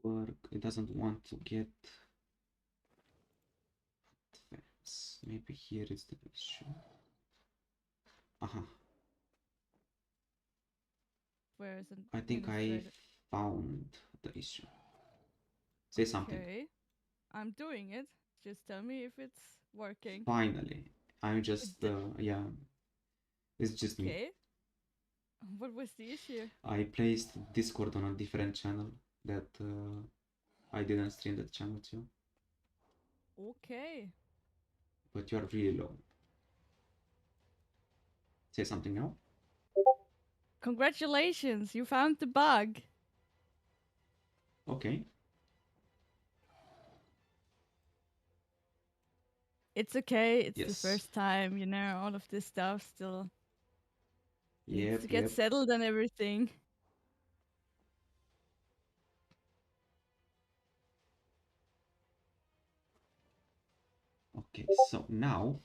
work. It doesn't want to get advanced. Maybe here is the issue. Where is it? I think I found the issue. Say something. Okay, I'm doing it. Just tell me if it's working. Finally. I'm just, yeah. It's just me. Okay. What was the issue? I placed Discord on a different channel that I didn't stream that channel to. Okay. But you are really low. Say something now. Congratulations, you found the bug. Okay. It's okay. It's the Yes. first time, you know, all of this stuff still needs Yep, to get yep. settled and everything. Okay, so now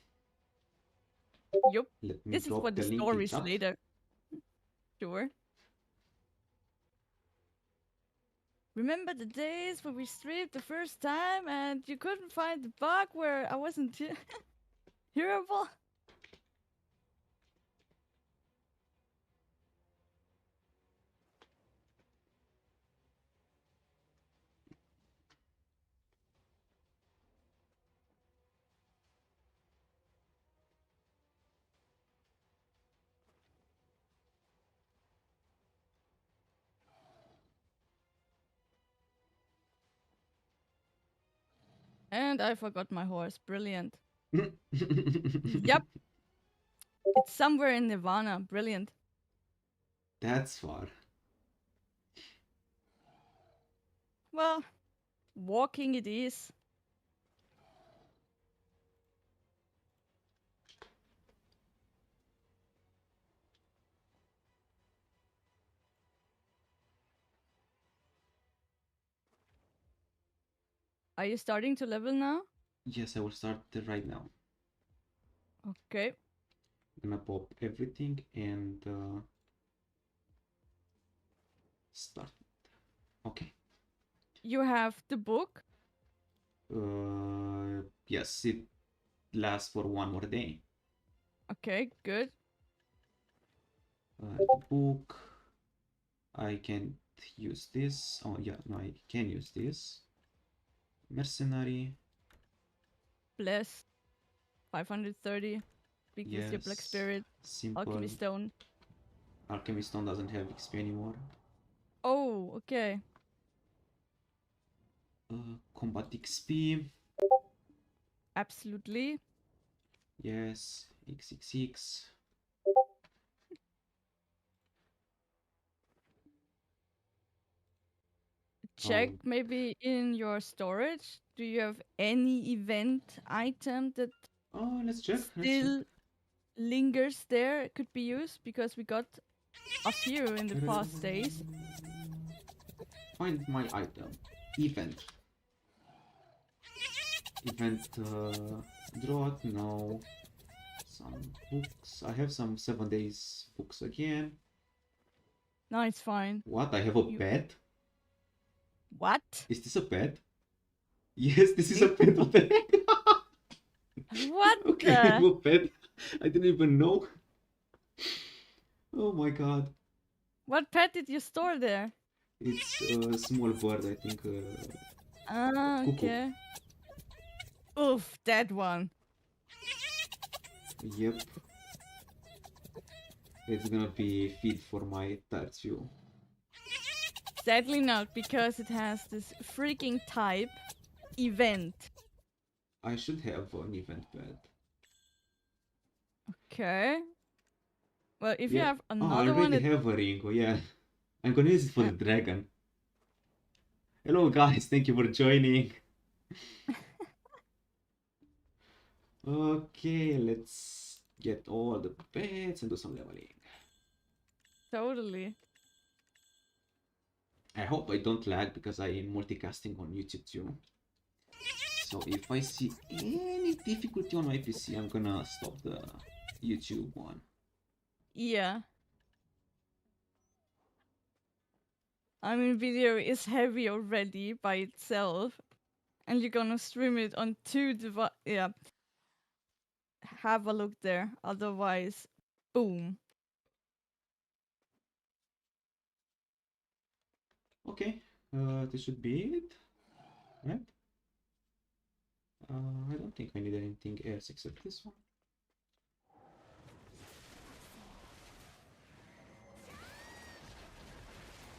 Yup. let me This is drop for the the link in stories chat. later. Sure. Remember the days when we streamed the first time and you couldn't find the bug where I wasn't hearable? And I forgot my horse. Brilliant. Yep. It's somewhere in Nirvana. Brilliant. That's far. Well, walking it is. Are you starting to level now? Yes, I will start right now. Okay. I'm gonna pop everything and start. Okay. You have the book? Yes, it lasts for one more day. Okay, good. The book. I can't use this. Oh yeah, no, I can use this. Mercenary. Bless. 530. Speak with your black Yes. spirit. Simple. Alchemy stone. Alchemy stone doesn't have XP anymore. Oh, okay. Combat XP. Absolutely. Yes. XXX. Check maybe in your storage. Do you have any event item that let's check. still lingers there? It could be used because we got a few in the past days. Find my item. Event. Event drought, no. Some books. I have some 7 days books again. No, it's fine. What? I have a pet? What? Is this a pet? Yes, this is a pet. What the heck? What? Okay, I have a pet. I didn't even know. Oh my god. What pet did you store there? It's a small bird, I think. Okay. Oof, that one. Yep. It's gonna be feed for my Tartio. Sadly not, because it has this freaking type event. I should have an event pet. Okay. Well, if you have I another already one... have a Ringo, yeah. I'm gonna use it for the dragon. Hello guys, thank you for joining. Okay, let's get all the pets and do some leveling. Totally. I hope I don't lag because I am multicasting on YouTube too. So if I see any difficulty on my PC, I'm gonna stop the YouTube one. Yeah. I mean, video is heavy already by itself, and you're gonna stream it on 2 devices. Yeah, have a look there. Otherwise, boom. Okay, this should be it, right? I don't think I need anything else except this one.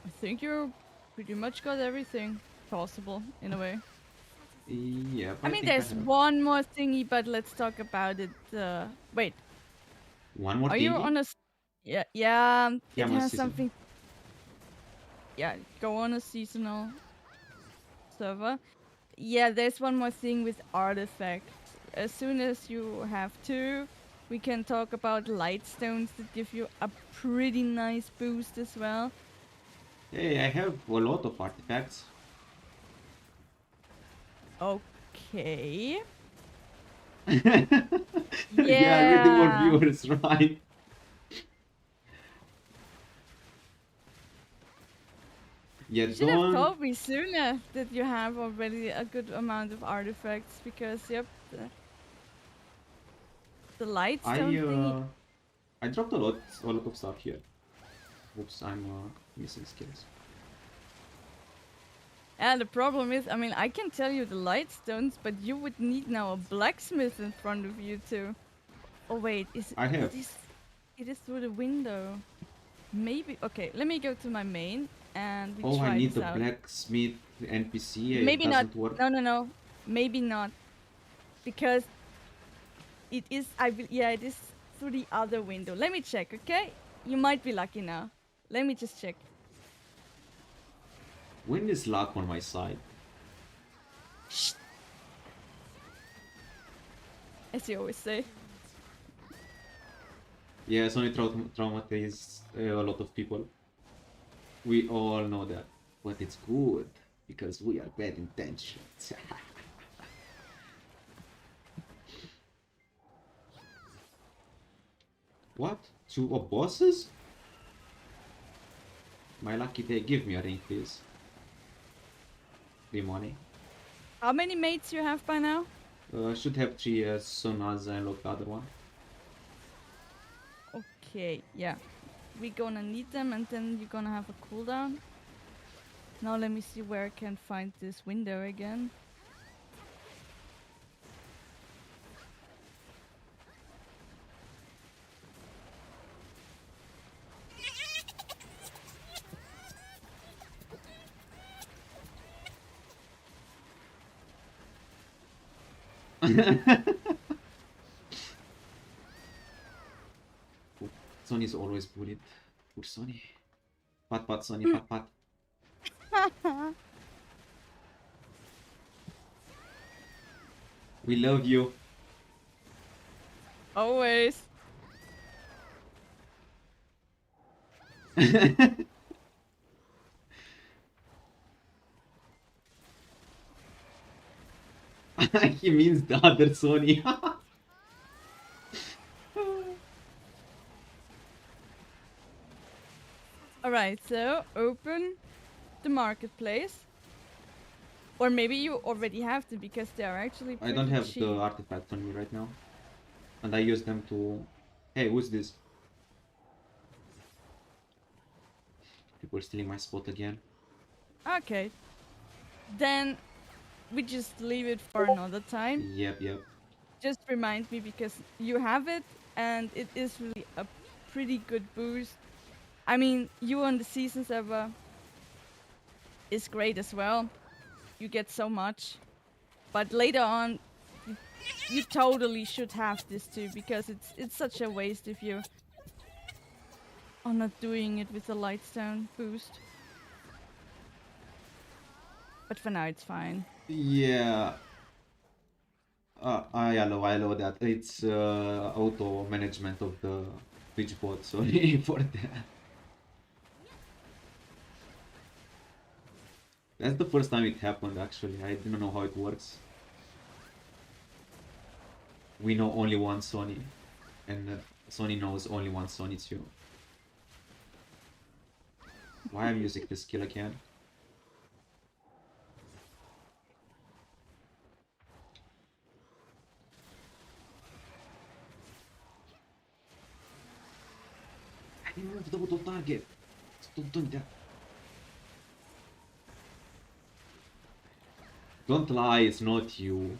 I think you're pretty much got everything possible in a way. Yeah, I I mean, think I there's have one more thingy, but let's talk about it. Wait, one more are you thingy. on a? Yeah, yeah. Yeah, It I'm on has season. something. Yeah, go on a seasonal server. Yeah, there's one more thing with artifacts. As soon as you have 2, we can talk about light stones that give you a pretty nice boost as well. Hey, I have a lot of artifacts. Okay. Yeah, we're the more Yeah. viewers, right? Yeah, You should have don't. told me sooner that you have already a good amount of artifacts because, yep, the light I stone thingy. I dropped a lot of stuff here. Oops, I'm missing skills. And the problem is, I mean, I can tell you the light stones, but you would need now a blacksmith in front of you too. Oh wait, is I have. it is through the window. Maybe okay, let me go to my main and we Oh, I try need this the out. blacksmith NPC. It Maybe not. doesn't work. No, no, no. Maybe not. Because it is yeah, it is through the other window. Let me check, okay? You might be lucky now. Let me just check. When is luck on my side? Shh. As you always say. Yeah, Sony traumatized a lot of people. We all know that. But it's good, because we are bad intentions. What? 2 bosses? My lucky day, give me a ring, please. Free money. How many mates you have by now? Should have 3 as soon as I unlock the other one. Okay, yeah. We're gonna need them and then you're gonna have a cooldown. Now let me see where I can find this window again. Sony's always bullied. Poor Sony. Pat pat Sony, pat pat. We love you. Always. He means the other Sony. Alright, so open the marketplace. Or maybe you already have to because they are actually I pretty don't have cheap. the artifact on me right now. And I use them to... Hey, who's this? People stealing my spot again. Okay. Then we just leave it for another time. Yep, yep. Just remind me because you have it and it is really a pretty good boost. I mean, you on the season server is great as well. You get so much. But later on, you totally should have this too because it's such a waste if you are not doing it with the lightstone boost. But for now, it's fine. Yeah. I know that. It's auto management of the Twitch bot, sorry for that. That's the first time it happened, actually. I didn't know how it works. We know only one Sony, and Sony knows only one Sony too. Why I'm using this skill again? I move the auto target. Stop doing that. Don't lie, it's not you.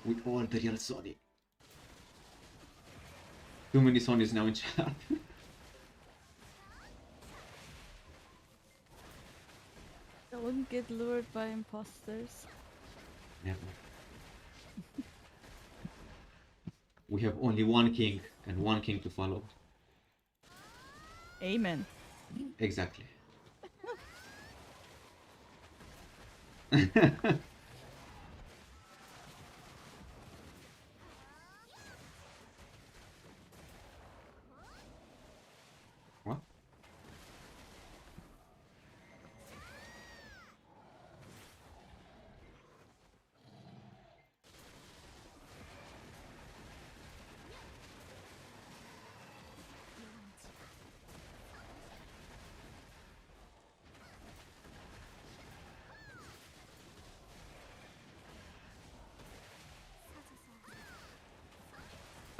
We all the real Sony. Too many Sonys now in chat. Don't get lured by imposters. Never. We have only one king and one king to follow. Amen. Exactly. What?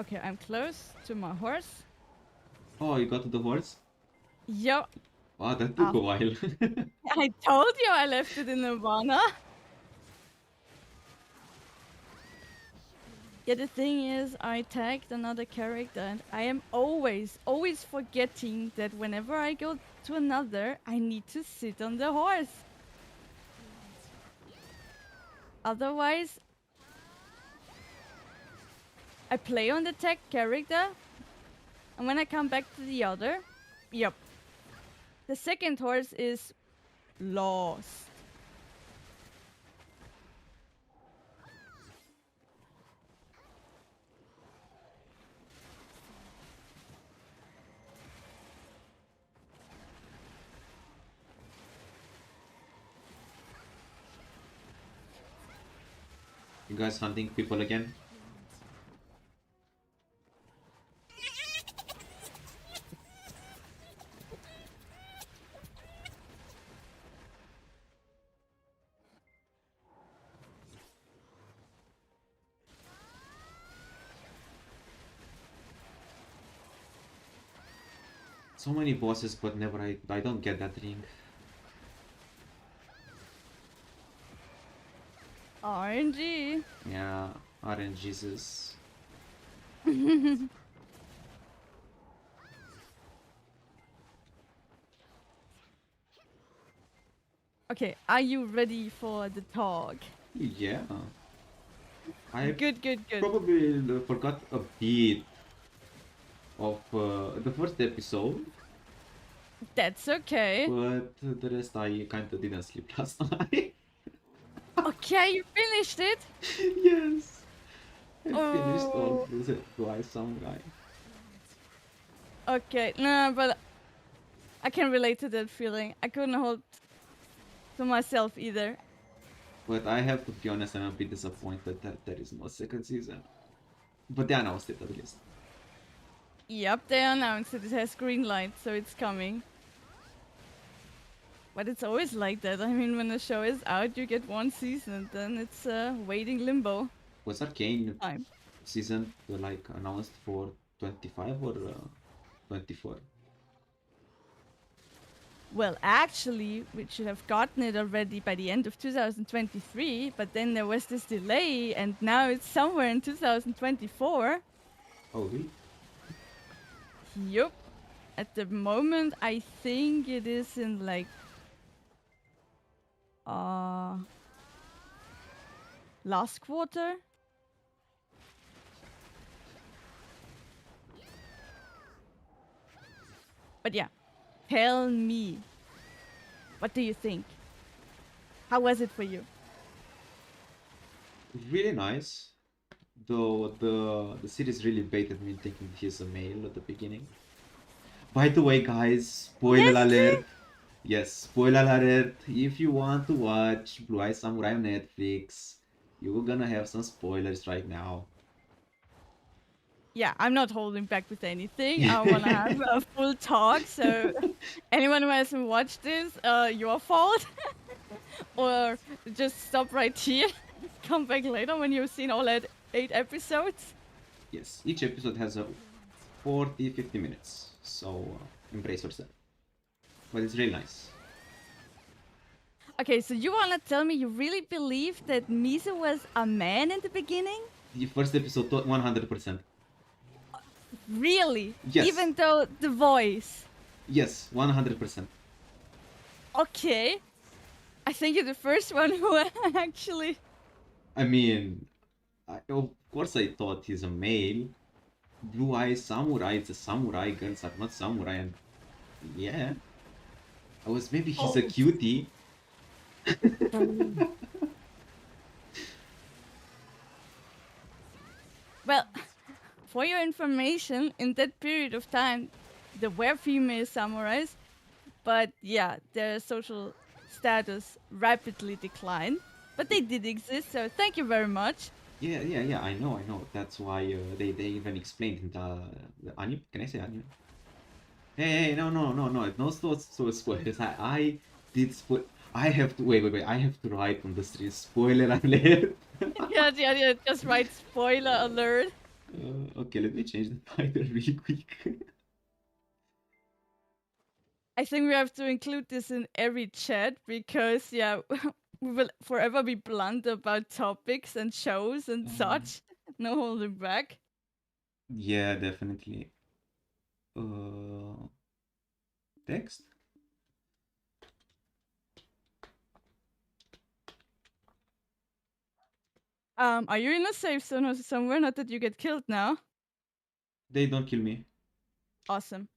Okay, I'm close to my horse. Oh, you got to the horse? Yup. Wow, that took a Oh. while. I told you I left it in Nirvana. Yeah, the thing is, I tagged another character and I am always forgetting that whenever I go to another, I need to sit on the horse. Otherwise, I play on the tag character, and when I come back to the other, yep, the second horse is lost. You guys hunting people again? So many bosses, but never I don't get that ring. RNG. Yeah, RNGesus. Okay, are you ready for the talk? Yeah. I Good. probably forgot a bit of the first episode, That's okay. but the rest I kind of didn't sleep last night. Okay, you finished it? Yes, I finished all Oh. the Blue Eye Samuray. Okay, no, but I can relate to that feeling. I couldn't hold to myself either. But I have to be honest, I'm a bit disappointed that there is no second season. But they announced it at least. Yep, they announced it. It has green light, so it's coming. But it's always like that. I mean, when the show is out, you get one season, then it's waiting limbo Was Arcane time. season like announced for 25 or 24? Well, actually, we should have gotten it already by the end of 2023, but then there was this delay, and now it's somewhere in 2024. Oh, really? Yup. At the moment, I think it is in like last quarter. But yeah, tell me, what do you think? How was it for you? Really nice. Though the series really baited me thinking he's a male at the beginning. By the way, guys, spoiler Yes, alert. Yes, spoiler alert. If you want to watch Blue Eye Samurai on Netflix, you're gonna have some spoilers right now. Yeah, I'm not holding back with anything. I want to have a full talk. So anyone who hasn't watched this, your fault. Or just stop right here. Come back later when you've seen all 8 episodes. Yes, each episode has a 40-50 minutes, so embrace yourself. But it's really nice. Okay, so you wanna tell me you really believe that Misa was a man in the beginning? The first episode, 100%. Really? Yes, Even though the voice. yes, 100%. Okay. I think you're the first one who actually. I mean, of course I thought he's a male. Blue Eye Samurai, it's a samurai, girls are not samurai, and yeah. Maybe he's a Oh. cutie. Well, for your information, in that period of time, there were female samurais, but yeah, their social status rapidly declined. But they did exist, so thank you very much. Yeah, I know. That's why they even explained in the anime. Can I say anime? Hey, no, so spoilers. I did spoil. I have to wait. I have to write on the street spoiler alert. Yeah, just write spoiler alert. Okay, let me change the title really quick. I think we have to include this in every chat because, yeah, we will forever be blunt about topics and shows and such. No holding back. Yeah, definitely. Uh, Text? Are you in a safe zone or somewhere? Not that you get killed now. They don't kill me. Awesome.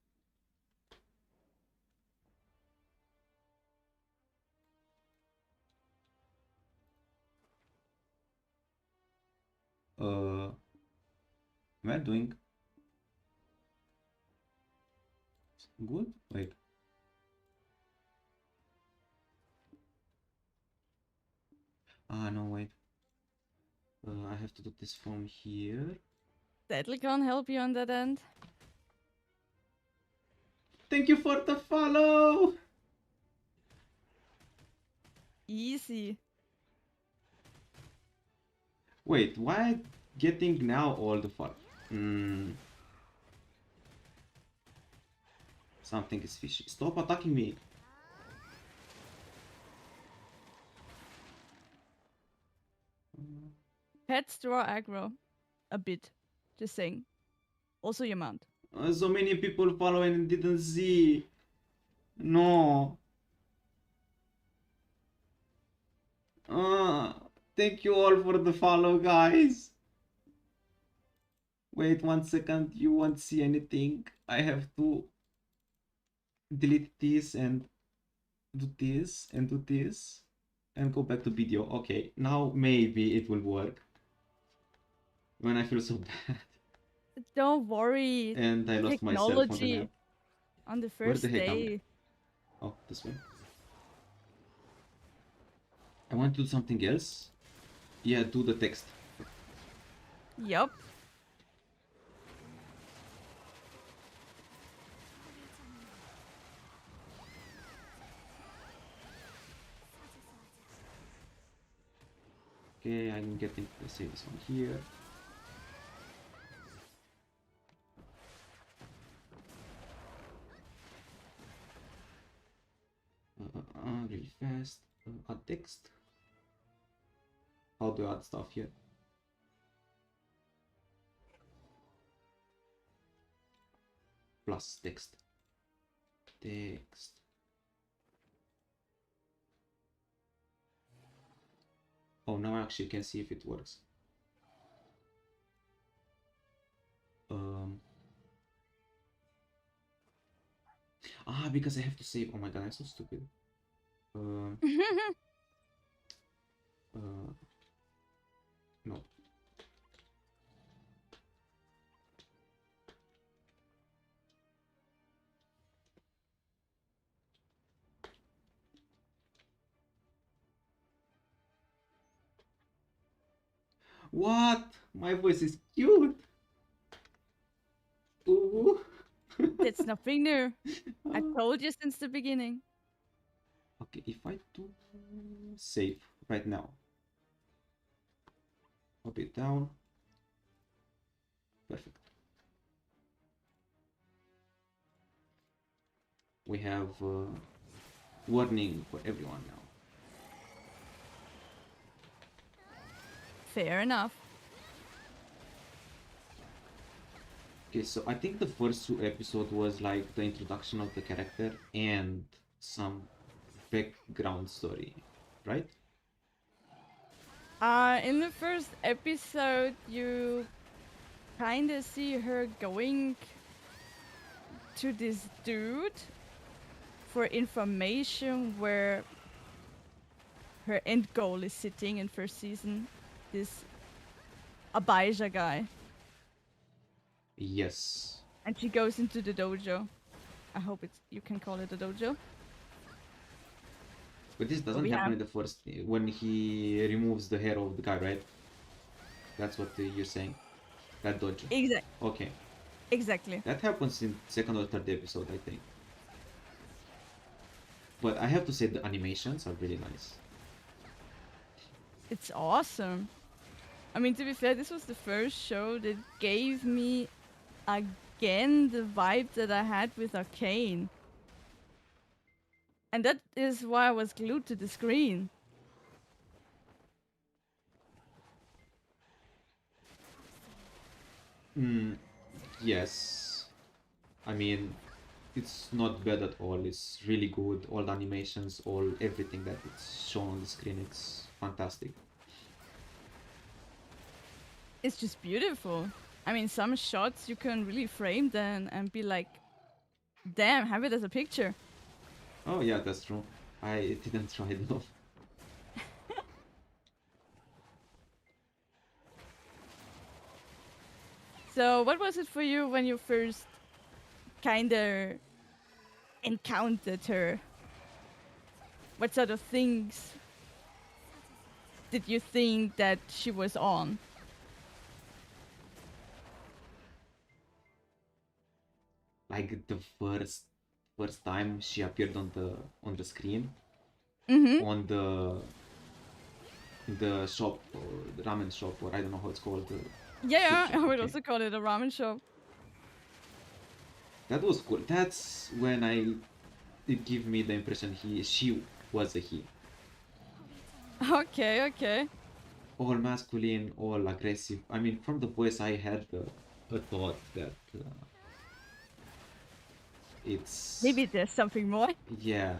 Am I doing good? Wait. No, wait. I have to do this from here. Deadly can't help you on that end. Thank you for the follow! Easy. Wait, why getting now all the follow? Something is fishy. Stop attacking me! Pets draw aggro. A bit. Just saying. Also your mount. So many people follow and didn't see. No. Thank you all for the follow, guys. Wait 1 second, you won't see anything. I have to delete this and do this and do this and go back to BDO. Okay, now maybe it will work. When I feel so bad. Don't worry. And I lost myself on the map. Technology on the Where the first heck am I? day. Oh, this way. I want to do something else. Yeah, do the text. Yup. Okay, I'm getting, let's say this one here. Really fast. Add text. How do I add stuff here? Plus text. Text. Oh, now I actually can see if it works. Because I have to save. Oh my god, I'm so stupid. No. What? My voice is cute. Ooh. That's nothing new. I told you since the beginning. Okay, if I do save right now, pop it down. Perfect. We have warning for everyone now. Fair enough. Okay, so I think the first two episodes was like the introduction of the character and some background story, right? In the first episode, you kind of see her going to this dude for information where her end goal is sitting in first season. This Abijah guy. Yes. And she goes into the dojo. I hope it's you can call it a dojo. But this But doesn't we happen have in the first when he removes the hair of the guy, right? That's what you're saying. That dojo. Okay. exactly. That happens in second or third episode, I think. But I have to say the animations are really nice. It's awesome. I mean, to be fair, this was the first show that gave me again the vibe that I had with Arcane. And that is why I was glued to the screen. Yes. I mean, it's not bad at all. It's really good. All the animations, all everything that it's shown on the screen, it's fantastic. It's just beautiful. I mean, some shots you can really frame them and be like, damn, have it as a picture. Oh yeah, that's true. I didn't try though. So, what was it for you when you first kind of encountered her? What sort of things did you think that she was on? Like the first time she appeared on the screen, Mm-hmm. on the shop or the ramen shop, or I don't know how it's called, the soup Yeah, shop. I would Okay, also call it a ramen shop. that was cool. That's when it gave me the impression she was a he. Okay, okay. All masculine, all aggressive. I mean, from the voice, I had a thought that it's Maybe there's something more. yeah,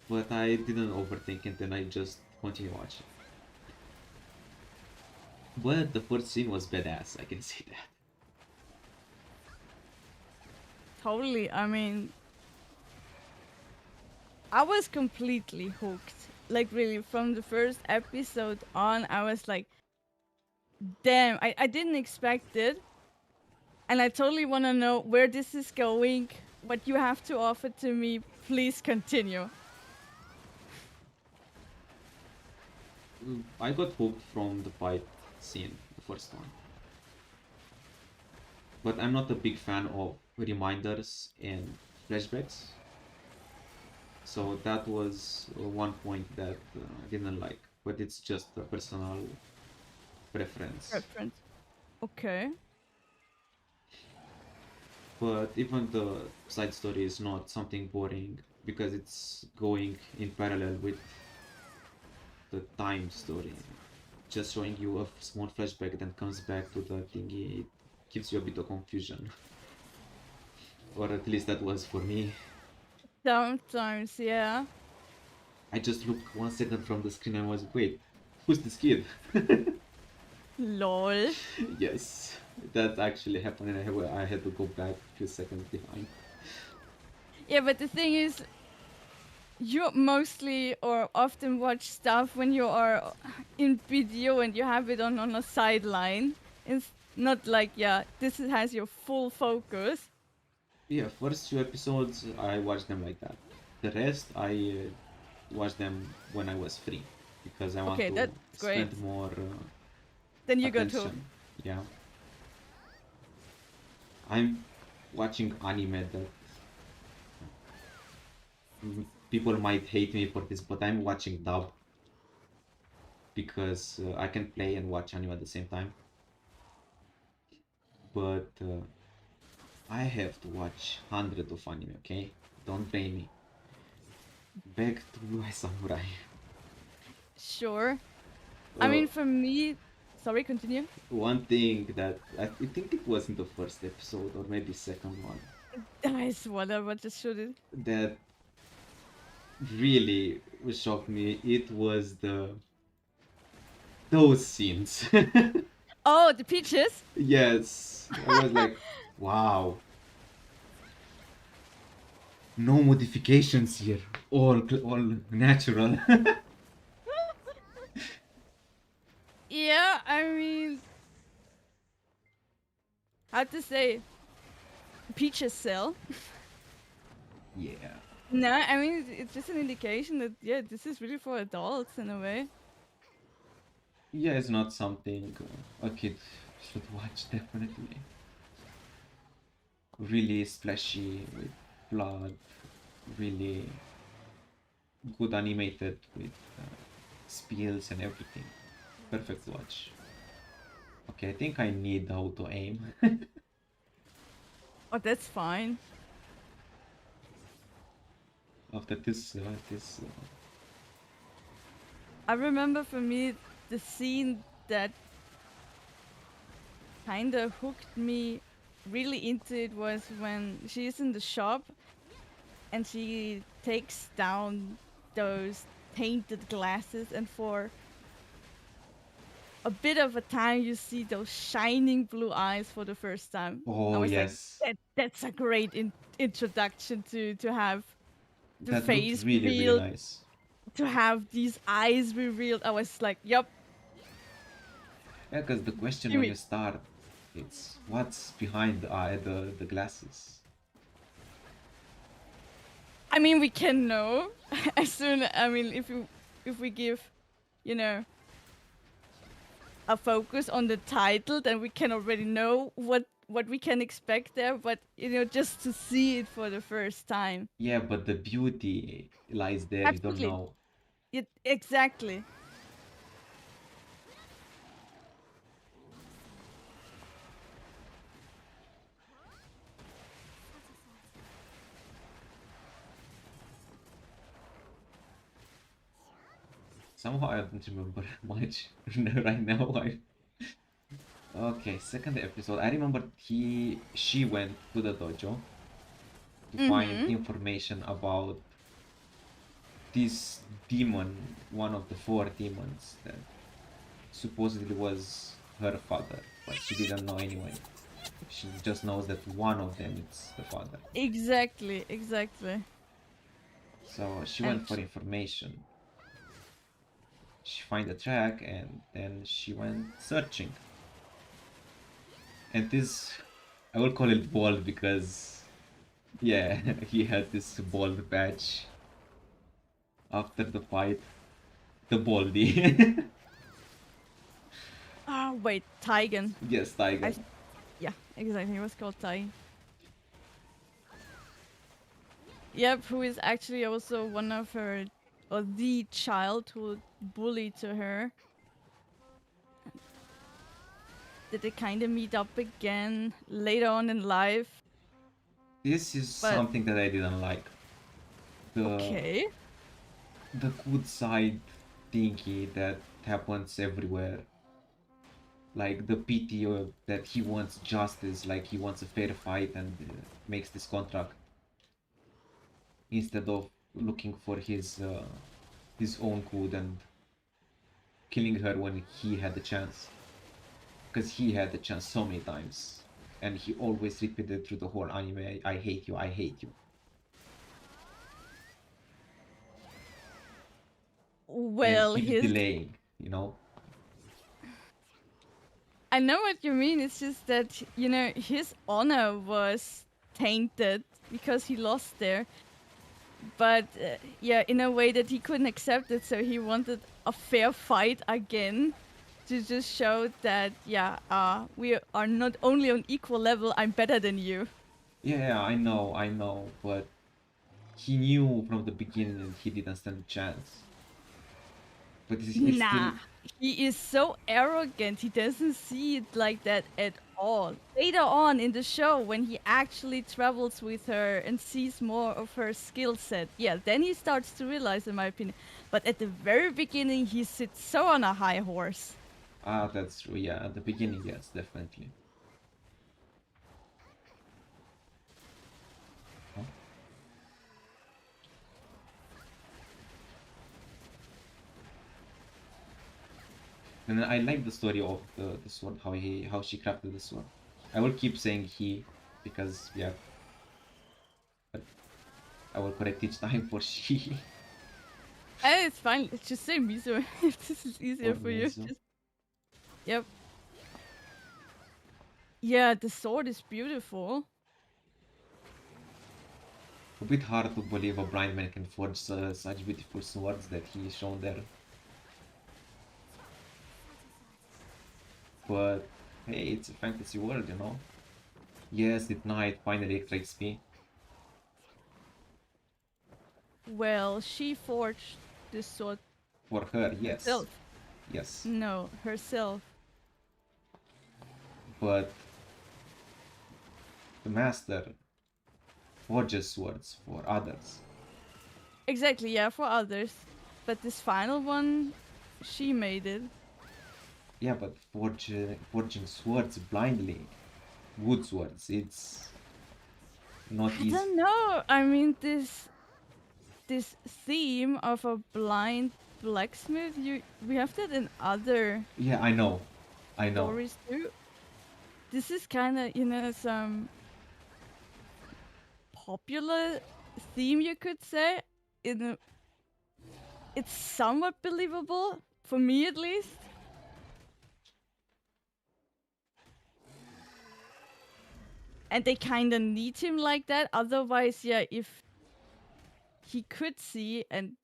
but I didn't overthink it and I just continued watching. But the first scene was badass, I can say that. Totally. I mean, I was completely hooked. Like, really, from the first episode on, I was like, damn, I didn't expect it. And I totally want to know where this is going, what you have to offer to me. Please continue. I got hooked from the fight scene, the first one. But I'm not a big fan of reminders and flashbacks. So that was one point that I didn't like, but it's just a personal preference. Reference. Okay. But even the side story is not something boring because it's going in parallel with the time story. Just showing you a small flashback then comes back to the thingy, it gives you a bit of confusion. Or at least that was for me. Sometimes, yeah. I just looked 1 second from the screen and was, wait, who's this kid? Lol. Yes, that actually happened and I had to go back a few seconds behind. Yeah, but the thing is, you mostly or often watch stuff when you are in BDO and you have it on a sideline. It's not like, yeah, has your full focus. Yeah, first few episodes I watched them like that. The rest I watched them when I was free. because I want Okay, to that's great. spend more Then you got hooked. attention. Yeah, I'm watching anime that people might hate me for this, but I'm watching dub because I can play and watch anime at the same time. But I have to watch hundreds of anime, okay? Don't blame me. Back to Blue Eye Samurai. Sure. I Uh, mean, for me, sorry, continue. One thing that I think it was in the first episode or maybe second one Nice, whatever, just shoot it. that really shocked me. It was those scenes. Oh, the peaches? Yes, I was like, wow, no modifications here, all natural. Yeah, I mean, how to say, peaches sell. Yeah. No, I mean, it's just an indication that, yeah, this is really for adults in a way. Yeah, it's not something a kid should watch, definitely. Really splashy with blood, really good animated with spills and everything. Perfect watch. Okay, I think I need auto aim. Oh, that's fine. After this. I remember for me, the scene that kind of hooked me really into it was when she's in the shop and she takes down those painted glasses, and for a bit of a time you see those shining blue eyes for the first time. I Oh was like, yes, that's a great introduction to have the that looked face really really revealed, nice. to have these eyes revealed. I was like, yup, Yeah, because the question give when me. you start, it's what's behind the eye, the glasses. I mean, we can know as soon. I mean, if we give, you know, a focus on the title, then we can already know what we can expect there. But just to see it for the first time. Yeah, but the beauty lies there. You don't Absolutely. know. Exactly. Somehow I don't remember much right now. Okay, second episode. I remember she went to the dojo to find Mm-hmm. information about this demon, one of the four demons that supposedly was her father, but she didn't know anyway. She just knows that one of them is the father. Exactly. Exactly. So she And went for information. She find the track and then she went searching. And this, I will call it bald because, yeah, he had this bald patch after the fight. The baldy. wait, Taigen. Yes, I Tiger. s- yeah, exactly. It was called Tai. Yep, who is actually also one of her, or the childhood bully to her. Did they kind of meet up again later on in life? This is But something that I didn't like. The okay. the good side thingy that happens everywhere. Like the PTO that he wants justice, like he wants a fair fight and makes this contract instead of looking for his own good and killing her when he had the chance. Because he had the chance so many times. And he always repeated through the whole anime, I hate you, I hate you. And Well, keeps his delaying. I know what you mean. It's just that, his honor was tainted because he lost there. but yeah, in a way that he couldn't accept it, so he wanted a fair fight again to just show that we are not only on equal level. I'm better than you. Yeah, I know, but he knew from the beginning that he didn't stand a chance. But it's still, Nah, he is so arrogant. He doesn't see it like that at all. Later on in the show, when he actually travels with her and sees more of her skill set, yeah, then he starts to realize, in my opinion. But at the very beginning, he sits so on a high horse. that's true. Yeah, at the beginning, yes, definitely. Huh? And I like the story of the sword, how she crafted the sword. I will keep saying he because yeah, but I will correct each time for she It's fine. It's just say Miso if this is or easier for you. Mizu. Just yep. Yeah, the sword is beautiful. A bit hard to believe a blind man can forge such beautiful swords that he shown there. But hey, it's a fantasy world, you know. Yes, at night, finally extra XP Well, she forged this sword for her. Yes, herself. yes, No, herself. but the master forges swords for others. Exactly, yeah, for others. But this final one, she made it. Yeah, but forging swords blindly, wood swords, it's not I easy. don't know. I mean, this theme of a blind blacksmith, we have that in other Yeah, I know. stories too. This is kind of, some popular theme, you could say. In a, it's somewhat believable for me, at least. And they kind of need him like that. Otherwise, yeah, if he could see and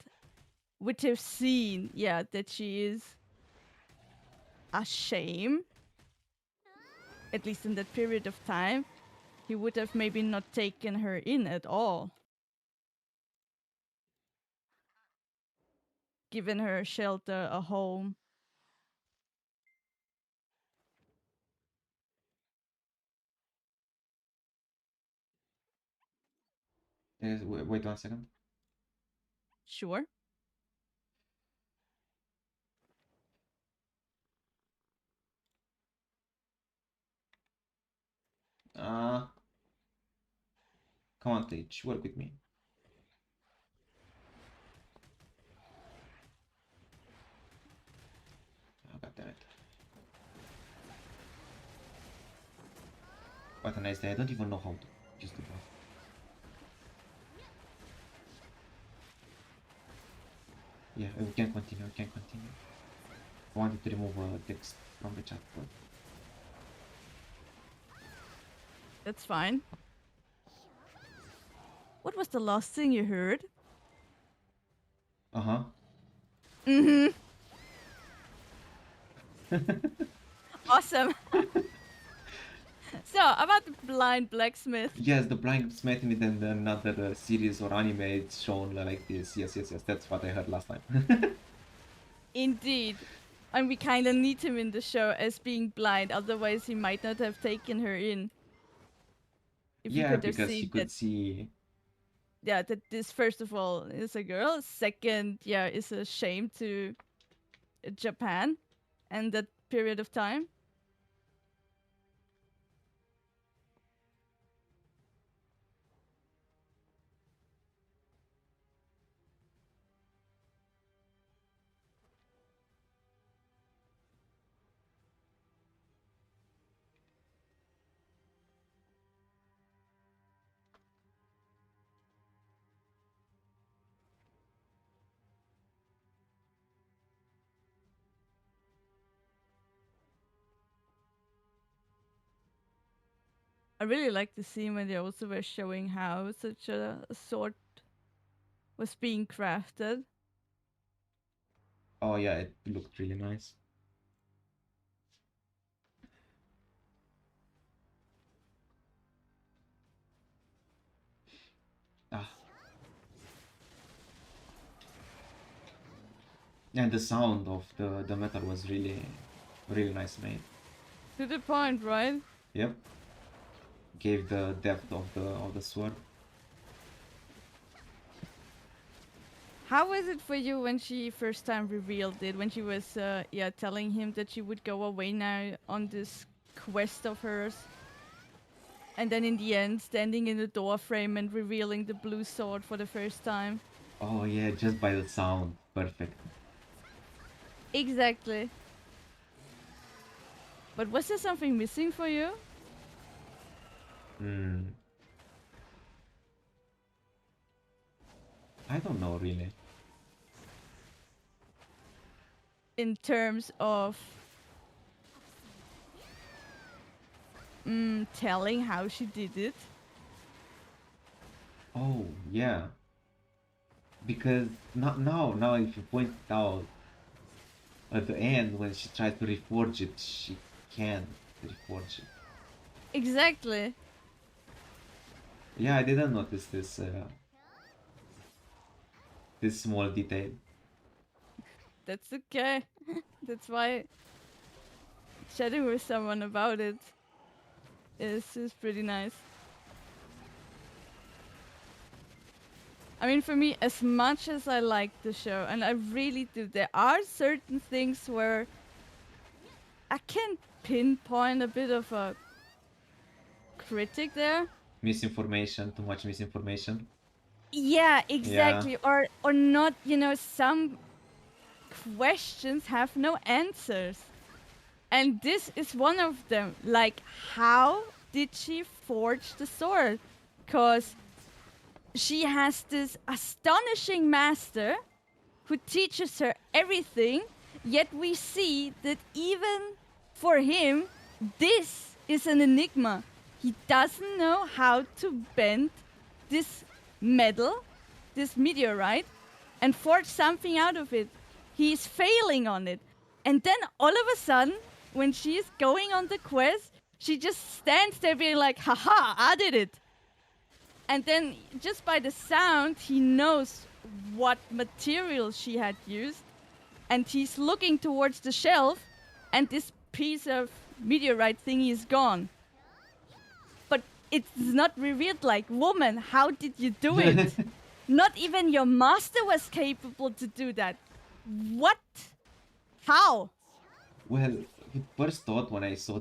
would have seen, yeah, that she is a shame, at least in that period of time, he would have maybe not taken her in at all, given her shelter, a home. Wait 1 second. Sure. Uh, Come on, Teach, work with me. Oh, God damn it. What a nice day. I don't even know how to use the buff. Yeah, we can continue, we can continue. I wanted to remove text from the chat, but That's fine. What was the last thing you heard? uh-huh. Mm hmm. Awesome. So, about the blind blacksmith. Yes, the blind smithing it in another series or anime it's shown like this. Yes, yes, yes, that's what I heard last time. Indeed. And we kind of need him in the show as being blind, otherwise, he might not have taken her in. If he Yeah, could have because he seen that, could see. yeah, that this, first of all, is a girl, second, yeah, is a shame to Japan and that period of time. I really like the scene when they also were showing how such a sword was being crafted. Oh yeah, it looked really nice. Ah, and the sound of the metal was really nice made. To the point, right? Yep, gave the depth of the sword. How was it for you when she first time revealed it? When she was, telling him that she would go away now on this quest of hers, and then in the end, standing in the door frame and revealing the blue sword for the first time. Oh yeah, just by the sound, perfect. Exactly. But was there something missing for you? Hmm, I don't know really. In terms of telling how she did it? Oh yeah, because now if you point it out at the end when she tried to reforge it, she can't reforge it. Exactly. Yeah, I didn't notice this small detail. That's okay. That's why chatting with someone about it is pretty nice. I mean, for me, as much as I like the show, and I really do, there are certain things where I can pinpoint a bit of a critic there. Misinformation, too much misinformation. Yeah, Yeah. exactly. Or not, some questions have no answers. And this is one of them. Like, how did she forge the sword? Because she has this astonishing master who teaches her everything, yet we see that even for him, this is an enigma. He doesn't know how to bend this metal, this meteorite, and forge something out of it. He's failing on it. And then all of a sudden, when she's going on the quest, she just stands there being like, haha, I did it. And then just by the sound, he knows what material she had used. And he's looking towards the shelf, and this piece of meteorite thingy is gone. But it's not revealed like, woman, how did you do it? Not even your master was capable to do that. What? How? Well, the first thought when I saw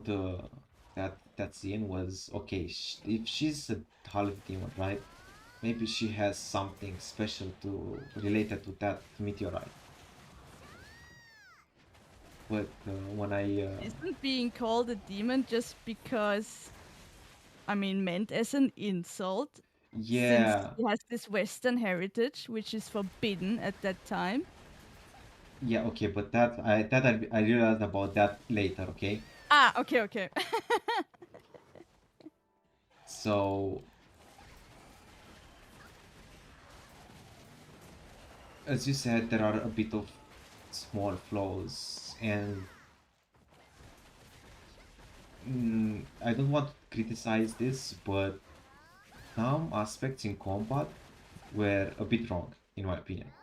that scene was, okay, if she's a half demon, right? Maybe she has something special to related to that meteorite. But when I Isn't being called a demon just because, I mean, meant as an insult? Since yeah, he has this Western heritage, which is forbidden at that time. yeah, okay, but I realized about that later, okay? Ah, okay, okay. So as you said, there are a bit of small flaws, and I don't want to criticize this, but some aspects in combat were a bit wrong, in my opinion.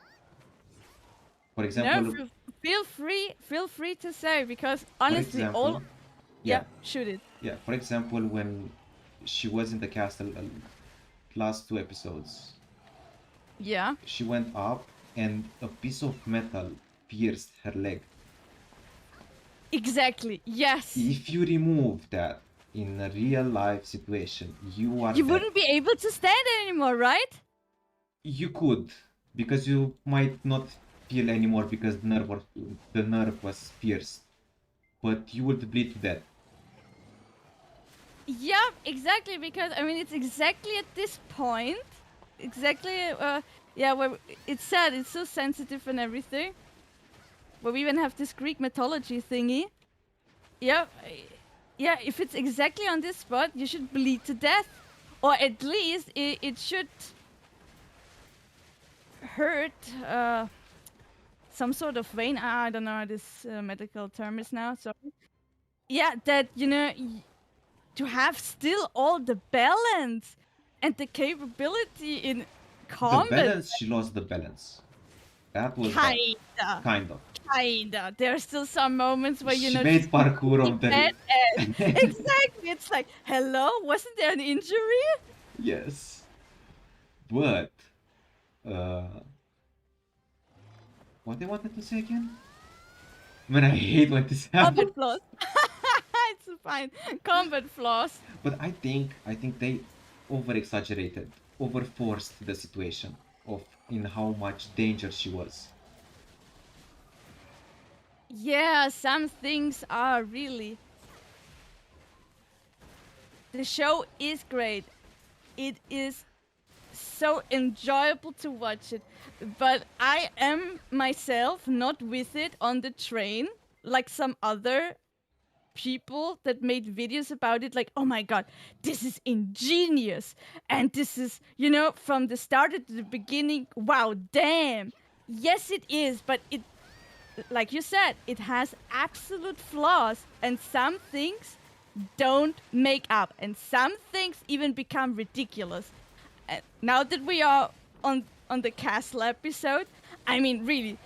For No, example, feel free to say, because for honestly, all example, yeah, yeah, shoot it. yeah. For example, when she was in the castle, last two episodes, Yeah, she went up and a piece of metal pierced her leg. exactly. Yes, If you remove that in a real life situation, you are you dead. wouldn't be able to stand anymore, right? You could, because you might not feel anymore because the nerve was pierced, but you would bleed to death. Yeah, exactly. Because I mean, it's exactly at this point, exactly. Yeah, where it's sad. It's so sensitive and everything. Where we even have this Greek mythology thingy. Yeah, yeah. If it's exactly on this spot, you should bleed to death, or at least it should hurt some sort of vein. I don't know what this medical term is now. So yeah, that to have still all the balance and the capability in The combat. balance, she lost the balance. That was bad. Kinda. Kind of. Kinda. There are still some moments where She she's made parkour on the badass. Exactly. It's like, hello, wasn't there an injury? Yes. But what I wanted to say again? Man, I hate when this happens. Combat flaws. It's fine. Combat flaws. But I think they over exaggerated, over forced the situation of in how much danger she was. Yeah, some things are really. The show is great. It is so enjoyable to watch it. But I am myself not with it on the train like some other people that made videos about it, like, oh my god, this is ingenious, and this is, from the start to the beginning, wow, damn. Yes, it is, but it, like you said, it has absolute flaws, and some things don't make up, and some things even become ridiculous. Now that we are on the castle episode, I mean, really,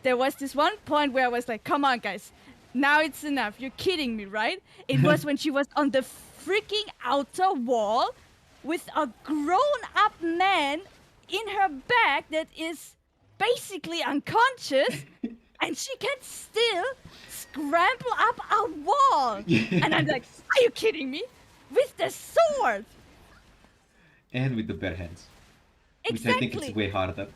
there was this one point where I was like, come on, guys, now it's enough. You're kidding me, right? It was when she was on the freaking outer wall with a grown-up man in her back that is basically unconscious, and she can still scramble up a wall. And I'm like, are you kidding me? With the sword! And with the bare hands. Exactly. Which I think it's way harder.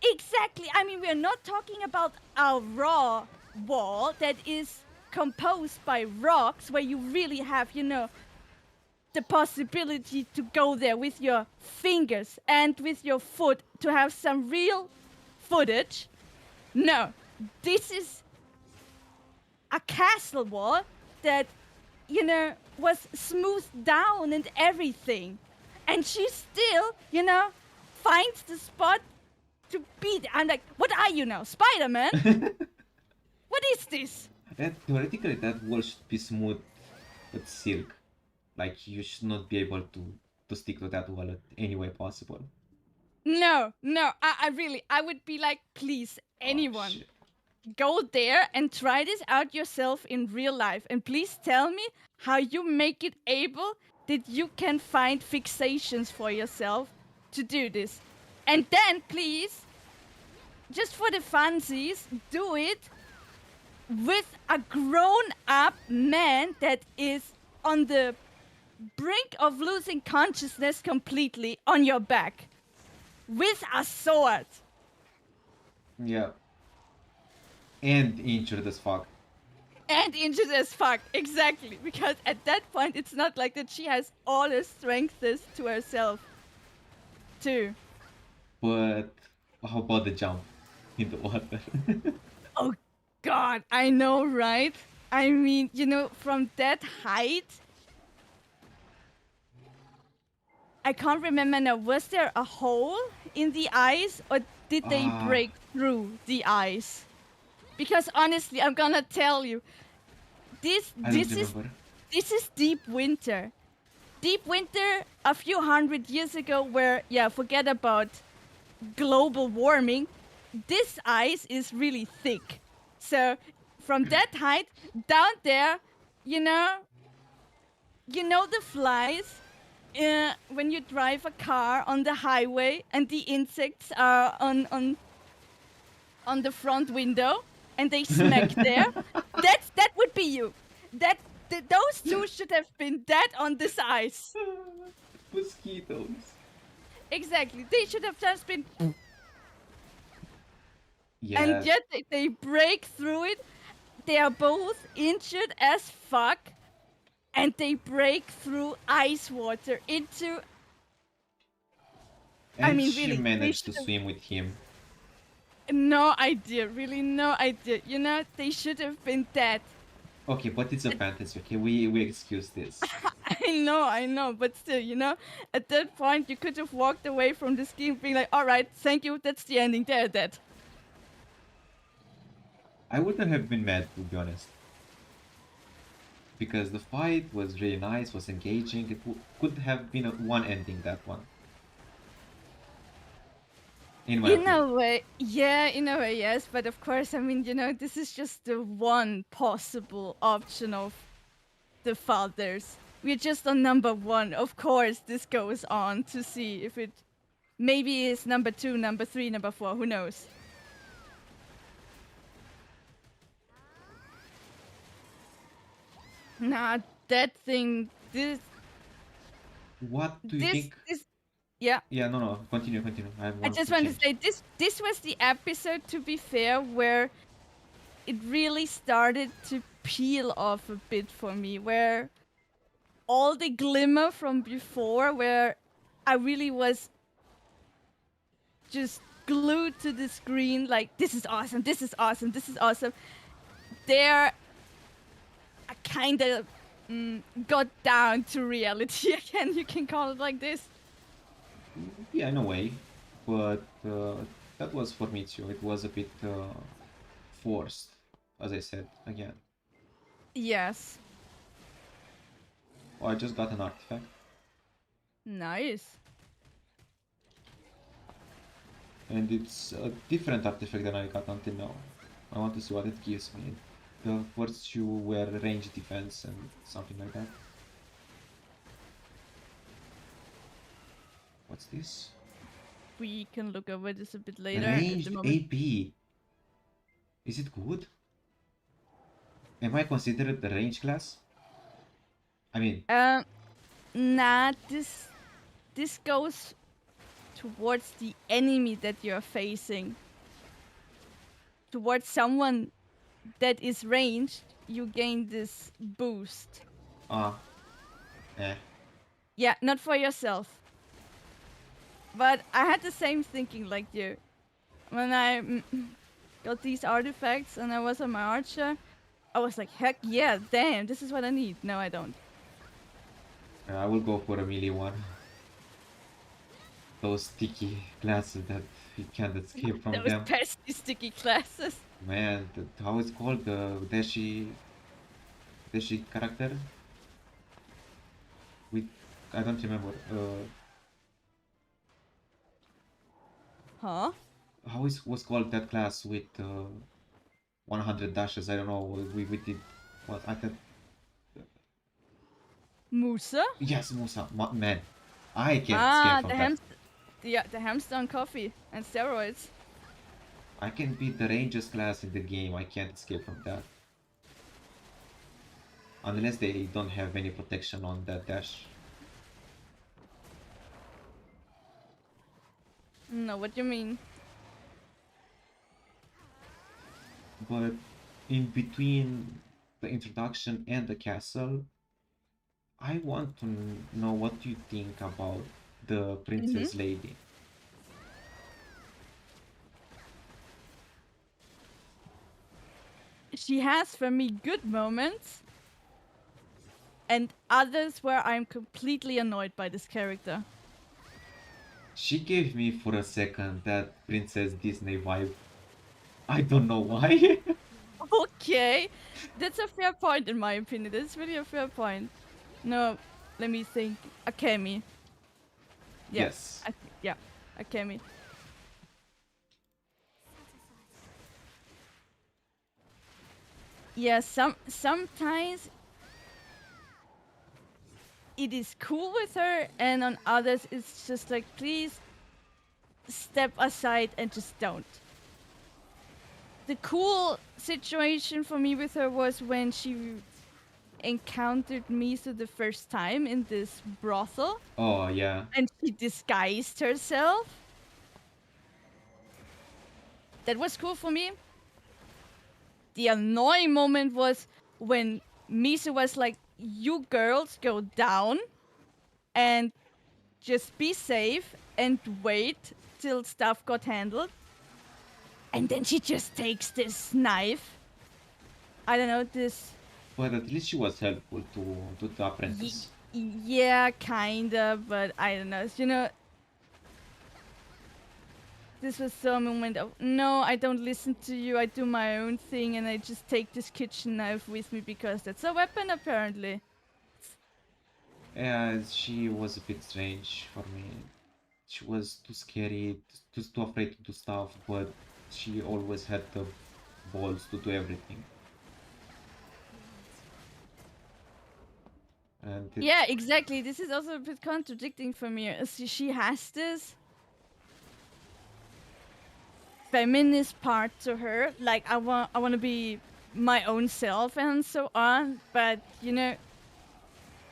Exactly. I mean, we're not talking about a raw wall that is composed by rocks where you really have, the possibility to go there with your fingers and with your foot to have some real footage. No, this is a castle wall that, was smoothed down and everything. And she still, finds the spot to beat. I'm like, what are you now, Spider-Man? What is this? And theoretically, that wall should be smooth but silk. Like, you should not be able to stick to that wall at any way possible. No, I would be like, please, anyone, go there and try this out yourself in real life. And please tell me how you make it able that you can find fixations for yourself to do this. And then, please, just for the funsies, do it with a grown-up man that is on the brink of losing consciousness completely on your back with a sword. Yeah. And injured as fuck. And injured as fuck, exactly. Because at that point, it's not like that she has all her strengths to herself, too. But how about the jump in the water? Oh god, I know, right? I mean, from that height, I can't remember now, was there a hole in the ice or did they break through the ice? Because honestly, I'm gonna tell you, this is deep winter. Deep winter a few hundred years ago where, forget about global warming, this ice is really thick. So from that height down there, the flies when you drive a car on the highway and the insects are on the front window and they smack there. That would be you. Those two should have been dead on this ice. Mosquitoes. Exactly. They should have just been. Yeah. And yet they break through it. They are both injured as fuck. And they break through ice water into. And really, she managed to swim with him. No idea, really no idea. They should have been dead. Okay, but it's a fantasy, okay? We excuse this. I know, but still, you know, at that point you could have walked away from this game being like, all right, thank you, that's the ending, they're dead. I wouldn't have been mad, to be honest, because the fight was really nice, was engaging. It could have been one ending, that one, in my In opinion. a way, yeah, in a way, yes, but of course, I mean, you know, this is just the one possible option of the fathers. We're just on number one. Of course, this goes on to see if it maybe is number two, number three, number four, who knows? Nah, that thing, What do you this, think? this, yeah. Yeah, no, no, continue, continue. I I want just to want to change. say this was the episode, to be fair, where it really started to peel off a bit for me, where all the glimmer from before, where I really was just glued to the screen, like, this is awesome, this is awesome, this is awesome. There, I kind of got down to reality again, you can call it like this. Yeah, in a way, but that was for me too. It was a bit forced, as I said again. Yes. Oh, I just got an artifact, Nice. and it's a different artifact than I got until now. I want to see what it gives me. The first two were range defense and something like that. What's this? We can look over this a bit later. At the Ranged moment, AP. Is it good? Am I considered the range class? I mean, nah, this goes towards the enemy that you're facing. Towards someone that is ranged, you gain this boost. ah, eh. Yeah, not for yourself. But I had the same thinking like you. When I got these artifacts and I was on my archer, I was like, heck yeah, damn, this is what I need. No, I don't. I will go for a melee one. Those sticky classes that you can't escape from Those them. pesky sticky classes. Man, how is it called? The Dashi character? With I don't remember. Huh? How is was called that class with 100 dashes? I don't know. We did what I thought. Musa? Yes, Musa. Man, I can't escape Ah, from that. the hamster on coffee and steroids. I can beat the Rangers class in the game. I can't escape from that. Unless they don't have any protection on that dash. No, what do you mean? But in between the introduction and the castle, I want to know what you think about the Mm-hmm. princess lady. She has for me good moments, and others where I'm completely annoyed by this character. She gave me for a second that Princess Disney vibe. I don't know why. Okay, that's a fair point in my opinion. That's really a fair point. No, let me think. Akemi. Yeah, Yes. yeah, Akemi. Yeah, sometimes it is cool with her, and on others it's just like, please step aside and just don't. The cool situation for me with her was when she encountered Miso the first time in this brothel Oh, yeah. and she disguised herself. That was cool for me. The annoying moment was when Miso was like, you girls go down and just be safe and wait till stuff got handled. And then she just takes this knife. I don't know, this. But at least she was helpful to the apprentice. Yeah, kinda, but I don't know. You know, this was so a moment of no, I don't listen to you. I do my own thing, and I just take this kitchen knife with me because that's a weapon, apparently. Yeah, she was a bit strange for me. She was too scary, too afraid to do stuff, but she always had the balls to do everything. And Yeah, exactly. This is also a bit contradicting for me. She has this feminist part to her, like I want to be my own self and so on. But you know,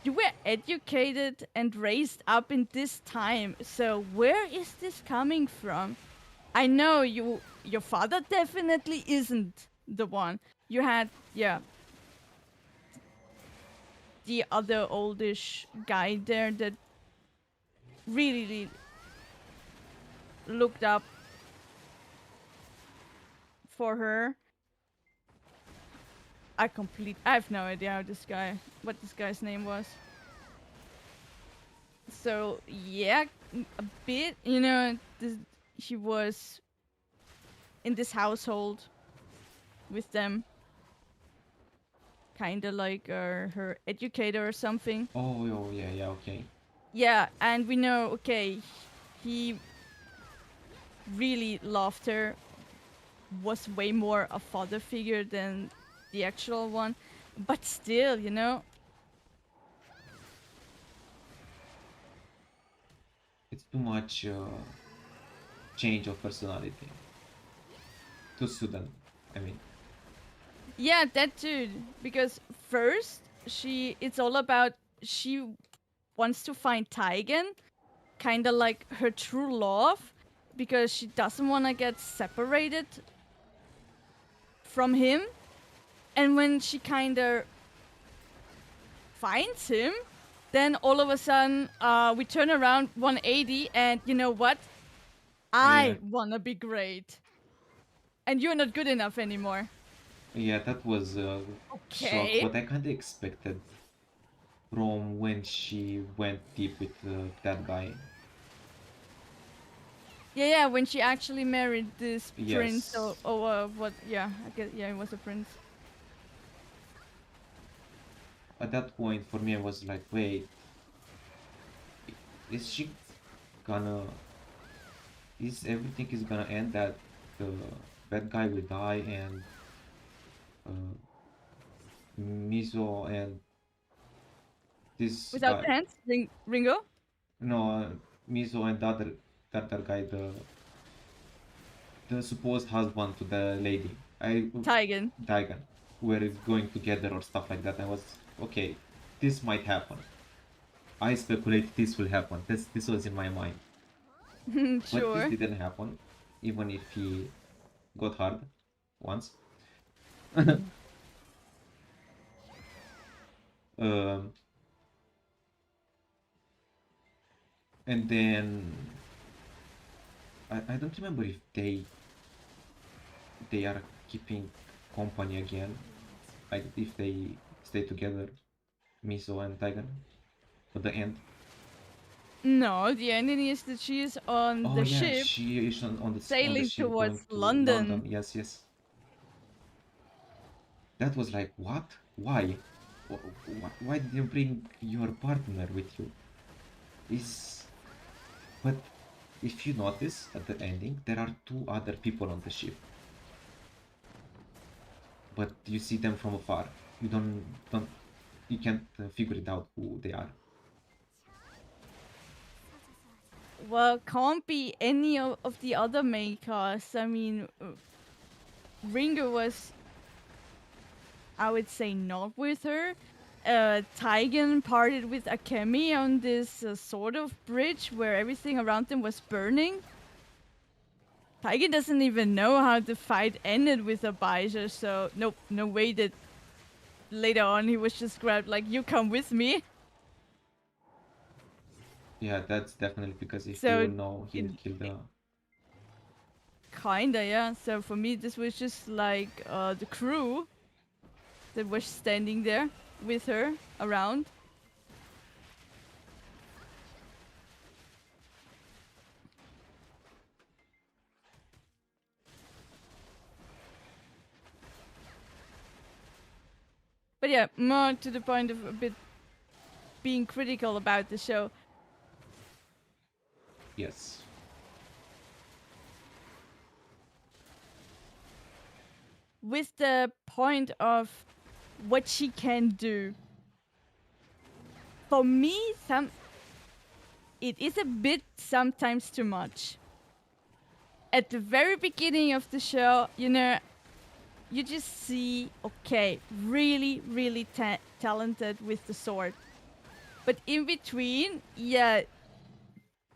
you were educated and raised up in this time, so where is this coming from? I know your father definitely isn't the one. You had, yeah, the other oldish guy there that really looked up for her. I have no idea what this guy's name was. So yeah, a bit, you know, he was in this household with them, kind of like her educator or something. oh yeah, yeah, okay. Yeah, and we know, okay, he really loved her, was way more a father figure than the actual one, but still, you know. It's too much change of personality. Too sudden, I mean. Yeah, that too. Because first, it's all about she wants to find Taigen, kind of like her true love, because she doesn't want to get separated from him. And when she kind of finds him, then all of a sudden, we turn around 180, and you know what? Yeah, I wanna be great, and you're not good enough anymore. yeah, that was a shock, Okay. but I kind of expected from when she went deep with that guy. Yeah, yeah. When she actually married this prince, Yes, or what? Yeah, I guess. Yeah, he was a prince. at that point for me I was like, wait, is she gonna, is everything is gonna end that the bad guy will die and uh, Mizo and this Without guy, the hands, Ringo, no, Mizo and the other guy, the supposed husband to the lady, I Taigen. Daigan, were going together or stuff like that. I was okay, this might happen. I speculate this will happen. This was in my mind, but this Sure. didn't happen, even if he got hard once. um, and then I don't remember if they are keeping company again, like if they stay together, Miso and Taigan, at the end. No, the ending is that she is on Oh the yeah, ship she is on the sailing ship going towards to London. London. Yes, yes. That was like, what? Why? Why did you bring your partner with you? Is but if you notice at the ending, there are two other people on the ship, but you see them from afar. You don't you can't figure it out who they are. Well, can't be any of the other main cast. I mean, Ringo was, I would say, not with her. Taigen parted with Akemi on this sort of bridge where everything around them was burning. Taigen doesn't even know how the fight ended with Abijah, so nope, no way that later on he was just grabbed like, you come with me. Yeah, that's definitely because if you So, know it, he'll kill the. kinda, yeah. So for me, this was just like the crew that was standing there with her around. But yeah, more to the point of a bit being critical about the show. Yes. With the point of what she can do. For me, it is a bit sometimes too much. At the very beginning of the show, you just see, okay, really, really talented with the sword. But in between, yeah,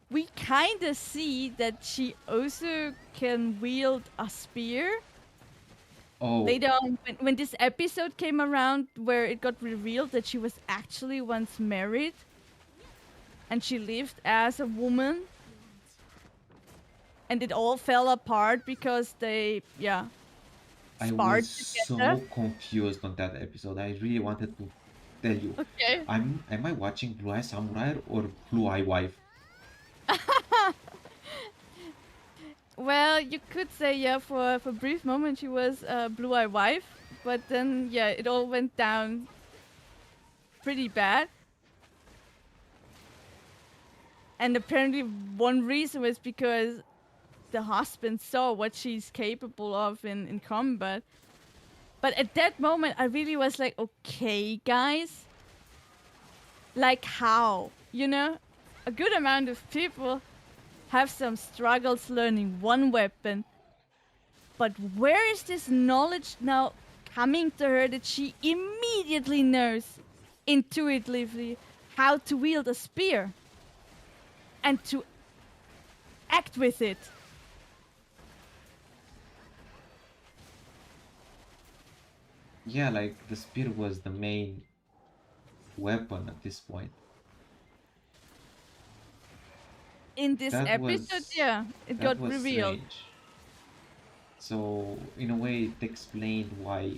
we kind of see that she also can wield a spear. Oh, Later on, when this episode came around, where it got revealed that she was actually once married and she lived as a woman, and it all fell apart because they, I was sparred together. so confused on that episode. I really wanted to tell you. Okay. Am I watching Blue Eye Samurai or Blue Eye Wife? Well, you could say, yeah, for a brief moment she was Blue Eye Wife, but then, yeah, it all went down pretty bad. And apparently one reason was because the husband saw what she's capable of in combat. But at that moment, I really was like, okay, guys, like how? A good amount of people have some struggles learning one weapon. But where is this knowledge now coming to her that she immediately knows intuitively how to wield a spear and to act with it? Yeah, like the spear was the main weapon at this point. In this That episode, was yeah, it that got was revealed. strange. So in a way, it explained why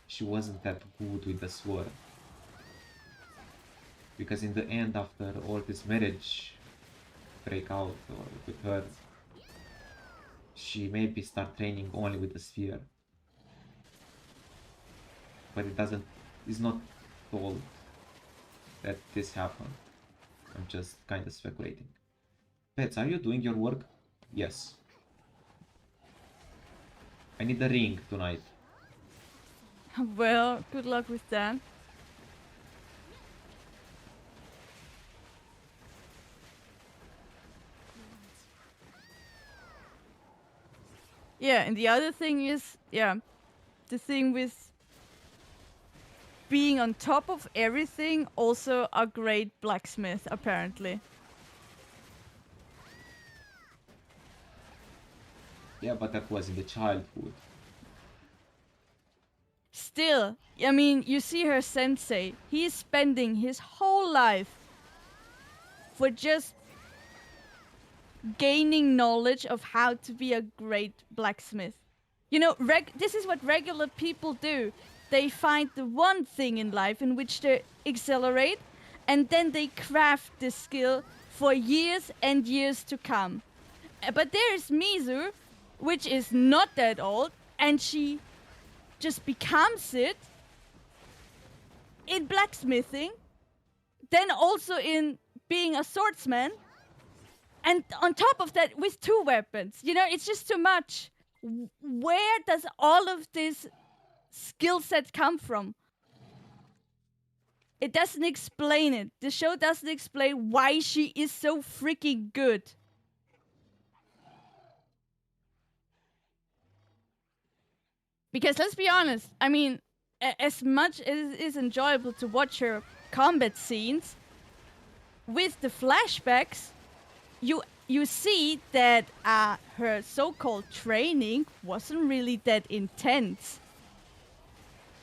she wasn't that good with the sword. Because in the end, after all this marriage break out or with her, she maybe start training only with the sphere. But it's not told that this happened. I'm just kind of speculating. Pets, are you doing your work? Yes. I need a ring tonight. Well, good luck with that. Yeah, and the other thing is, yeah, the thing with being on top of everything, also a great blacksmith, apparently. Yeah, but that was in the childhood. Still, I mean, you see her sensei. He's spending his whole life for just gaining knowledge of how to be a great blacksmith. This is what regular people do. They find the one thing in life in which they accelerate, and then they craft this skill for years and years to come. But there's Mizu, which is not that old, and she just becomes it in blacksmithing, then also in being a swordsman, and on top of that with two weapons. It's just too much. Where does all of this skill set come from? It doesn't explain it. The show doesn't explain why she is so freaking good. Because let's be honest, I mean, as much as it is enjoyable to watch her combat scenes, with the flashbacks, you see that her so-called training wasn't really that intense.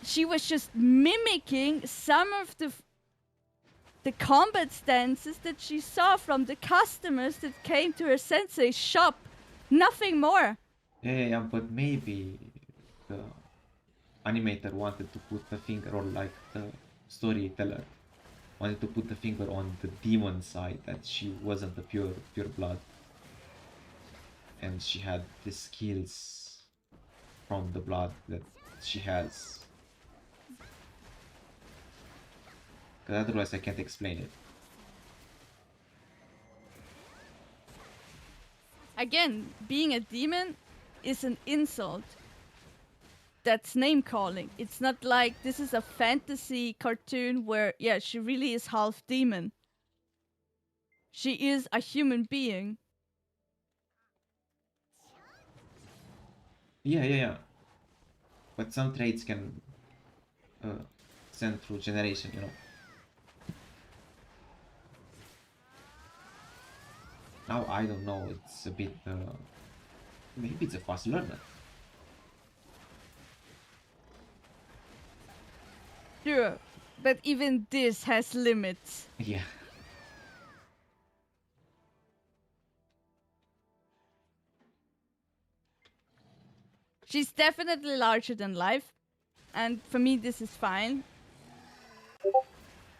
She was just mimicking some of the combat stances that she saw from the customers that came to her sensei's shop. Nothing more. Yeah, but maybe the animator wanted to put the finger, or like the storyteller wanted to put the finger on the demon side, that she wasn't a pure blood, and she had the skills from the blood that she has. Because otherwise I can't explain it. Again, being a demon is an insult. That's name calling. It's not like this is a fantasy cartoon where, yeah, she really is half demon. She is a human being. Yeah. But some traits can send through generation, you know. Now I don't know. It's a bit. Maybe it's a fast learner. Sure, but even this has limits. Yeah. She's definitely larger than life, and for me, this is fine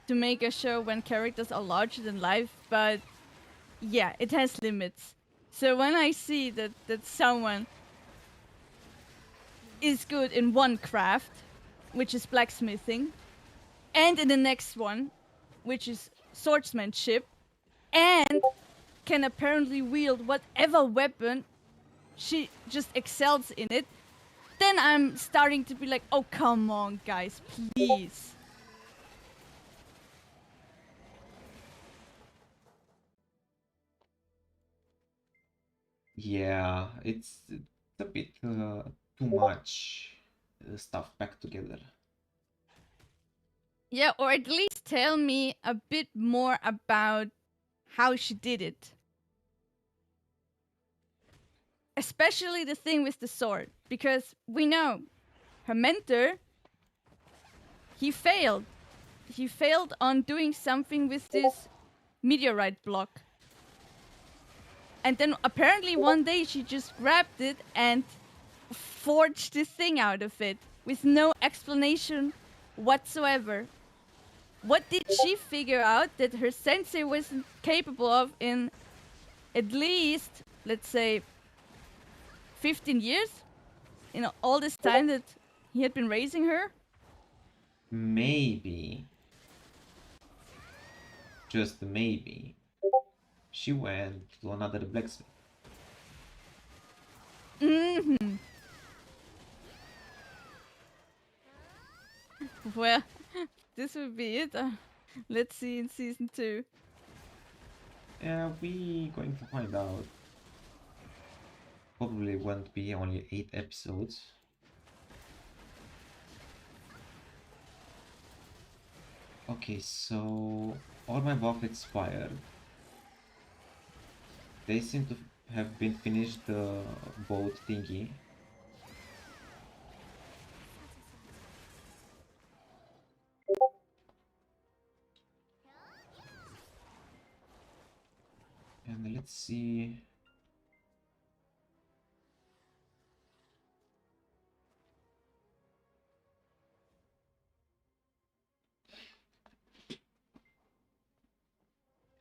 to make a show when characters are larger than life, but yeah, it has limits. So when I see that someone is good in one craft, which is blacksmithing, and in the next one, which is swordsmanship, and can apparently wield whatever weapon, she just excels in it, then I'm starting to be like, oh, come on, guys, please. Yeah, it's a bit too much stuff back together. Yeah, or at least tell me a bit more about how she did it. Especially the thing with the sword, because we know her mentor, he failed. He failed on doing something with this meteorite block. And then apparently one day she just grabbed it and forged this thing out of it with no explanation whatsoever. What did she figure out that her sensei wasn't capable of in at least, let's say, 15 years? In all this time that he had been raising her? Maybe, just maybe, she went to another blacksmith. Mm-hmm. Well, this would be it. Let's see in season 2. Yeah, we going to find out. Probably won't be only 8 episodes. Okay, so all my buff expired. They seem to have been finished the boat thingy. And let's see.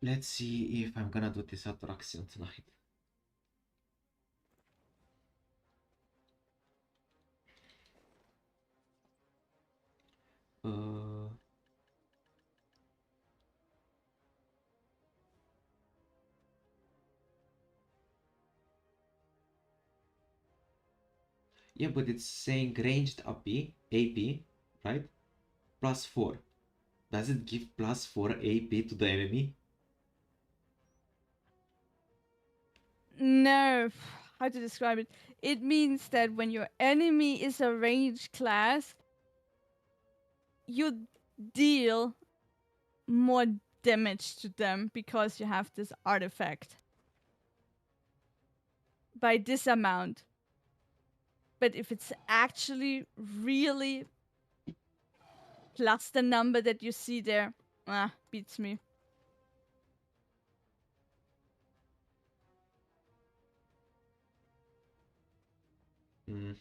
Let's see if I'm gonna do this attraction tonight. Uh, yeah, but it's saying ranged AP, right? +4. Does it give +4 AP to the enemy? No, how to describe it? It means that when your enemy is a ranged class, you deal more damage to them because you have this artifact by this amount. But if it's actually really plus the number that you see there, beats me. Mm.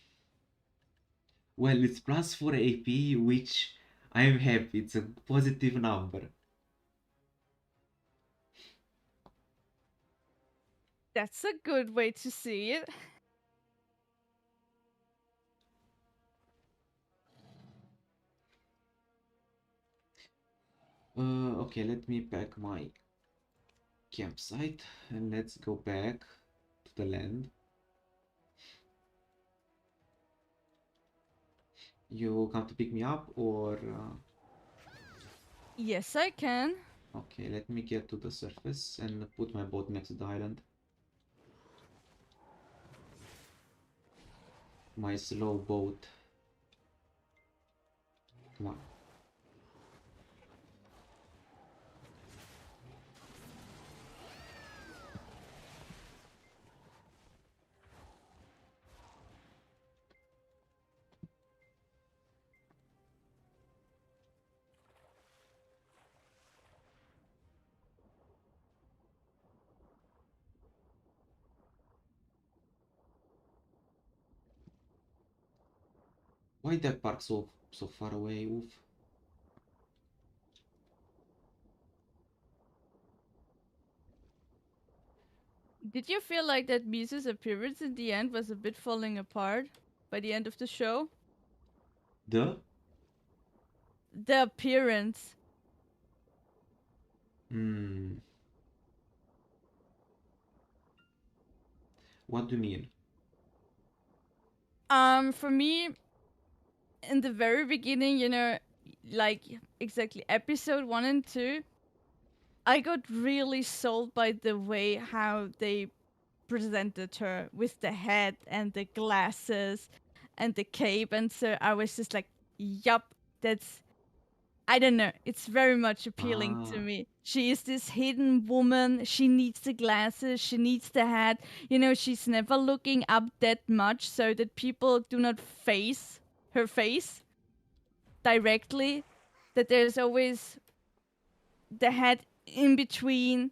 Well, it's +4 AP, which I'm happy. It's a positive number. That's a good way to see it. Okay, let me pack my campsite and let's go back to the land. You come to pick me up or Yes, I can. okay, let me get to the surface and put my boat next to the island. My slow boat. Come on. Why that park so far away? Oof. Did you feel like that Misa's appearance in the end was a bit falling apart by the end of the show? The? The appearance. Hmm. What do you mean? For me, in the very beginning, like exactly episode 1 and 2, I got really sold by the way how they presented her with the head and the glasses and the cape, and so I was just like, yup, that's, I don't know, it's very much appealing to Ah. me. She is this hidden woman. She needs the glasses, she needs the hat. She's never looking up that much so that people do not face her face directly. That there's always the head in between.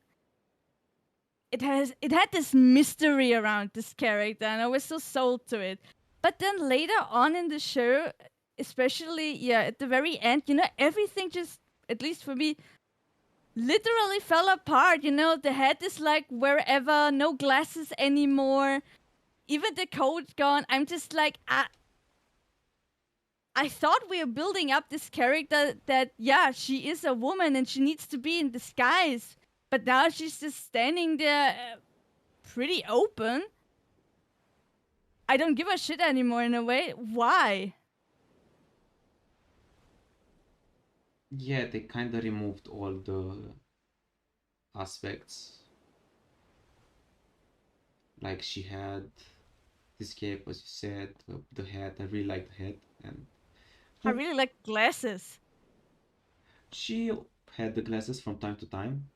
It had this mystery around this character, and I was so sold to it. But then later on in the show, especially at the very end, everything just, at least for me, literally fell apart. The head is like wherever, no glasses anymore, even the coat gone. I'm just like, I thought we were building up this character that, yeah, she is a woman and she needs to be in disguise, but now she's just standing there, pretty open. I don't give a shit anymore in a way. Why? Yeah, they kind of removed all the aspects. Like she had this cape, as you said, the head. I really like the head, and I well, really like glasses. she had the glasses from time to time.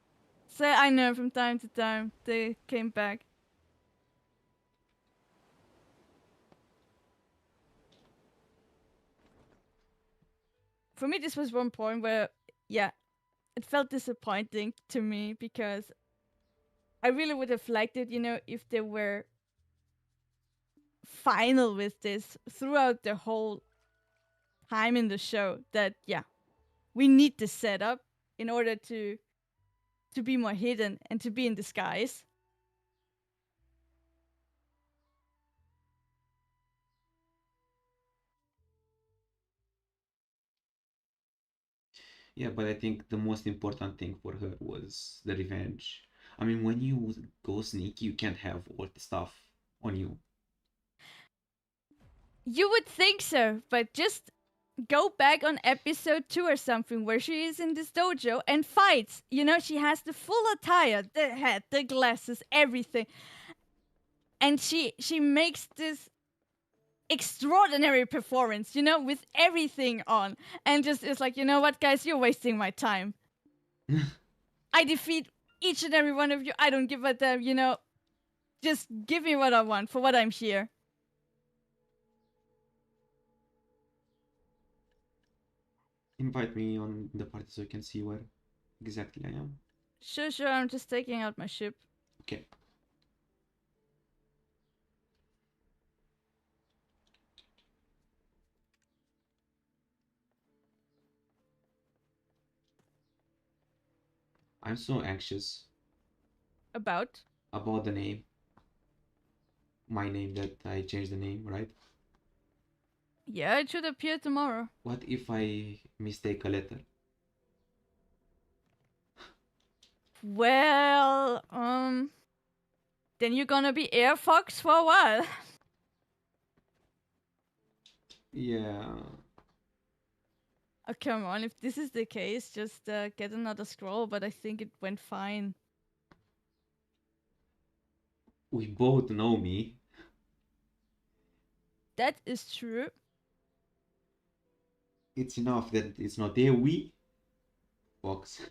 So I know from time to time they came back. For me, this was one point where, yeah, it felt disappointing to me because I really would have liked it, if they were final with this throughout the whole time in the show. That, yeah, we need this setup in order to be more hidden and to be in disguise. Yeah, but I think the most important thing for her was the revenge. I mean, when you go sneaky, you can't have all the stuff on you. You would think so, but just go back on episode 2 or something where she is in this dojo and fights. She has the full attire, the hat, the glasses, everything. And she makes this extraordinary performance, with everything on. And just is like, you know what, guys, you're wasting my time. I defeat each and every one of you. I don't give a damn, just give me what I want for what I'm here. Invite me on the party so you can see where exactly I am. Sure, sure, I'm just taking out my ship. Okay. I'm so anxious About? about the name. My name that I changed the name, right? Yeah, it should appear tomorrow. What if I mistake a letter? Well, then you're gonna be Air Fox for a while. Yeah. Oh, come on, if this is the case, just get another scroll, but I think it went fine. We both know me. That is true. It's enough that it's not a we Fox.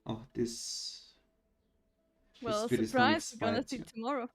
Oh, this Well, spirit stone surprise, we're gonna expired. see tomorrow.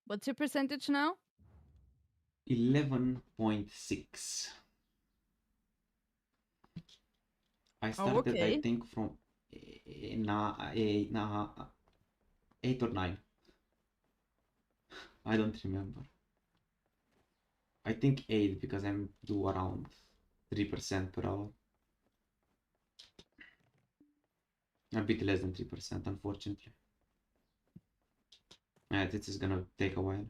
What's your percentage now? 11.6. I Oh, started, I okay. think, from 8 or 9. I don't remember. I think 8 because I'm do around 3% per hour. A bit less than 3%, unfortunately. Yeah, this is gonna take a while.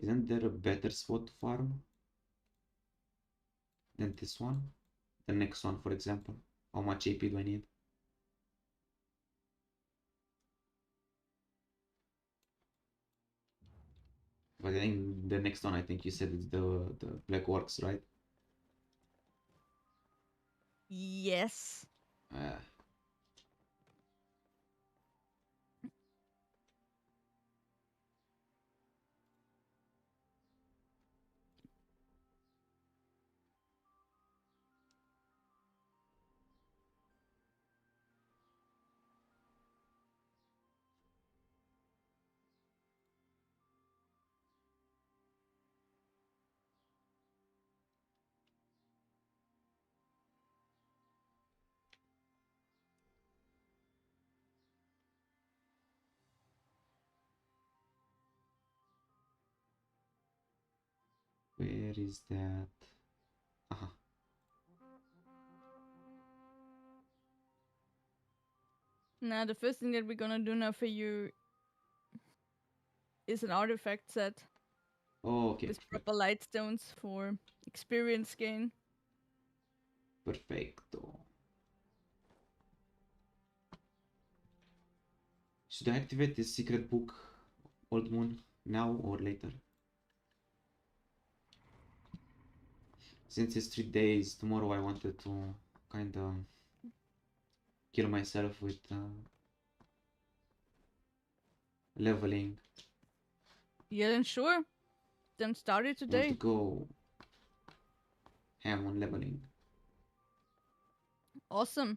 Isn't there a better spot to farm than this one? The next one, for example. How much AP do I need? But I think the next one, I think you said it's the Black Orcs, right? Yes. Uh, where is that? Uh-huh. Now, the first thing that we're gonna do now for you is an artifact set Oh, okay, with perfect. proper light stones for experience gain. Perfecto. Should I activate this secret book, Old Moon, now or later? Since it's 3 days, tomorrow I wanted to kind of kill myself with leveling. Yeah, then sure. Then start it I want to today. go ham on leveling. Awesome.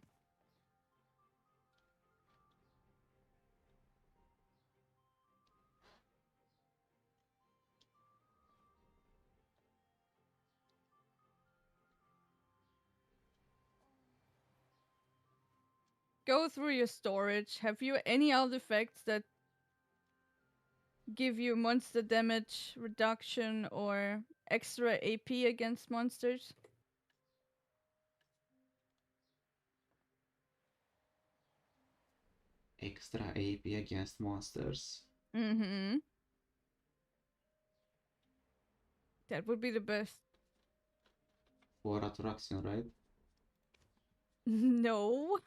Go through your storage. Have you any artifacts that give you monster damage reduction or extra AP against monsters? Extra AP against monsters. Mm-hmm. That would be the best. For attraction, right? No,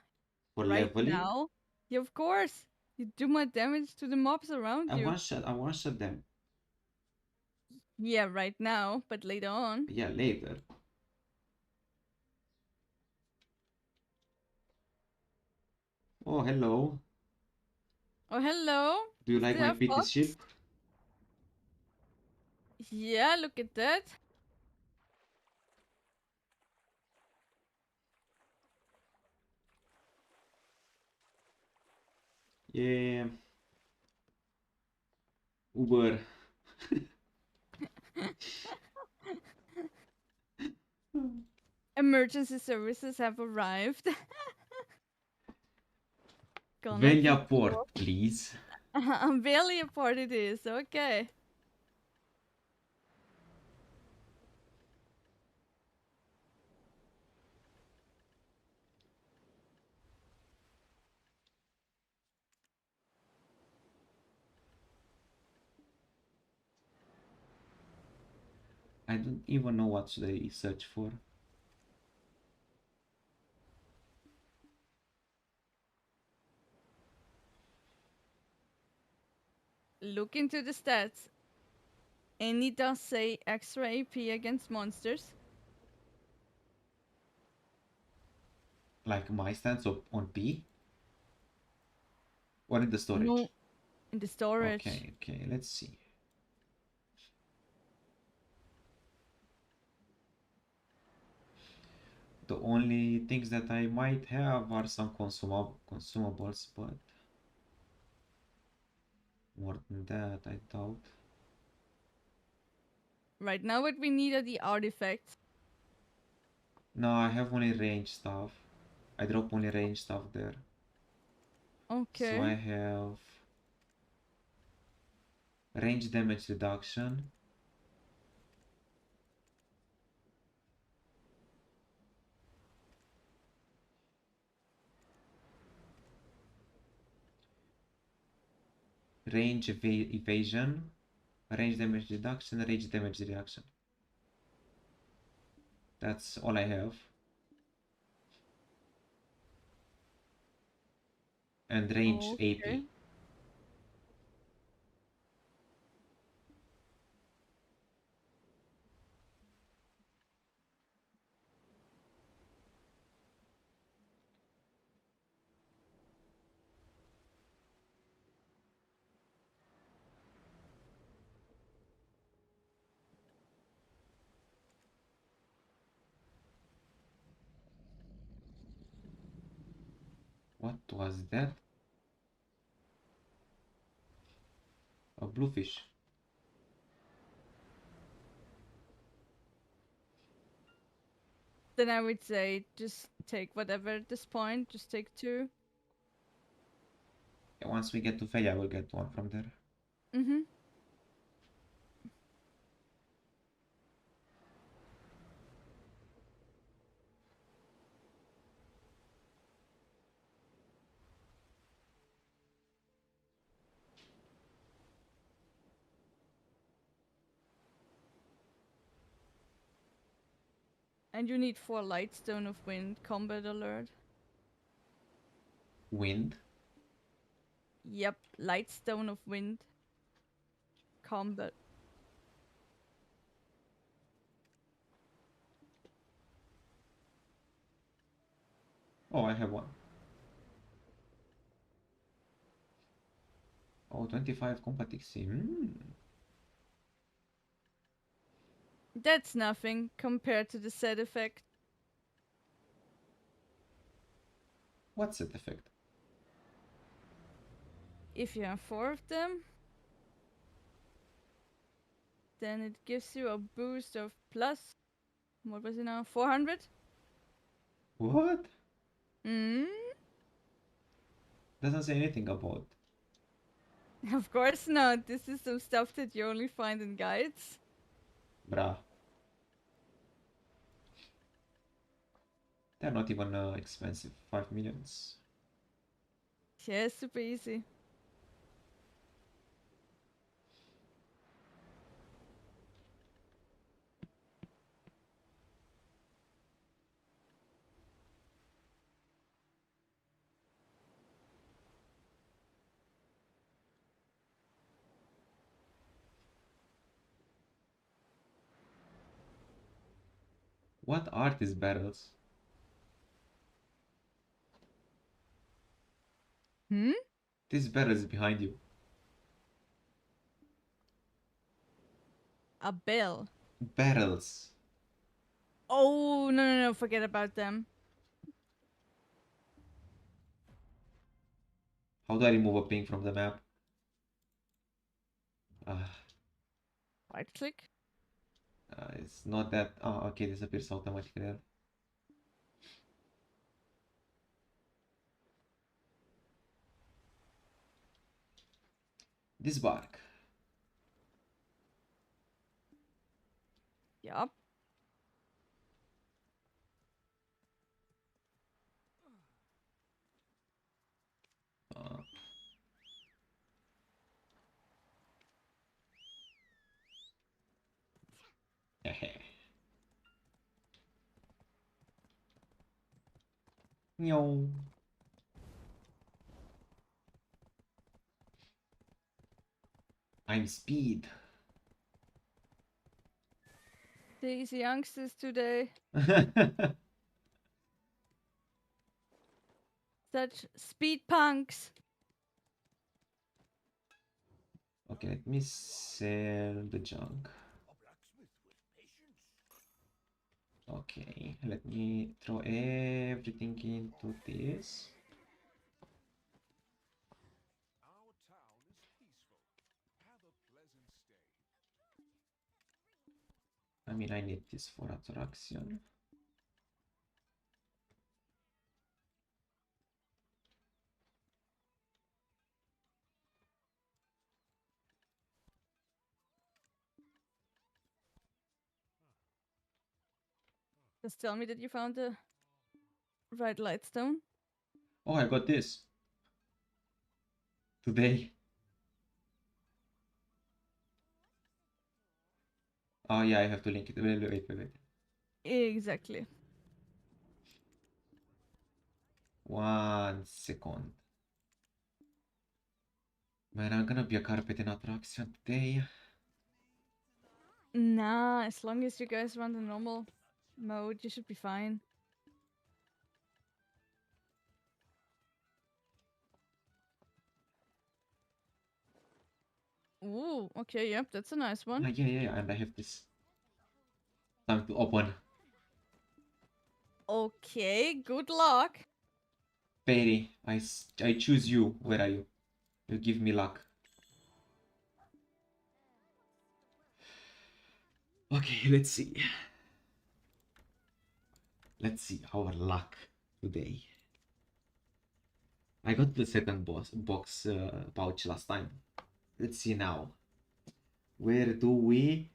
For right leveling? now. Yeah, of course. You do more damage to the mobs around you. I one shot them. Yeah, right now, but later on. Yeah, later. Oh, hello. Oh, hello. Do you Is like my there a pretty fox? ship? Yeah, look at that. Yeah. Uber. Emergency services have arrived. Gonna pick Velia you Port, up. please. Barely a part it is. Okay. I don't even know what should I search for. Look into the stats. Any does say extra AP against monsters. Like my stance on P? Or in the storage? No, in the storage. Okay, okay, let's see. The only things that I might have are some consumables, but more than that, I doubt. Right now, what we need are the artifacts. No, I have only range stuff. I drop only range stuff there. So Okay. I have range damage reduction, range evasion, range damage reduction, range damage reduction. That's all I have. And range Okay. AP. What was that? A bluefish. Then I would say just take whatever at this point. Just take two. Yeah, once we get to Feya, I will get one from there. Mm-hmm. And you need 4 Lightstone of Wind. Combat alert. Wind. Yep, Lightstone of Wind. Combat. Oh, I have one. Oh, 25 combat XC. That's nothing compared to the set effect. What's that effect? If you have 4 of them, then it gives you a boost of plus. What was it now? 400? What? Hmm? Doesn't say anything about. Of course not. This is some stuff that you only find in guides. Bruh. They're not even expensive. 5 millions. Yeah, super easy. What are these barrels? Hmm? These barrels behind you. A bell. Barrels. Oh, no, forget about them. How do I remove a ping from the map? Right click. It's not that. Oh, okay, disappears automatically then. This bark. Yup. Uh, Meow. I'm speed. These youngsters today. Such speed punks. Okay, let me sell the junk. Okay, let me throw everything into this. I mean, I need this for attraction. Just tell me that you found the right lightstone. Oh, I got this today. Oh yeah, I have to link it. Wait. Exactly. 1 second. Man, I'm gonna be a carpet in attraction today. Nah, as long as you guys run the normal mode, you should be fine. Ooh, okay, yep, that's a nice one. Yeah, and I have this. Time to open. Okay, good luck. Perry, I choose you. Where are you? You give me luck. Okay, let's see. Let's see our luck today. I got the second box pouch last time. Let's see now. Where do we?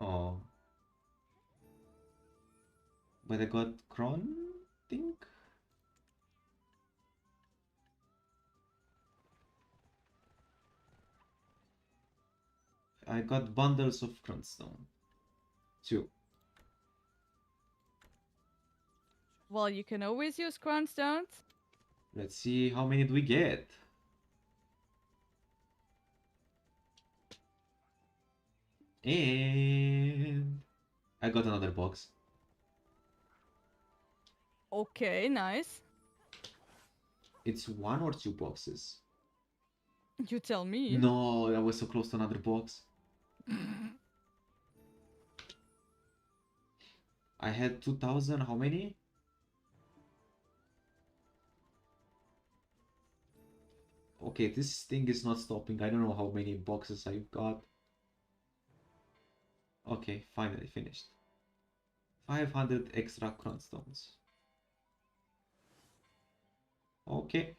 Oh, but I got Kron, think. I got bundles of Cronstone. 2. Well, you can always use crownstones. Let's see how many do we get. And I got another box. Okay, nice. It's 1 or 2 boxes. You tell me. No, I was so close to another box. I had 2000. How many? Okay, this thing is not stopping. I don't know how many boxes I've got. Okay, finally finished. 500 extra Cronstones. Okay.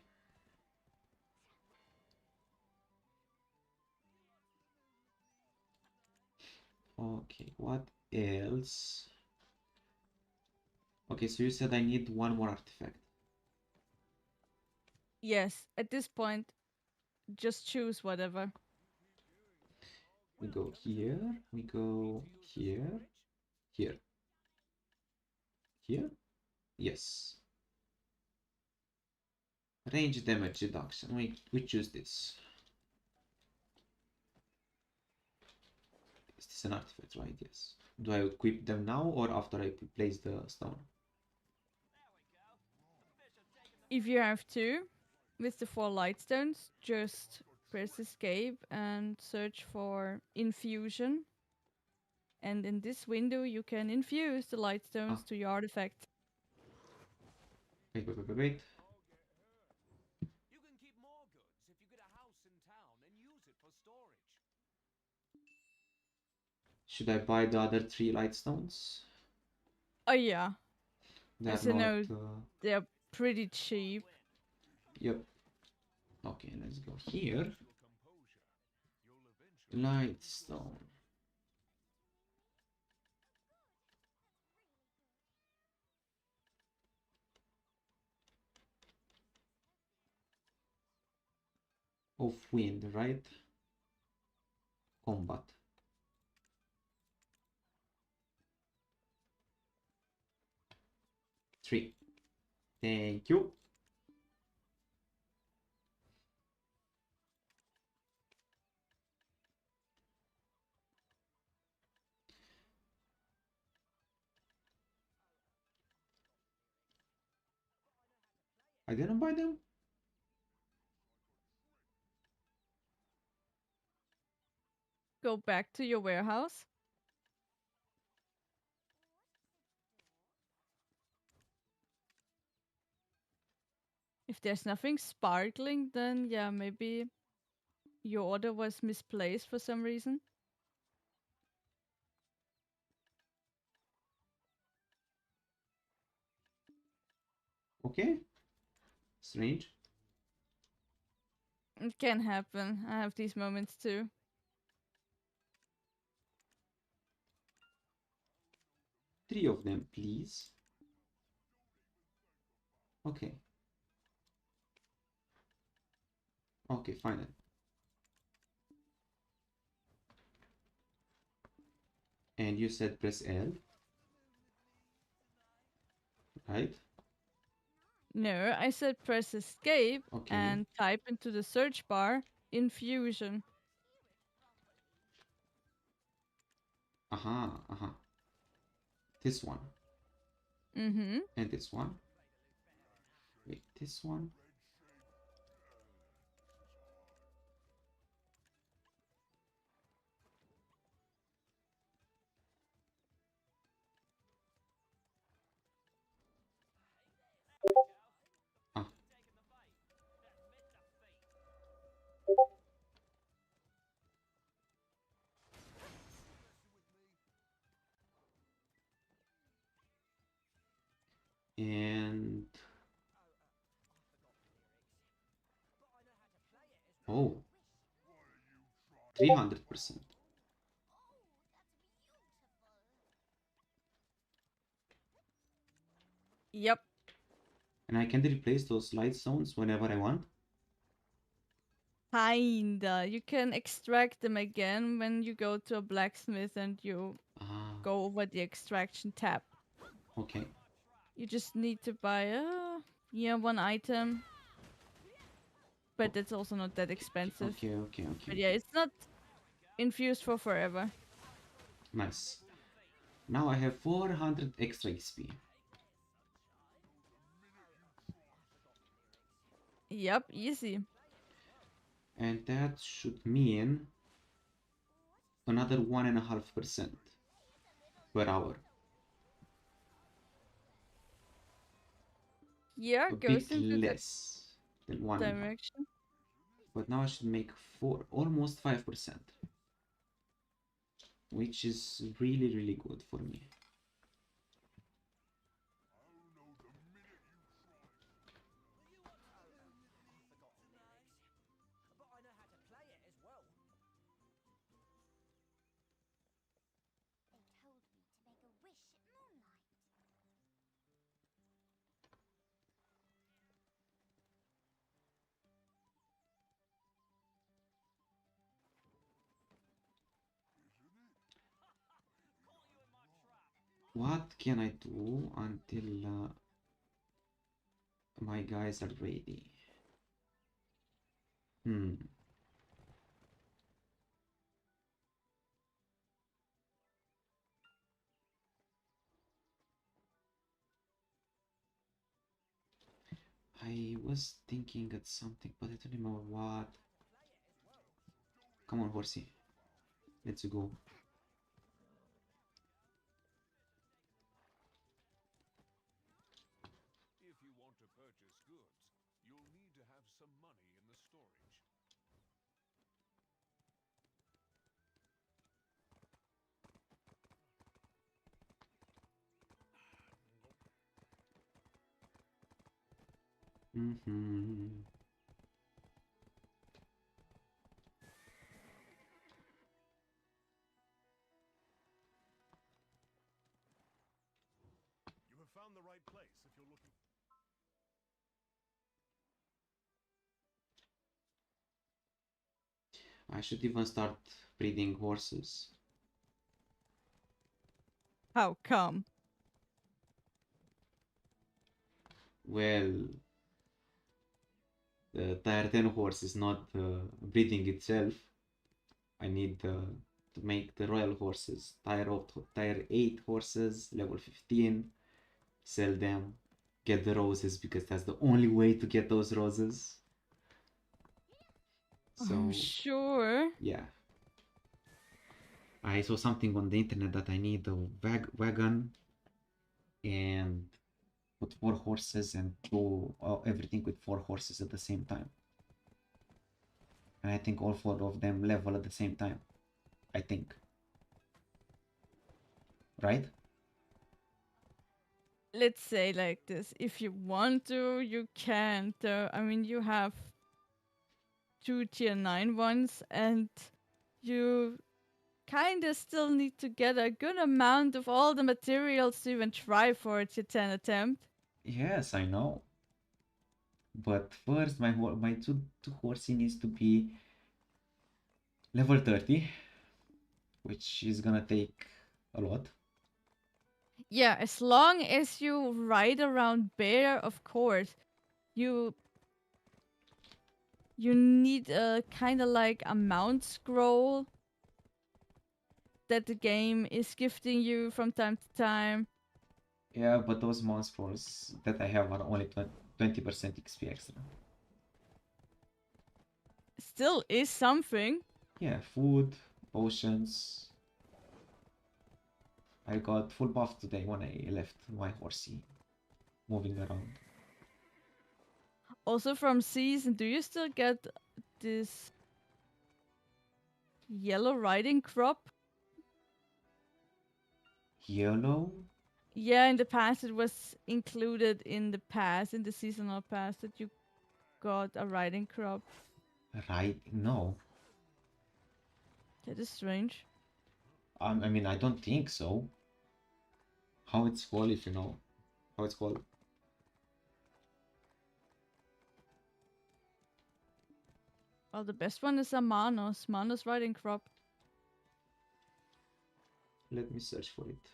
Okay, what else? Okay, so you said I need 1 more artifact. Yes, at this point, just choose whatever. We go here, we go here, here. Here? Yes. Range damage reduction. We choose this. Is this an artifact, right? Yes. Do I equip them now or after I place the stone? If you have two, with the 4 light stones, just press escape and search for infusion. And in this window, you can infuse the light stones to your artifact. Wait, wait, wait, wait, wait. You can keep more goods if you get a house in town and use it for storage. Should I buy the other 3 light stones? Oh yeah, They are as you not. know, they're pretty cheap. Yep. Okay, let's go here. Light stone. Of wind, right? Combat. Three. Thank you. I didn't buy them? Go back to your warehouse. If there's nothing sparkling, then yeah, maybe your order was misplaced for some reason. Okay. Strange. It can happen. I have these moments too. Three of them, please. Okay. Okay, fine then. And you said press L, right? No, I said press escape Okay. and type into the search bar infusion. Aha, aha. This one. Mm-hmm. And this one. Wait, this one. Ah. And oh, 300%. Yep. And I can replace those light stones whenever I want. Kinda. You can extract them again when you go to a blacksmith and you Ah, go over the extraction tab. okay. You just need to buy one item. But that's also not that expensive. Okay, okay, okay. But yeah, it's not infused for forever. Nice. Now I have 400 extra XP. Yep, easy. And that should mean another 1.5% per hour. Yeah, A goes bit into that less than 1.5. direction. But now I should make almost 5%, which is really, really good for me. What can I do until my guys are ready? Hmm. I was thinking at something, but I don't remember what. Come on, horsey. Let's go. If you want to purchase goods, you'll need to have some money in the storage. Mm-hmm. You have found the right place if you're looking. I should even start breeding horses. How come? Well, the tier 10 horse is not breeding itself. I need to make the royal horses. Tier 8 horses, level 15. Sell them. Get the roses because that's the only way to get those roses. Oh, So, sure. yeah. I saw something on the internet that I need a wagon and put 4 horses and do everything with 4 horses at the same time. And I think all 4 of them level at the same time. I think. Right? Let's say like this. If you want to, you can. I mean, you have 2 tier 9 ones, and you kinda still need to get a good amount of all the materials to even try for a tier 10 attempt. Yes, I know. But first, my two horsey needs to be level 30, which is gonna take a lot. Yeah, as long as you ride around bear, of course, you you need a kind of like a mount scroll that the game is gifting you from time to time. Yeah, but those monsters that I have are only 20% XP extra. Still is something. Yeah, food, potions. I got full buff today when I left my horsey moving around. Also from season, do you still get this yellow riding crop? Yellow? Yeah, in the past it was included in the pass, in the seasonal pass, that you got a riding crop. Right? No. That is strange. I mean, I don't think so. How it's called, if you know how it's called. Well, the best one is a Manos. Manos riding crop. Let me search for it.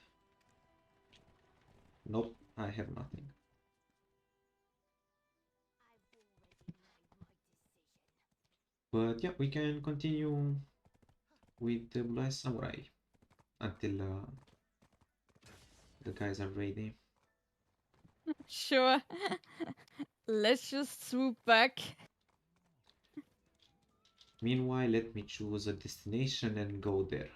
Nope, I have nothing. But yeah, we can continue with the Blue Eye Samurai until the guys are ready. Sure. Let's just swoop back. Meanwhile, let me choose a destination and go there.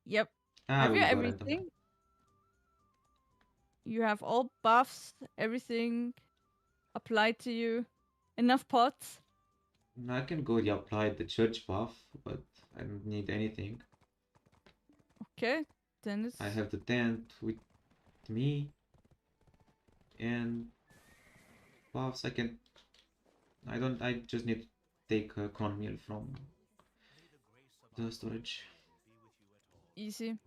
Yep. I Have you will go random. everything? You have all buffs, everything applied to you. Enough pots? I can go apply the church buff, but I don't need anything. Okay, then it's... I have the tent with me and buffs. I just need to take a corn meal from the storage. Easy.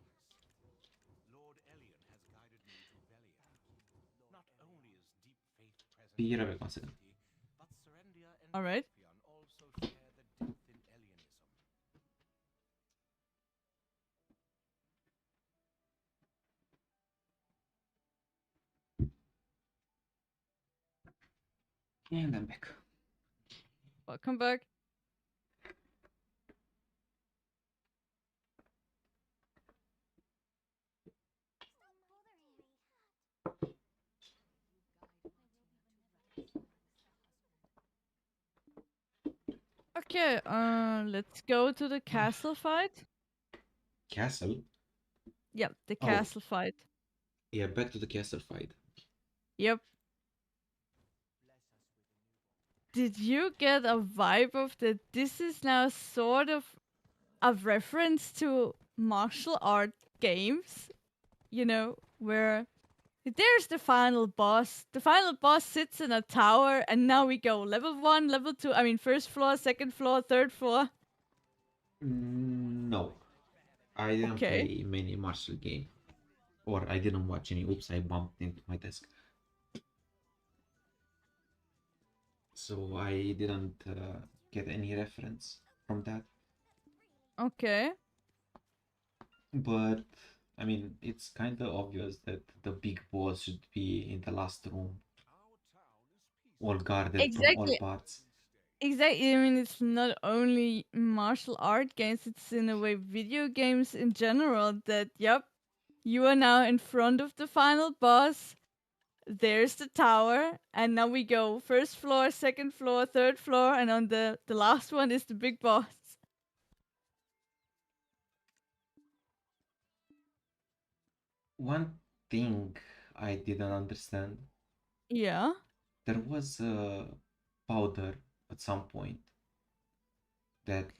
Lord Elion has guided me to Velia. Not only is deep faith present Be in right back, 1 second. Christianity, but Serendia and Alright. Alphion also share the depth in Elionism. And I'm back. Welcome back. Okay, let's go to the castle fight. Castle? Yep, the Oh, castle fight. yeah, back to the castle fight. Yep. Did you get a vibe of that this is now sort of a reference to martial art games? You know, where there's the final boss. The final boss sits in a tower, and now we go level 1, level 2. I mean, first floor, second floor, third floor. No, I didn't Okay. play many martial game, or I didn't watch any. Oops, I bumped into my desk. So I didn't get any reference from that. Okay. But I mean, it's kind of obvious that the big boss should be in the last room, all guarded from all Exactly. parts. Exactly. I mean, it's not only martial art games, it's in a way video games in general that, yep, you are now in front of the final boss. There's the tower, and now we go first floor, second floor, third floor, and on the last one is the big boss. One thing I didn't understand, Yeah. there was a powder at some point that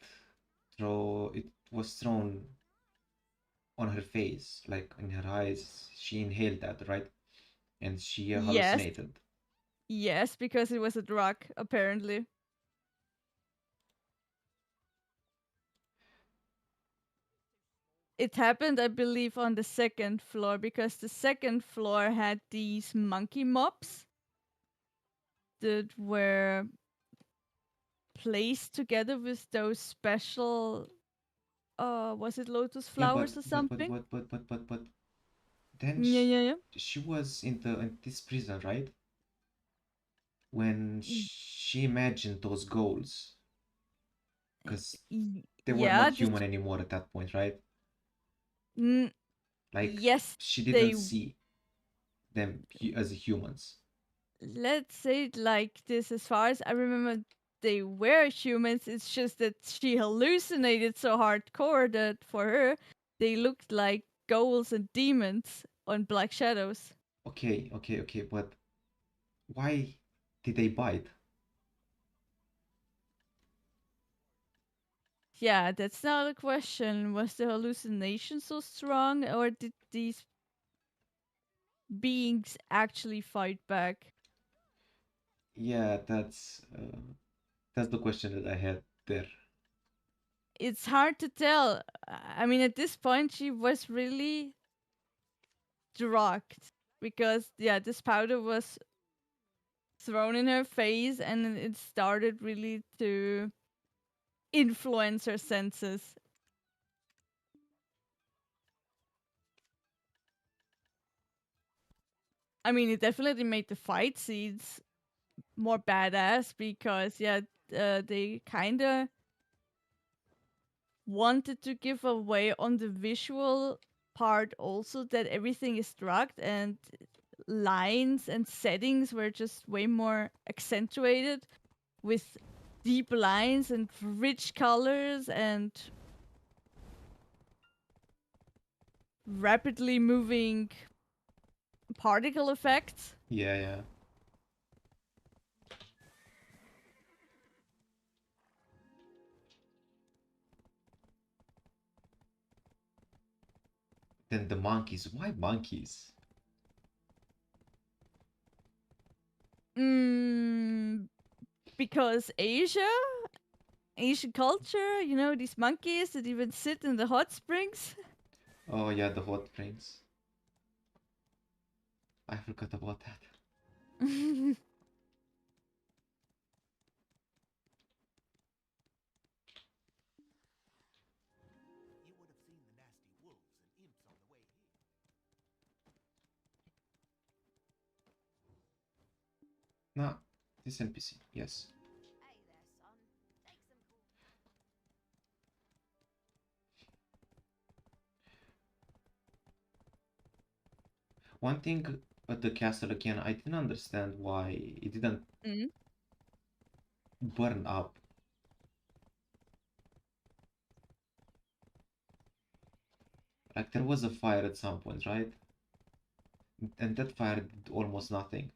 it was thrown on her face, like in her eyes. She inhaled that, right? And she Yes. hallucinated. Yes, because it was a drug, apparently. It happened, I believe, on the second floor because the second floor had these monkey mobs that were placed together with those special was it lotus Yeah, flowers or something? but then Yeah, yeah, yeah. she was in this prison, right? When she imagined those goals, because they were Yeah, not this human anymore at that point, right? mm, Like yes, she they didn't see them as humans. let's say it like this. As far as I remember, they were humans. It's just that she hallucinated so hardcore that for her, they looked like ghouls and demons on Black Shadows. Okay, but why did they bite? Yeah, that's not a question. Was the hallucination so strong, or did these beings actually fight back? Yeah, that's the question that I had there. It's hard to tell. I mean, at this point, she was really drugged because, yeah, this powder was thrown in her face and it started really to influence her senses. I mean, it definitely made the fight scenes more badass because, yeah, they kind of wanted to give away on the visual part also that everything is drugged and lines and settings were just way more accentuated with deep lines and rich colors and rapidly moving particle effects. Yeah. Then the monkeys. Why monkeys? Mm, because Asian culture, you know, these monkeys that even sit in the hot springs. Oh yeah, the hot springs. I forgot about that. You would have seen the nasty wolves and imps on the way here. Nah, this NPC. Yes. Hey there, son. Take some cool. One thing at the castle again, I didn't understand why it didn't Mm. burn up. Like there was a fire at some point, right? And that fire did almost nothing.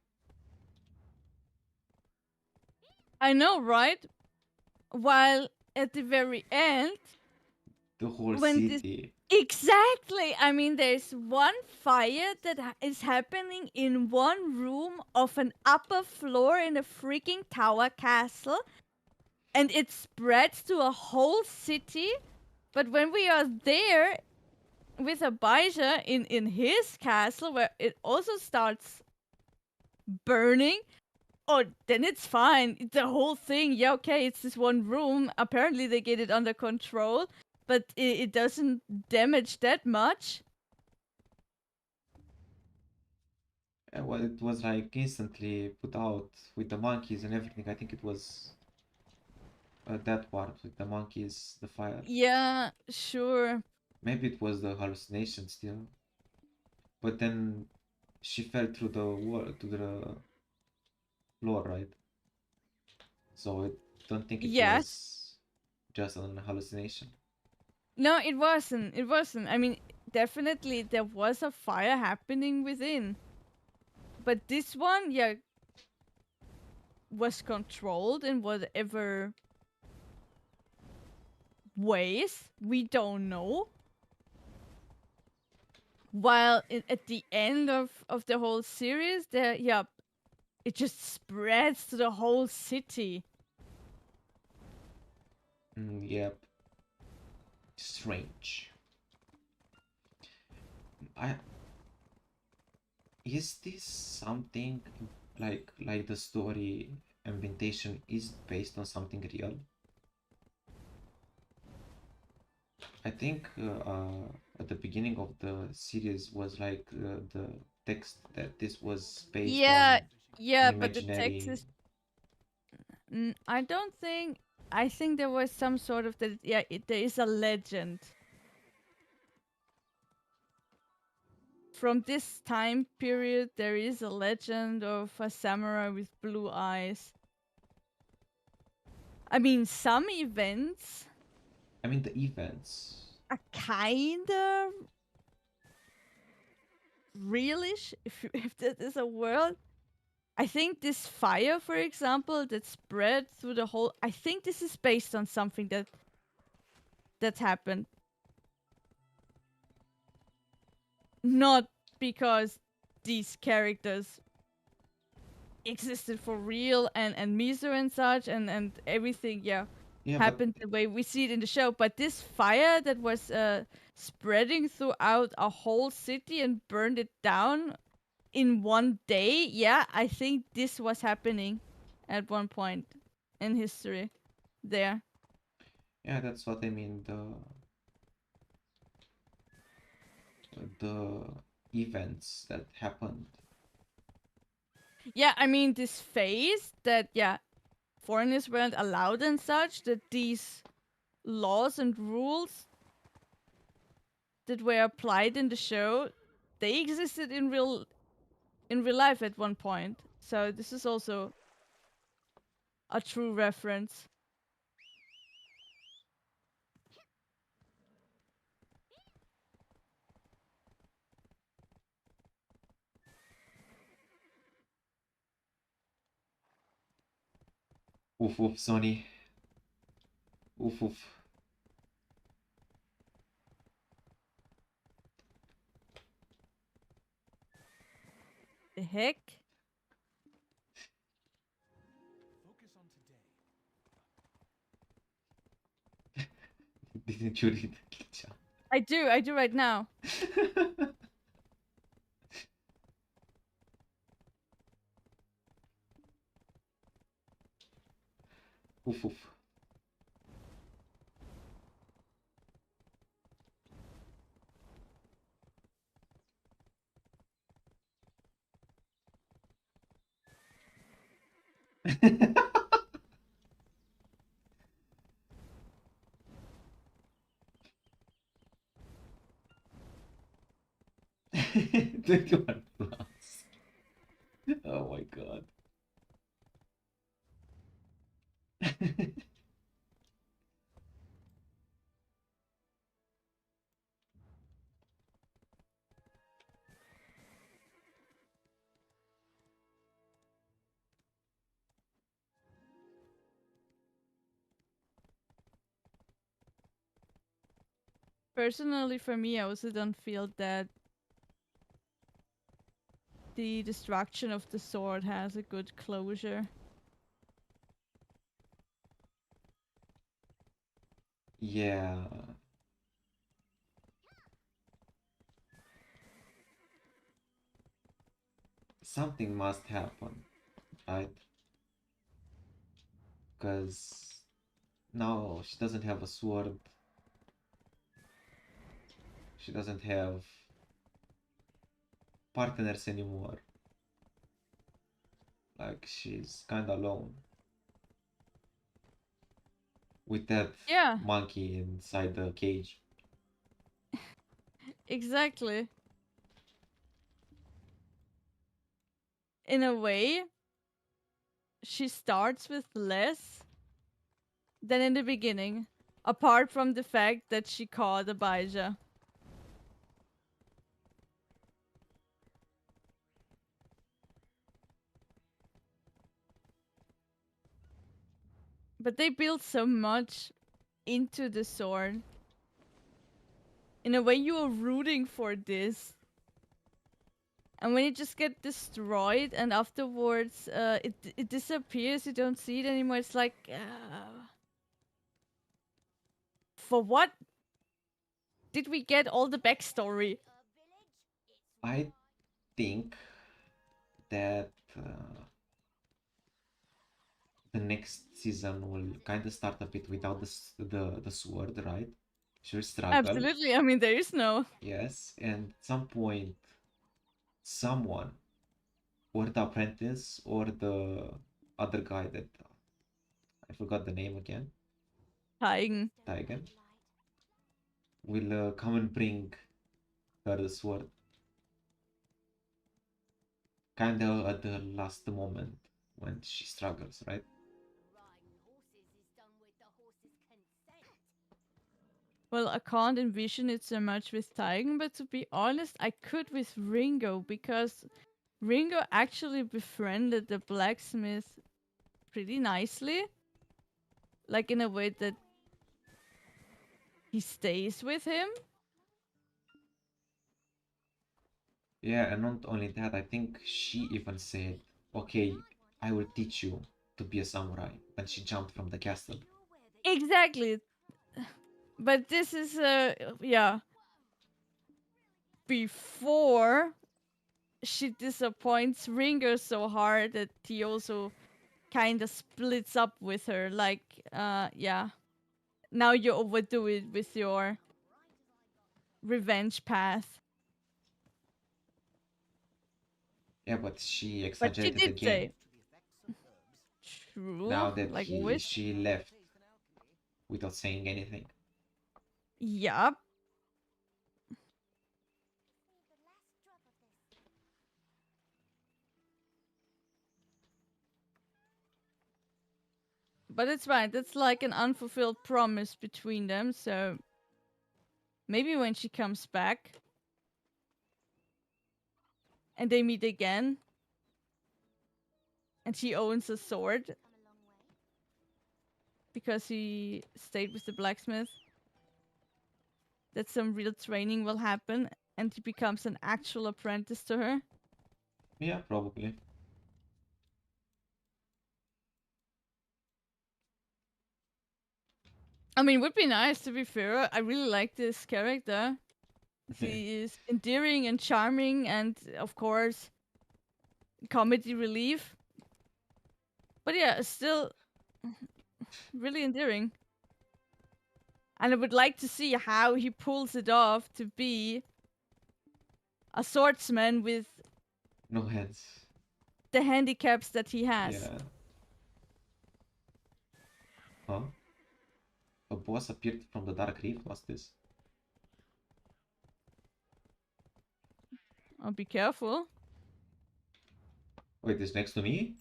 I know, right? While at the very end, The whole when this city. exactly, I mean, there's one fire that is happening in one room of an upper floor in a freaking tower castle, and it spreads to a whole city. But when we are there with Abijah in his castle, where it also starts burning, oh, then it's fine. The whole thing, yeah, okay, it's this one room. Apparently, they get it under control, but it doesn't damage that much. Well, it was like instantly put out with the monkeys and everything. I think it was that part with the monkeys, the fire. Yeah, sure. Maybe it was the hallucination still. But then she fell through the wall to the floor, right? So I don't think it Yes. was just an hallucination. No, it wasn't. It wasn't. I mean, definitely there was a fire happening within. But this one, yeah, was controlled in whatever ways we don't know. While at the end of the whole series, there, yeah, it just spreads to the whole city. Yep. Strange. I Is this something like the story ambientation is based on something real? I think at the beginning of the series was like the text that this was based Yeah, on an yeah, but the text imaginary. is. I don't think. I think there was some sort of that. Yeah, there is a legend from this time period. There is a legend of a samurai with blue eyes. I mean, some events I mean the events. are kinda realish, if that is a word. I think this fire, for example, that spread through the whole. I think this is based on something that happened. Not because these characters existed for real and Miso and such and everything, yeah, Yeah, but happened the way we see it in the show. But this fire that was spreading throughout a whole city and burned it down in one day, yeah, I think this was happening at one point in history there. yeah, that's what I mean. The events that happened. Yeah, I mean, this phase that, yeah, foreigners weren't allowed and such, that these laws and rules that were applied in the show, they existed in real life at one point. So this is also a true reference. Oof, oof, Sony. Oof, oof. The heck? Focus on today. Didn't you read the chat? I do right now. Oof, oof. Twenty-one plus. Oh my god. Personally, for me, I also don't feel that the destruction of the sword has a good closure. Yeah. Something must happen, right? Because now she doesn't have a sword. She doesn't have partners anymore. Like, she's kind of alone with that Yeah, monkey inside the cage. exactly. In a way, she starts with less than in the beginning, apart from the fact that she caught Abijah. But they built so much into the sword. In a way, you are rooting for this. And when it just get destroyed and afterwards it disappears, you don't see it anymore. It's like, for what did we get all the backstory? I think that the next season will kind of start a bit without the sword, right? She'll struggle, Absolutely. I mean, there is no. yes, and at some point, someone, or the apprentice, or the other guy that I forgot the name again, Tigen. Tiger, will come and bring her the sword, kind of at the last moment when she struggles, right? Riding horses is done with the horse's consent. Well, I can't envision it so much with Tigen, but to be honest, I could with Ringo because Ringo actually befriended the blacksmith pretty nicely. Like in a way that he stays with him. Yeah, and not only that, I think she even said, "Okay, I will teach you to be a samurai," when she jumped from the castle. Exactly. But this is yeah, before she disappoints Ringo so hard that he also kind of splits up with her. Like, yeah, now you overdo it with your revenge path. Yeah, but she But she exaggerated did again say, true, now that like he always. she left without saying anything. Yup. But it's fine. That's like an unfulfilled promise between them. So maybe when she comes back and they meet again and she owns a sword because he stayed with the blacksmith, that some real training will happen and he becomes an actual apprentice to her. Yeah, probably. I mean, would be nice to be fair. I really like this character. She is endearing and charming, and of course, comedy relief. But yeah, still really endearing. And I would like to see how he pulls it off to be a swordsman with No hands. the handicaps that he has. Yeah. Huh? A boss appeared from the Dark Reef. What's this? Oh, be careful. Wait, is next to me?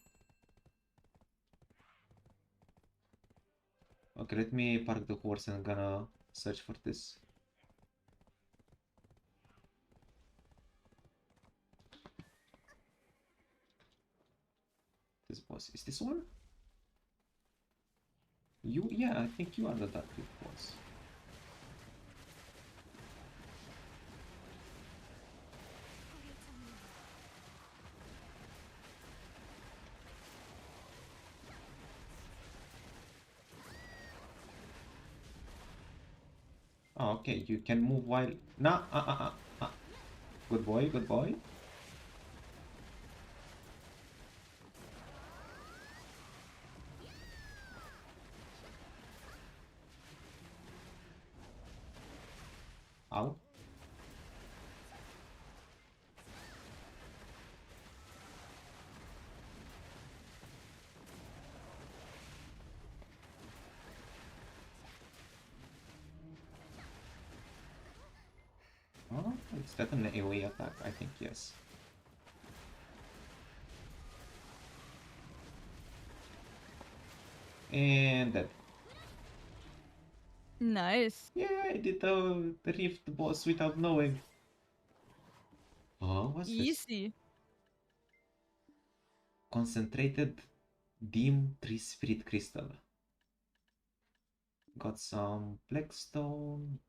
Okay, let me park the horse and I'm gonna search for this. This boss. Is this one? You? Yeah, I think you are the Dark Reef boss. Oh, okay, you can move while... Nah, Good boy, good boy. Ow. Oh, it's definitely an AoE attack, I think, yes. And that. Nice. Yeah, I did the Rift boss without knowing. Oh, what's this? Easy. Concentrated Dim Tree Spirit Crystal. Got some black stone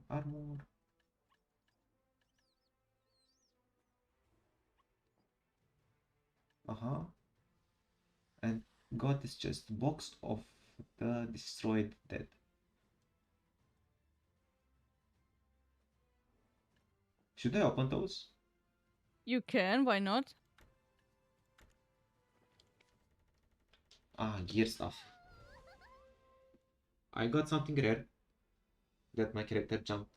armor. Uh-huh. And got this just box of the destroyed dead. Should I open those? You can, why not? Ah, gear stuff. I got something rare that my character jumped.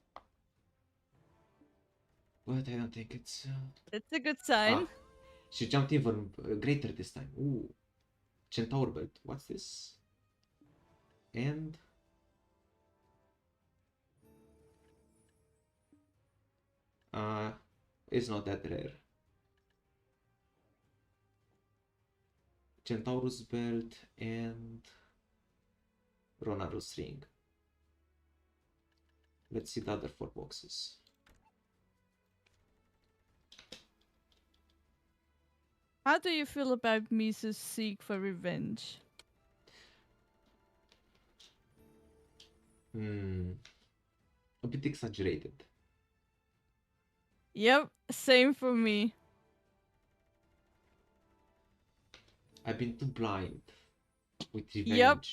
But I don't think it's... It's a good sign. She jumped even greater this time. Ooh. Centaur belt. What's this? And... it's not that rare. Centaurus belt and Ronarus ring. Let's see the other 4 boxes. How do you feel about Misa's seek for revenge? A bit exaggerated. Yep, same for me. I've been too blind with revenge. Yep,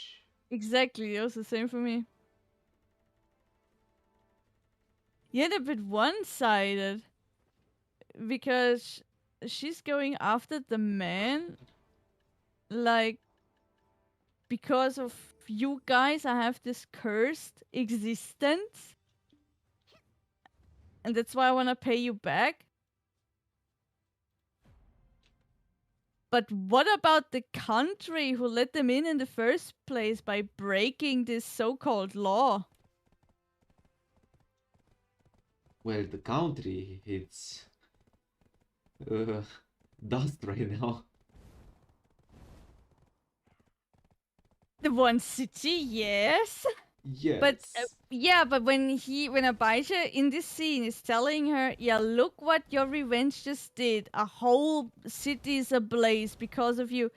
exactly. Also same for me. Yet a bit one-sided. Because she's going after the man, like, because of you guys, I have this cursed existence. And that's why I want to pay you back. But what about the country who let them in the first place by breaking this so-called law? Well, the country, it's... dust right now. The one city, yes. Yes. But yeah, but when Abijah in this scene is telling her, yeah, look what your revenge just did. A whole city is ablaze because of you.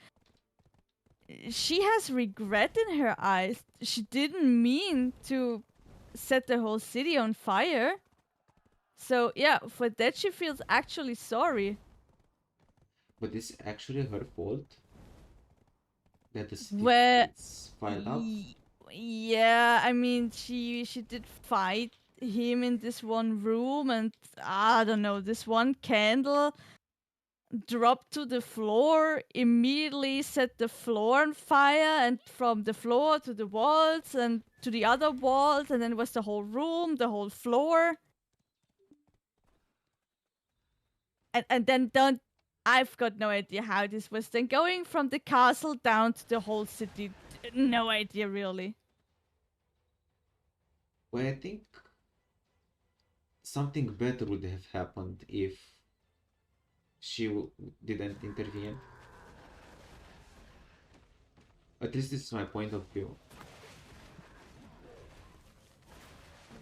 She has regret in her eyes. She didn't mean to set the whole city on fire. So yeah, for that she feels actually sorry. But it's actually her fault that the city Where is fired up. yeah, I mean she did fight him in this one room, and I don't know, this one candle dropped to the floor, immediately set the floor on fire, and from the floor to the walls and to the other walls, and then it was the whole room, the whole floor. And then don't I've got no idea how this was then going from the castle down to the whole city. No idea really. Well, I think something better would have happened if she didn't intervene. At least this is my point of view.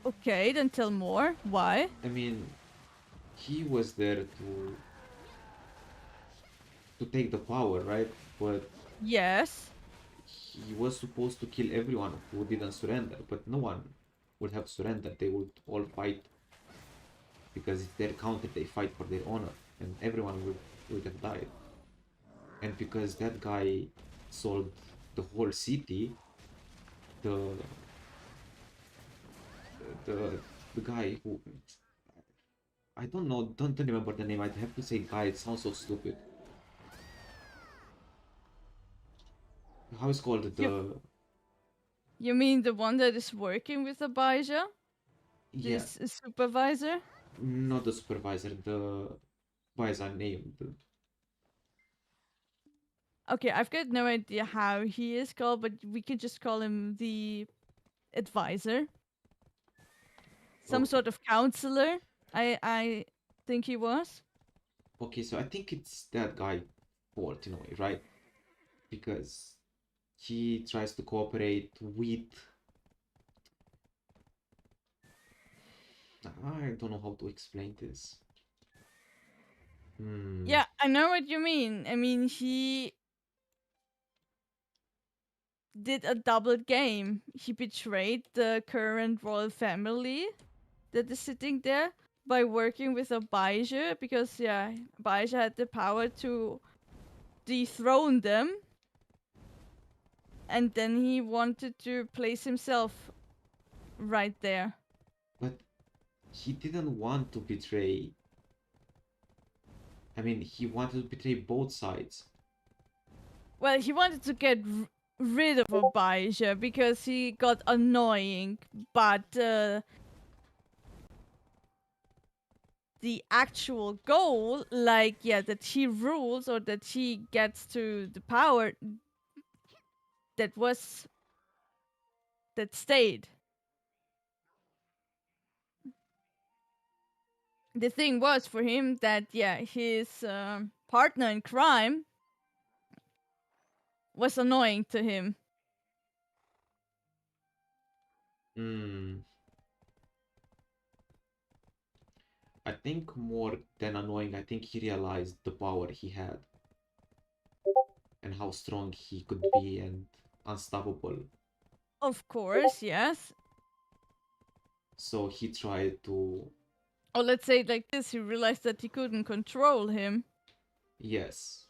Okay, then tell more. Why? I mean, he was there to take the power, right? But Yes. he was supposed to kill everyone who didn't surrender, but no one would have surrendered. They would all fight because it's their country, they fight for their honor, and everyone would have died. And because that guy sold the whole city, the the guy who I don't know, don't remember the name. I have to say guy. It sounds so stupid. How is called You, the you mean the one that is working with Abijah? yeah, This supervisor? not the supervisor, the why is that name? Okay, I've got no idea how he is called, but we can just call him the advisor. Some Okay. sort of counselor, I think he was. Okay, so I think it's that guy fault in a way, right? Because he tries to cooperate with I don't know how to explain this. Hmm. Yeah, I know what you mean. I mean, he did a double game. He betrayed the current royal family that is sitting there by working with Abijah because, yeah, Abijah had the power to dethrone them. And then he wanted to place himself right there. But he didn't want to betray. I mean, he wanted to betray both sides. Well, he wanted to get rid of Abijah because he got annoying, but the actual goal, like, yeah, that he rules or that he gets to the power, that was, that stayed. The thing was for him that, yeah, his partner in crime was annoying to him. Hmm. I think more than annoying, I think he realized the power he had and how strong he could be and unstoppable. Of course, yes. So he tried to, Or let's say it like this, he realized that he couldn't control him. yes.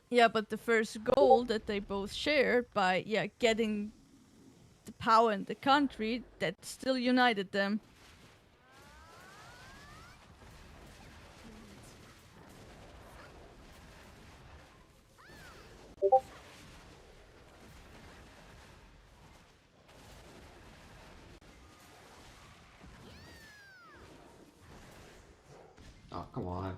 Yeah, but the first goal that they both shared by, yeah, getting the power in the country, that still united them. Oh, come on.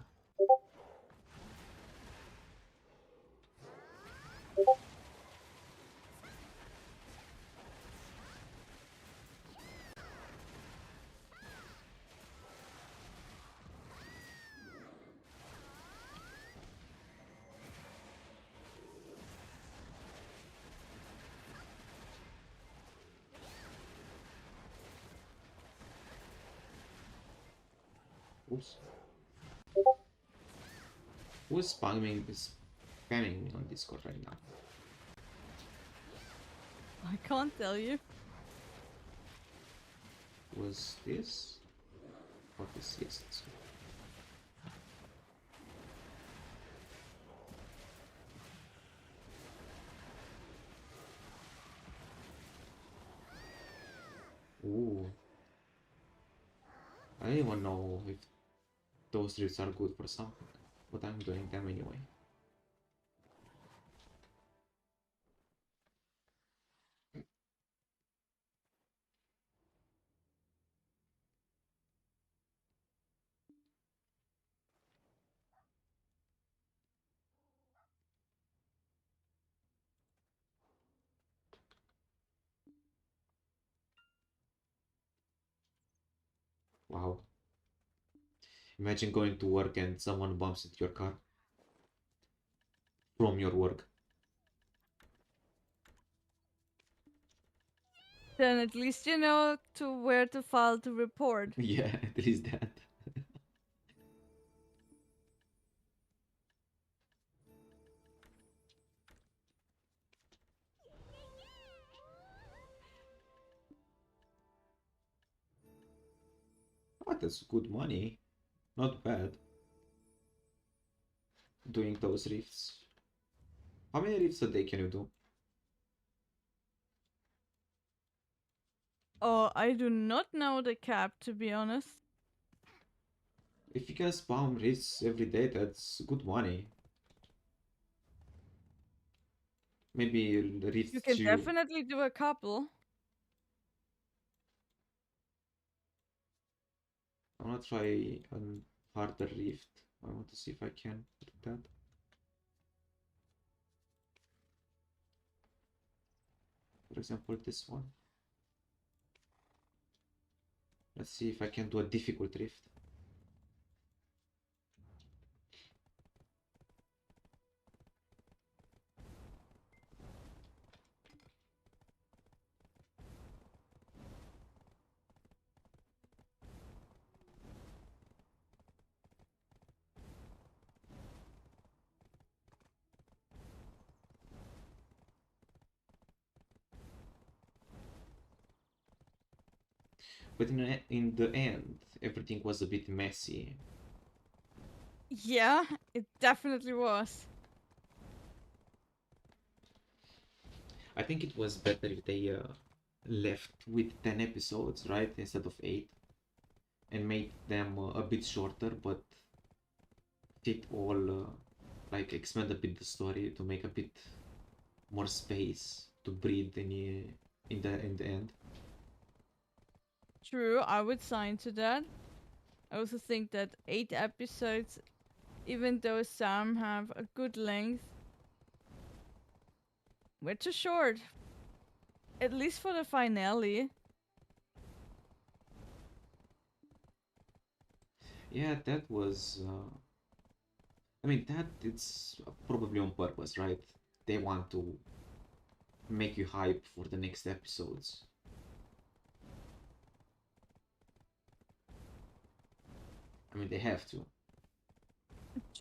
Oops. Who's spamming me on Discord right now? I can't tell you. Was this? What is yes? It's... Ooh. I don't even know if those drifts are good for something, but I'm doing them anyway. Wow. Imagine going to work and someone bumps into your car from your work. Then at least you know to where to file the report. Yeah, at least that. Oh, that's good money. Not bad. Doing those rifts. How many rifts a day can you do? Oh, I do not know the cap, to be honest. If you can spam rifts every day, that's good money. Maybe You rift can 2. definitely do a couple. I wanna try a harder rift. I want to see if I can do that. For example, this one. Let's see if I can do a difficult rift. But in the end, everything was a bit messy. Yeah, it definitely was. I think it was better if they left with 10 episodes, right, instead of 8, and made them a bit shorter, but fit all, like expand a bit the story to make a bit more space to breathe in the end. True, I would sign to that. I also think that 8 episodes, even though some have a good length, were too short. At least for the finale. Yeah, that was. I mean, that it's probably on purpose, right? They want to make you hype for the next episodes. I mean, they have to.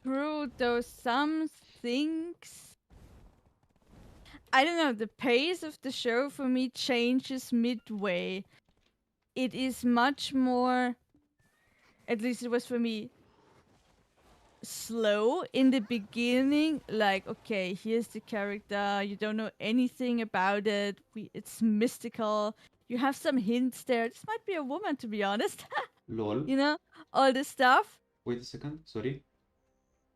True, though some things. I don't know, the pace of the show for me changes midway. It is much more, at least it was for me, slow in the beginning. Like, okay, here's the character, you don't know anything about it, it's mystical. You have some hints there. This might be a woman, to be honest. Lol. You know, all this stuff. Wait a second. Sorry.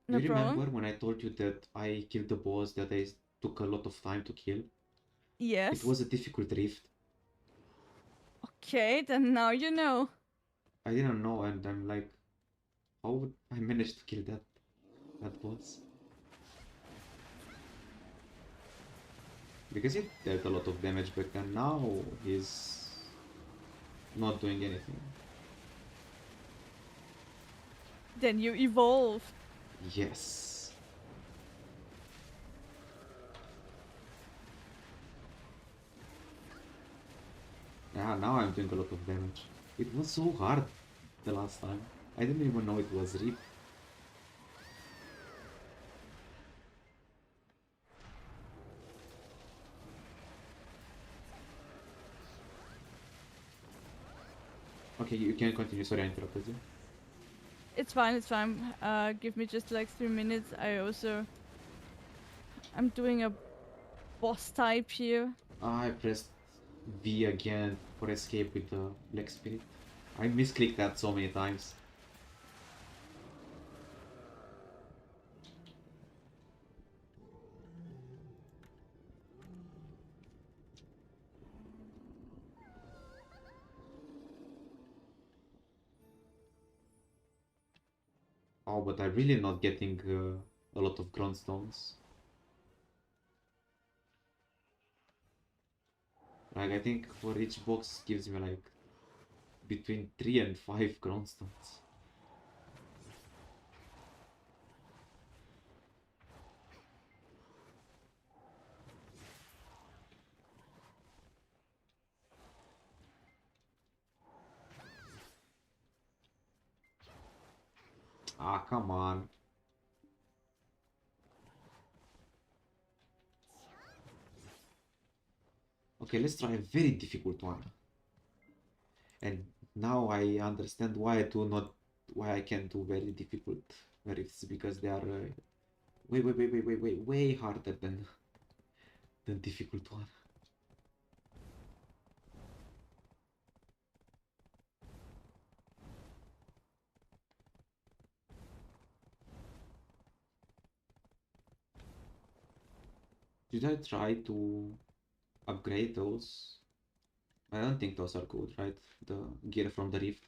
Do No you remember problem. when I told you that I killed the boss that I took a lot of time to kill? It Yes. was a difficult rift. Okay, then now you know. I didn't know, and I'm like, how would I manage to kill that boss? Because he dealt a lot of damage back then. Now he's not doing anything. Then you evolve. Yes. Yeah, now I'm doing a lot of damage. It was so hard the last time. I didn't even know it was Reap. Okay, you can continue. Sorry, I interrupted you. It's fine, it's fine. Give me just like 3 minutes. I'm doing a boss type here. I pressed V again for escape with the Black Spirit. I misclicked that so many times. Oh, but I'm really not getting a lot of Grunstones. Like, I think for each box gives me like between 3 and 5 Grunstones. Ah, come on. Okay, let's try a very difficult one. And now I understand why I can do very difficult rifts, because they are way harder than difficult one. Did I try to upgrade those? I don't think those are good, right? The gear from the Rift.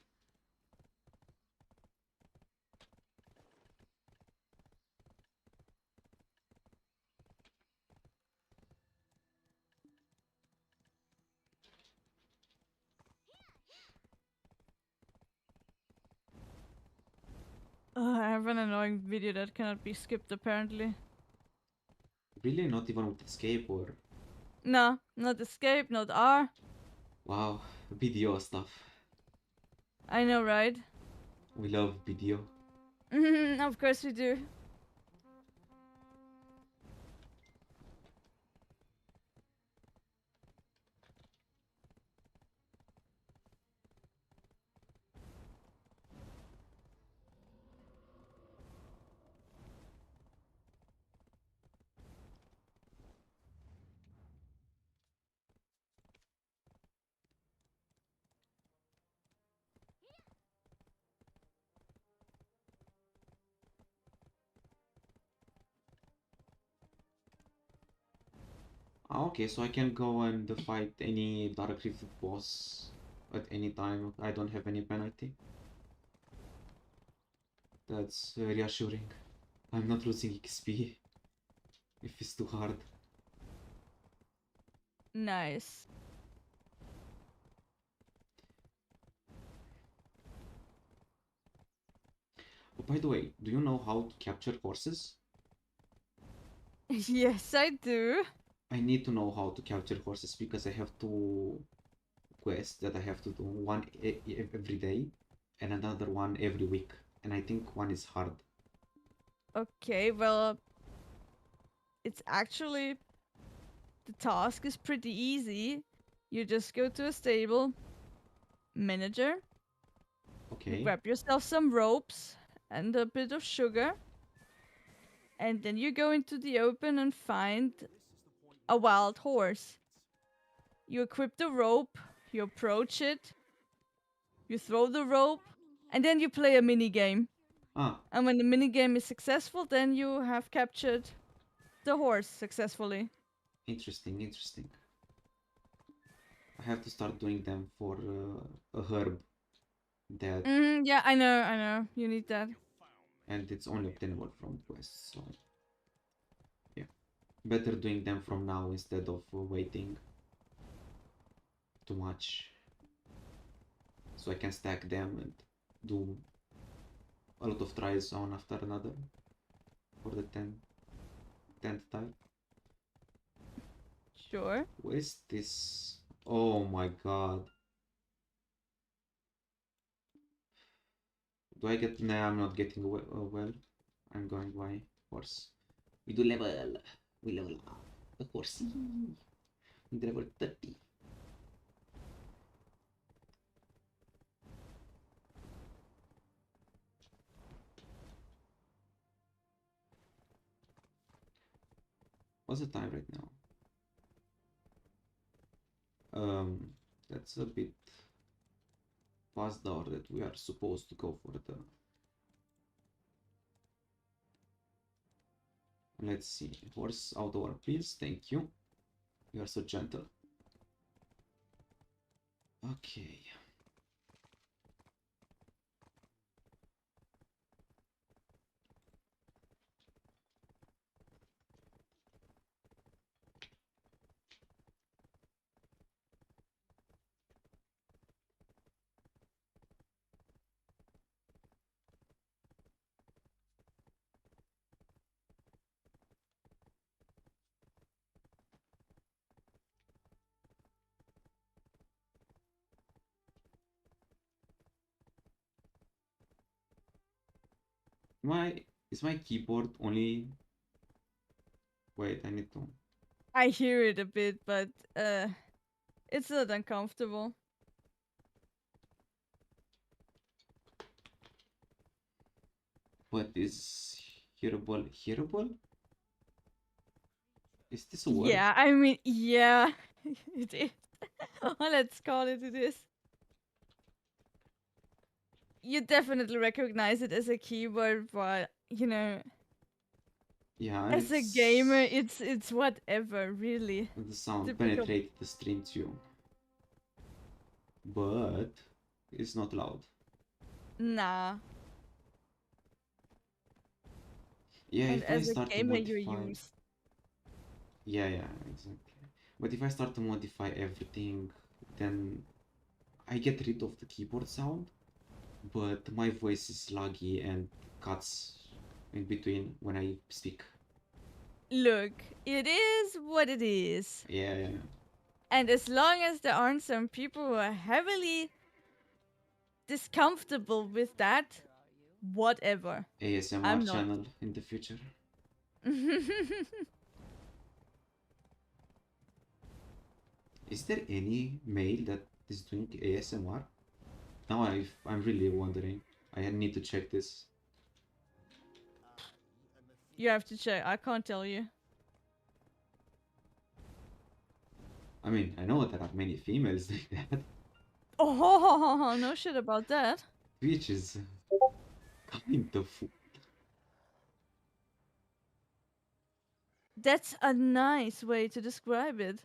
I have an annoying video that cannot be skipped apparently. Really, not even with escape or No, not escape, not R. wow, BDO stuff. I know, right? We love BDO. Of course we do. Ah, okay, so I can go and fight any Dark Rift boss at any time. I don't have any penalty. That's reassuring. I'm not losing XP if it's too hard. Nice. Oh, by the way, do you know how to capture horses? Yes, I do. I need to know how to capture horses because I have two quests that I have to do. One every day and another one every week. And I think one is hard. Okay, well, it's actually the task is pretty easy. You just go to a stable, manager, you Okay. grab yourself some ropes and a bit of sugar, and then you go into the open and find a wild horse. You equip the rope, you approach it, you throw the rope, and then you play a mini game. Ah, And when the mini game is successful, then you have captured the horse successfully. interesting, interesting. I have to start doing them for a herb that, Yeah, I know. You need that. and it's only obtainable from quests. So yeah, better doing them from now instead of waiting too much. So I can stack them and do a lot of tries one after another for the 10th time. Sure. What is this? Oh my god. Do I get? Nah, I'm not getting well. I'm going by horse. We do level. We level up the horse. We level 30. What's the time right now? That's a bit past the hour that we are supposed to go for the. Let's see. Horse outdoor please. Thank you. You are so gentle. Okay. My is my keyboard only. Wait, I need to. I hear it a bit, but it's not uncomfortable. What is hearable? Hearable? Is this a word? Yeah, I mean, yeah, it is. Let's call it it is. You definitely recognize it as a keyword, but you know, Yeah, and As a gamer, it's whatever, really. the sound Typical. penetrated the stream too, but it's not loud. Nah. Yeah, And if I as a start to gamer, you're modify, used. yeah, exactly. But if I start to modify everything, then I get rid of the keyboard sound, but my voice is laggy and cuts in between when I speak. Look, it is what it is. Yeah. And as long as there aren't some people who are heavily discomfortable with that, whatever. ASMR I'm not. channel in the future. Is there any male that is doing ASMR? Now I'm really wondering. I need to check this. You have to check. I can't tell you. I mean, I know there are many females doing that, Oh, no shit about that. which is kind of. That's a nice way to describe it.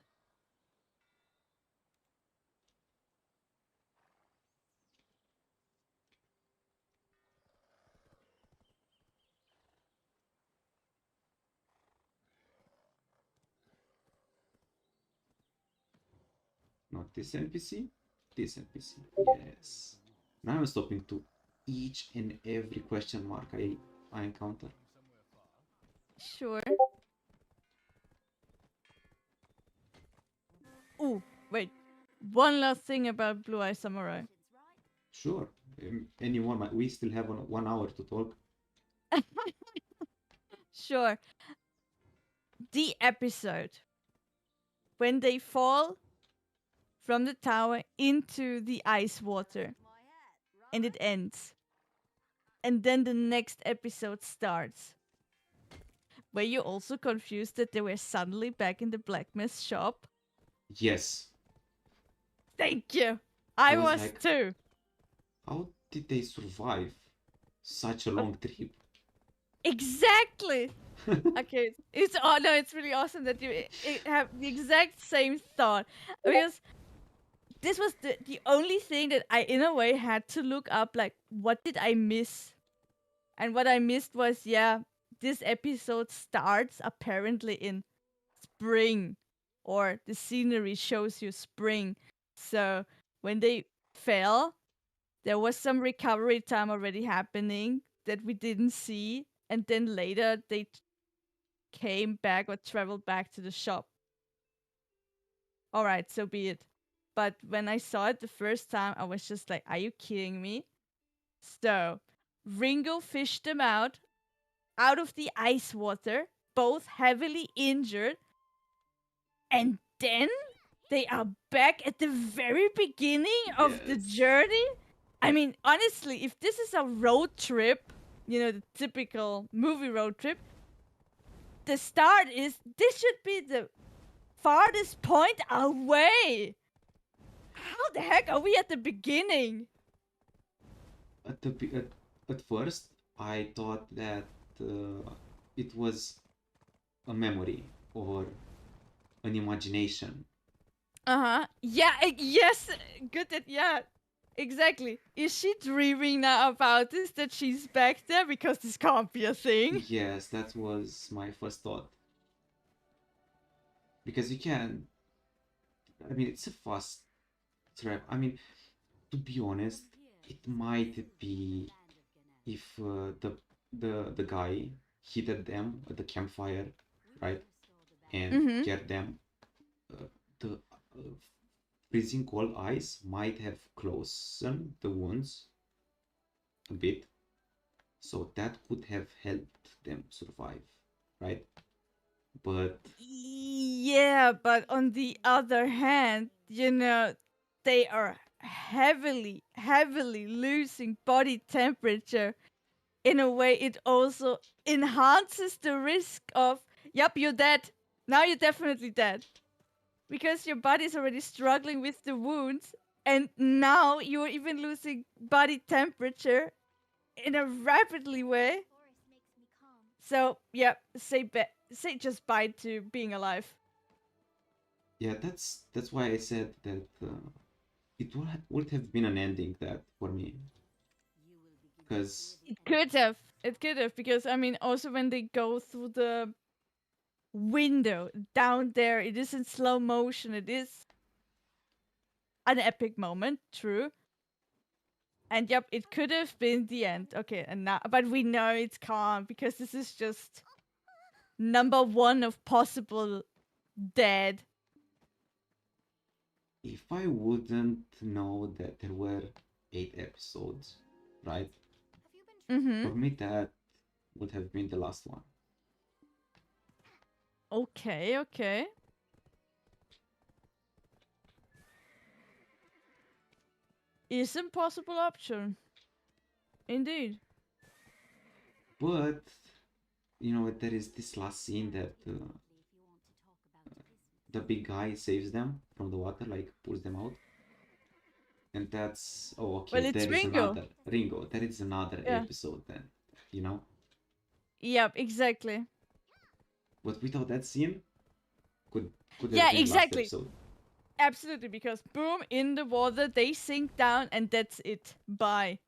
Not this NPC, this NPC. Yes. Now I'm stopping to each and every question mark I encounter. Sure. Ooh, wait. One last thing about Blue Eye Samurai. Sure. Any more? We still have 1 hour to talk. Sure. The episode when they fall from the tower into the ice water and it ends. And then the next episode starts. Were you also confused that they were suddenly back in the blacksmith shop? Yes. Thank you. I was was like- too. How did they survive such a long trip? Exactly. Okay, it's no, it's really awesome that you have the exact same thought, because this was the only thing that I in a way had to look up, like, what did I miss? And what I missed was, yeah, this episode starts apparently in spring, or the scenery shows you spring. So when they fell, there was some recovery time already happening that we didn't see, and then later they came back or traveled back to the shop. All right, so be it. But when I saw it the first time, I was just like, are you kidding me? So Ringo fished them out of the ice water, both heavily injured, and then they are back at the very beginning of the Yes. journey. I mean, honestly, if this is a road trip, the typical movie road trip, the start is, this should be the farthest point away. How the heck are we at the beginning? At first, I thought that it was a memory or an imagination. Yeah, yes, good that, yeah, exactly. Is she dreaming now about this, that she's back there? Because this can't be a thing. Yes, that was my first thought. Because you can. I mean, it's a fast trap. I mean, to be honest, it might be if the guy hit them at the campfire, right, and get them. The freezing cold ice might have closened the wounds a bit, so that could have helped them survive, right? But Yeah, but on the other hand, they are heavily losing body temperature. In a way, it also enhances the risk of, yep, you're dead. Now you're definitely dead. Because your body's already struggling with the wounds, and now you're even losing body temperature in a rapidly way. So yeah, say just bye to being alive. Yeah, that's why I said that it would have been an ending that for me, because It could have, because I mean, also when they go through the window down there, it is in slow motion. It is an epic moment, true. And yep, it could have been the end. Okay, and now, but we know it can't, because this is just number one of possible dead. if I wouldn't know that there were 8 episodes, right? Mm-hmm. For me, that would have been the last one. Okay, okay. Is a possible option. Indeed. But there is this last scene that the big guy saves them from the water, like pulls them out, and that's Well, okay. it's There is Ringo. another Ringo. There is another Yeah. episode then, you know. Yep, exactly. But without that scene, could Yeah, have been the last exactly. episode. Absolutely, because boom, in the water, they sink down, and that's it. Bye.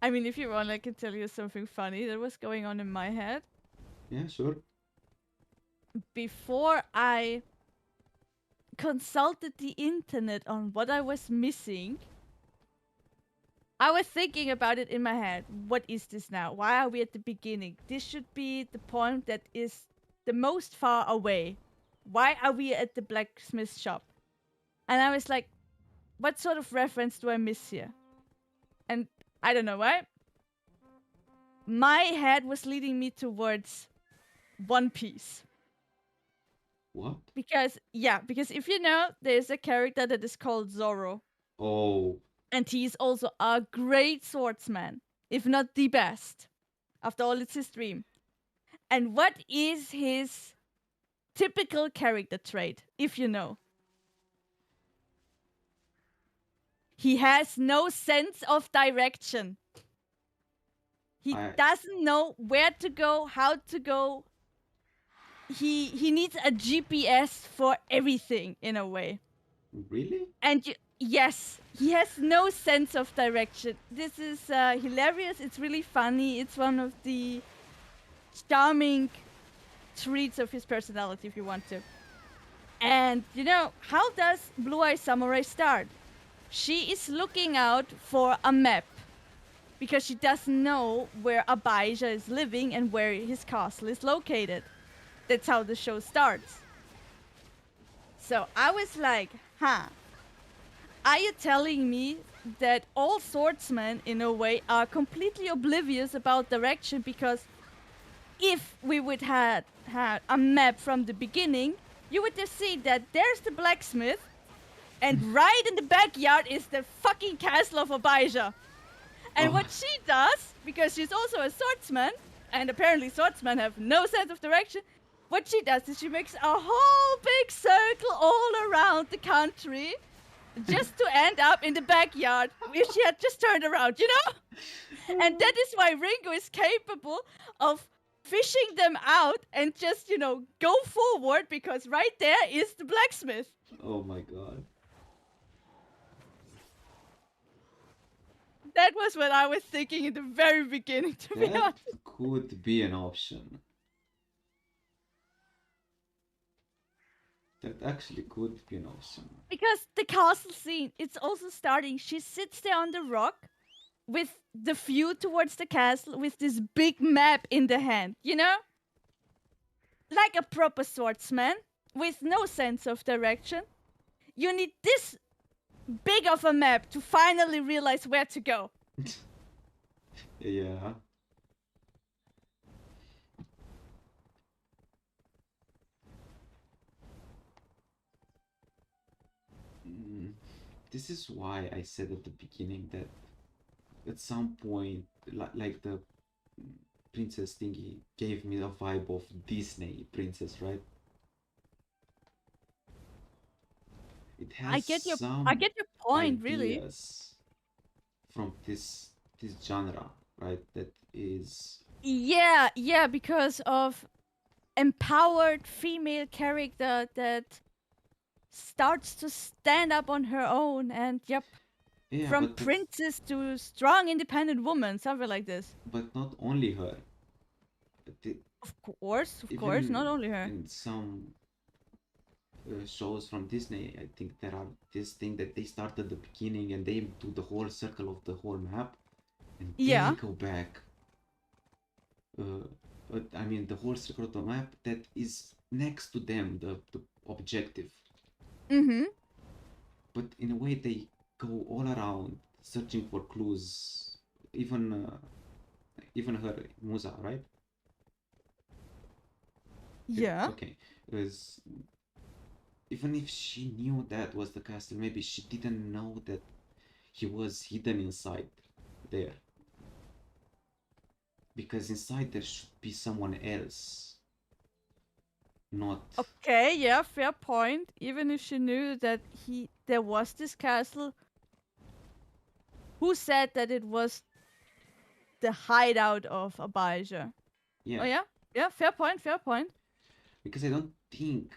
I mean, if you want, I can tell you something funny that was going on in my head. Yeah, sure. Before I consulted the internet on what I was missing, I was thinking about it in my head. What is this now? Why are we at the beginning? This should be the point that is the most far away. Why are we at the blacksmith shop? And I was like, what sort of reference do I miss here? And I don't know why. My head was leading me towards One Piece. What? Because if you know, there's a character that is called Zoro. Oh, And he's also a great swordsman, if not the best. After all, it's his dream. And what is his typical character trait, if you know? He has no sense of direction. He doesn't know where to go, how to go. He needs a GPS for everything in a way. really? And yes, he has no sense of direction. This is hilarious. It's really funny. It's one of the charming traits of his personality, if you want to. And how does Blue Eye Samuray start? She is looking out for a map because she doesn't know where Abijah is living and where his castle is located. That's how the show starts. So I was like, are you telling me that all swordsmen, in a way, are completely oblivious about direction? Because if we would have had a map from the beginning, you would have seen that there's the blacksmith, and right in the backyard is the fucking castle of Abijah. And what she does, because she's also a swordsman, and apparently swordsmen have no sense of direction, what she does is she makes a whole big circle all around the country just to end up in the backyard if she had just turned around, And that is why Ringo is capable of fishing them out and just, go forward, because right there is the blacksmith. Oh my god. That was what I was thinking in the very beginning, to be honest. That could be an option. That actually could be an option. Because the castle scene, it's also starting. She sits there on the rock with the view towards the castle with this big map in the hand, Like a proper swordsman with no sense of direction. You need this big of a map to finally realize where to go. Yeah. This is why I said at the beginning that at some point, like the princess thingy gave me a vibe of Disney princess, right? It I has get your some point, really. ideas from this genre, right? That is Yeah, because of empowered female character that starts to stand up on her own and yep, yeah, from princess to strong independent woman, something like this. but not only her. The, Of course, not even only her. in some shows from Disney, I think there are this thing that they start at the beginning and they do the whole circle of the whole map, and they Yeah. go back. I mean, the whole circle of the map that is next to them, the objective. Mm-hmm. But in a way, they go all around searching for clues. Even even her Musa, right? Yeah. Okay, because even if she knew that was the castle, maybe she didn't know that he was hidden inside there. Because inside there should be someone else, not. Okay, yeah, fair point. Even if she knew that there was this castle, who said that it was the hideout of Abijah? Yeah, Oh yeah? Yeah, fair point, fair point. because I don't think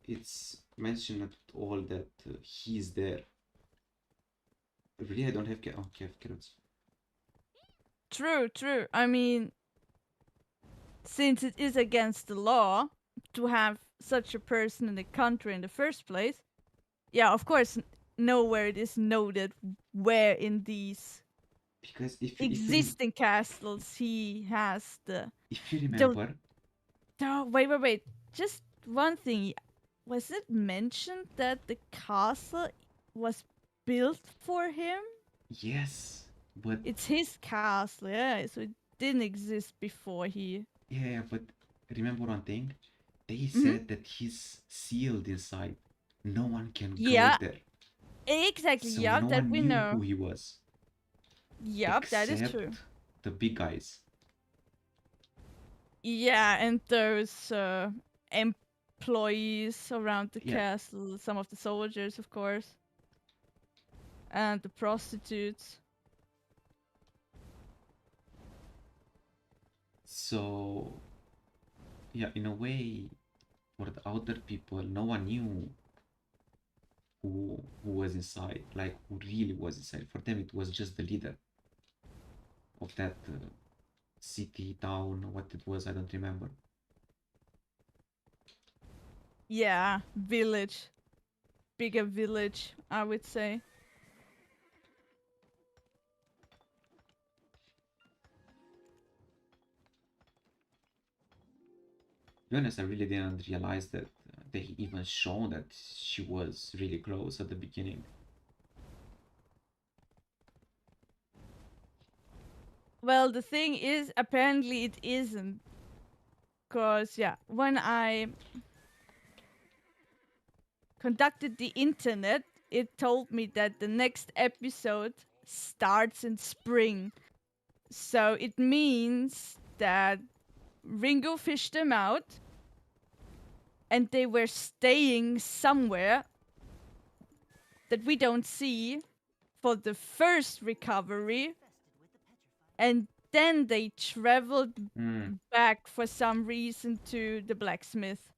it's mentioned at all that he's there. Really, I don't have okay, I have carrots. True. I mean, since it is against the law to have such a person in the country in the first place, yeah, of course, nowhere it is noted where in these Because existing castles he has if you the. remember, No, wait. Just one thing. Was it mentioned that the castle was built for him? yes, but It's his castle, yeah, so it didn't exist before he. yeah, but remember one thing? They Mhm. said that he's sealed inside. No one can go Yeah, there. exactly. So Yep, no that one we knew who know. he was, Yep, that is true. except the big guys. Yeah, and those employees around the Yeah. castle, some of the soldiers, of course, and the prostitutes. So yeah, in a way, for the outer people, no one knew who was inside, like who really was inside. For them, it was just the leader of that city, town, what it was, I don't remember. Yeah, village. Bigger village, I would say. To be honest, I really didn't realize that they even shown that she was really close at the beginning. Well, the thing is, apparently it isn't. Because, yeah, when I conducted the internet, it told me that the next episode starts in spring. So it means that Ringo fished them out and they were staying somewhere that we don't see for the first recovery, and then they traveled back for some reason to the blacksmith.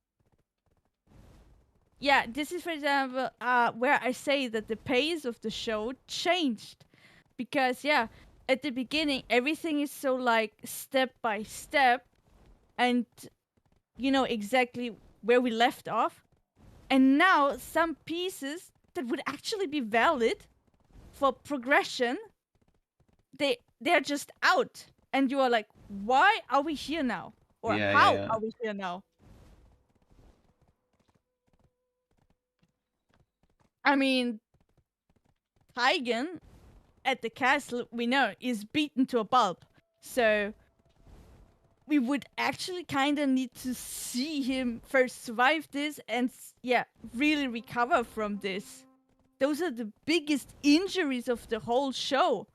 Yeah, this is, for example, where I say that the pace of the show changed. Because, yeah, at the beginning, everything is so, like, step by step, and you know exactly where we left off. And now, some pieces that would actually be valid for progression, they're just out. And you are like, why are we here now? Or how Yeah. are we here now? I mean, Tigen at the castle, we know, is beaten to a pulp. So we would actually kind of need to see him first survive this and, yeah, really recover from this. Those are the biggest injuries of the whole show.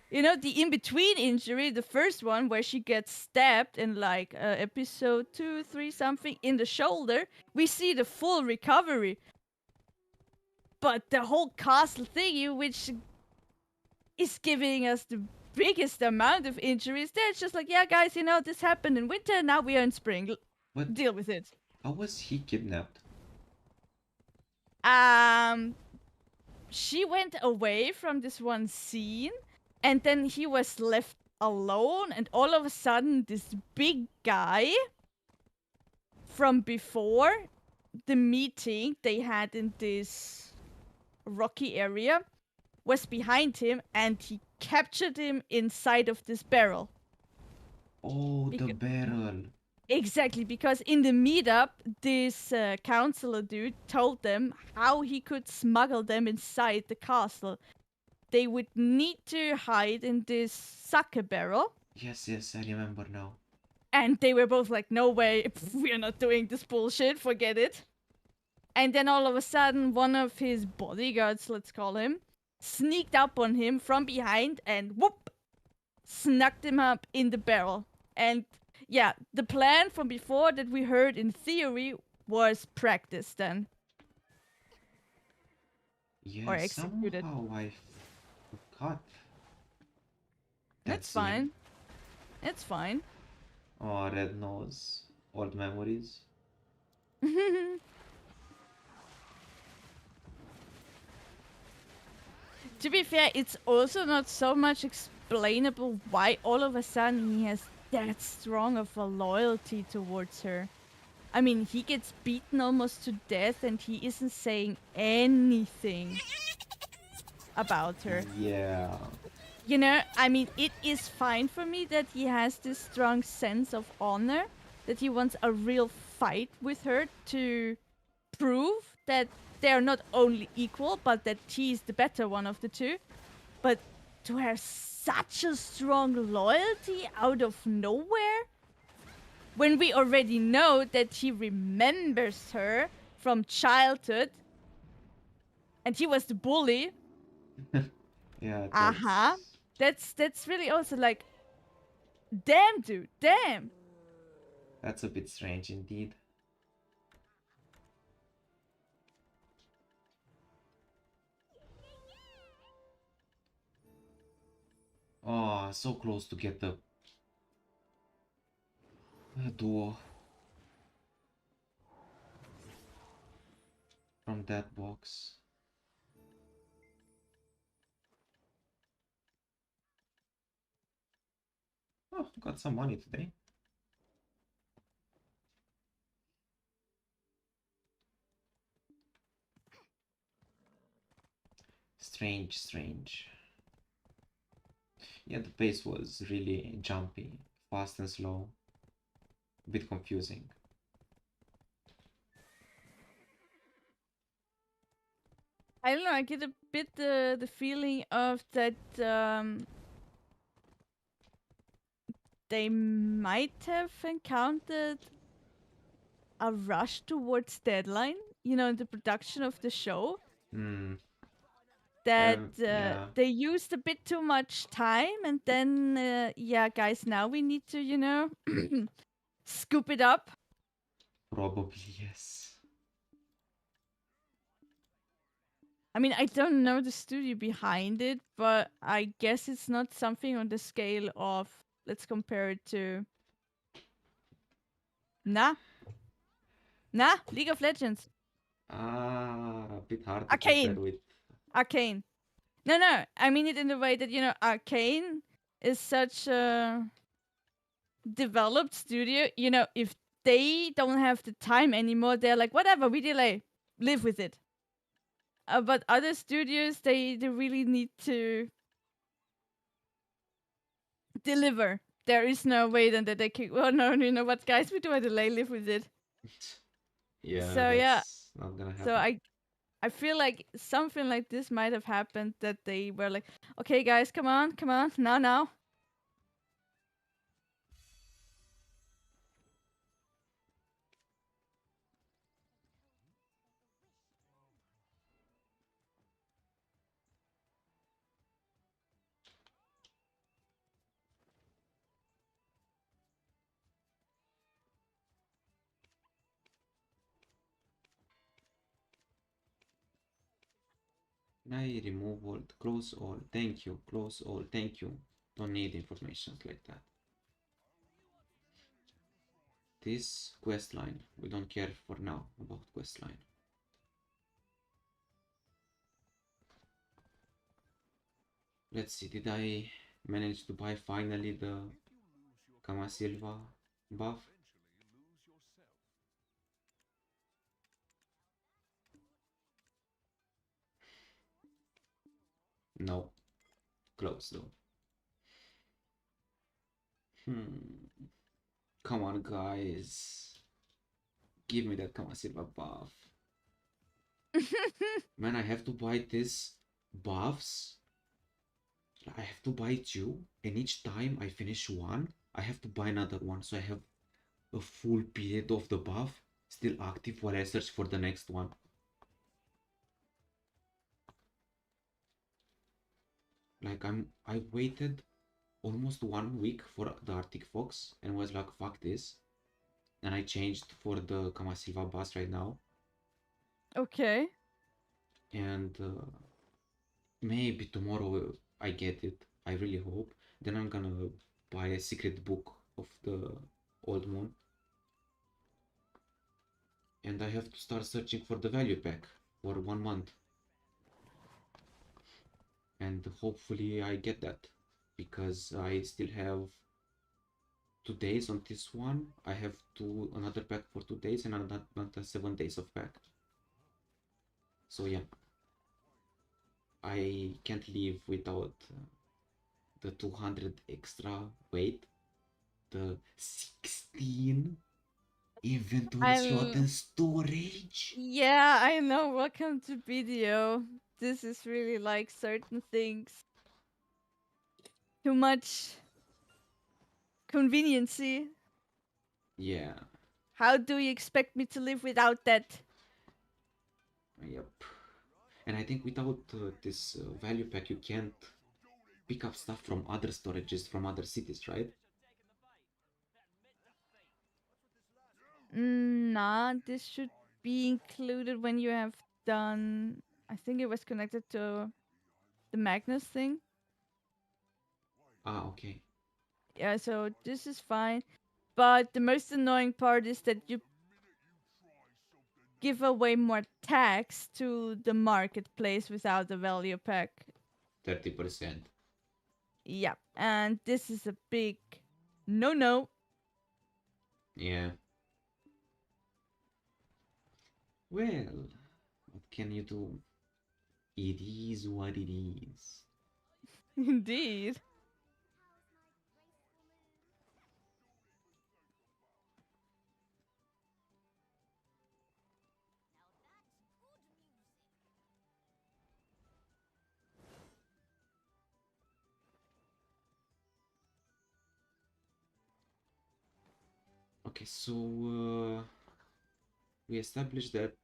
You know, the in-between injury, the first one where she gets stabbed in like episode 2, 3 something in the shoulder, we see the full recovery. But the whole castle thingy, which is giving us the biggest amount of injuries, they're just like, yeah, guys, you know, this happened in winter, now we are in spring. But Deal with it. how was he kidnapped? Um, she went away from this one scene, and then he was left alone, and all of a sudden, this big guy from before the meeting they had in this rocky area was behind him, and he captured him inside of this barrel. Oh, the barrel. Exactly, because in the meetup, this counselor dude told them how he could smuggle them inside the castle. They would need to hide in this sake barrel, Yes, yes, I remember now. and they were both like, no way, we're not doing this bullshit, forget it. And then all of a sudden, one of his bodyguards, let's call him, sneaked up on him from behind and whoop, snuck him up in the barrel. And yeah, the plan from before that we heard in theory was practiced then. Yeah, Or executed. somehow I forgot. It's scene. fine. It's fine. Oh, Red Nose. Old memories. To be fair, it's also not so much explainable why all of a sudden he has that strong of a loyalty towards her. I mean, he gets beaten almost to death and he isn't saying anything about her. Yeah. You know, I mean, it is fine for me that he has this strong sense of honor, that he wants a real fight with her to prove that they're not only equal, but that he's the better one of the two. But to have such a strong loyalty out of nowhere, when we already know that he remembers her from childhood, and he was the bully. Yeah, That's really also like, damn, dude, damn. that's a bit strange indeed. Oh, so close to get the duo from that box. Oh, got some money today. Strange, strange. Yeah, the pace was really jumpy, fast and slow. A bit confusing. I don't know. I get a bit the feeling of that they might have encountered a rush towards deadline. You know, in the production of the show, Hmm. that Yeah, they used a bit too much time, and then yeah, guys, now we need to, you know, scoop it up. probably yes. I mean, I don't know the studio behind it, but I guess it's not something on the scale of, let's compare it to, nah, League of Legends, Ah, a bit hard to compare Arcane, with. Arcane. No, I mean it in the way that, you know, Arcane is such a developed studio. You know, if they don't have the time anymore, they're like, whatever, we delay, live with it. But other studios, they really need to deliver. There is no way then that they can. Well, no, you know what, guys, we do a delay, live with it. Yeah, So yeah, that's not gonna so happen. I feel like something like this might have happened, that they were like, okay, guys, come on, now. Can I remove all? Close all. Thank you. Close all. Thank you. Don't need information like that. This quest line. We don't care for now about quest line. Let's see. Did I manage to buy finally the Kama Silva buff? No. Close though. Come on, guys. Give me that Kama Silva buff. Man, I have to buy these buffs. I have to buy two, and each time I finish one, I have to buy another one. So I have a full period of the buff still active while I search for the next one. Like I waited almost 1 week for the Arctic Fox and was like, fuck this. And I changed for the Kama Silva bus right now. Okay. And maybe tomorrow I get it. I really hope. Then I'm gonna buy a secret book of the Old Moon. And I have to start searching for the value pack for 1 month. And hopefully I get that. Because I still have 2 days on this one. I have another pack for 2 days and another 7 days of pack. So yeah. I can't live without the 200 extra weight, the 16 inventory slot and storage. Yeah, I know. Welcome to BDO. This is really like certain things. Too much conveniency. Yeah. How do you expect me to live without that? Yep. And I think without this value pack, you can't pick up stuff from other storages from other cities, right? Nah, this should be included when you have done. I think it was connected to the Magnus thing. Ah, okay. Yeah, so this is fine. But the most annoying part is that you give away more tax to the marketplace without the value pack. 30%. Yeah, and this is a big no. Yeah. Well, what can you do? It is what it is. Indeed. Okay, so we established that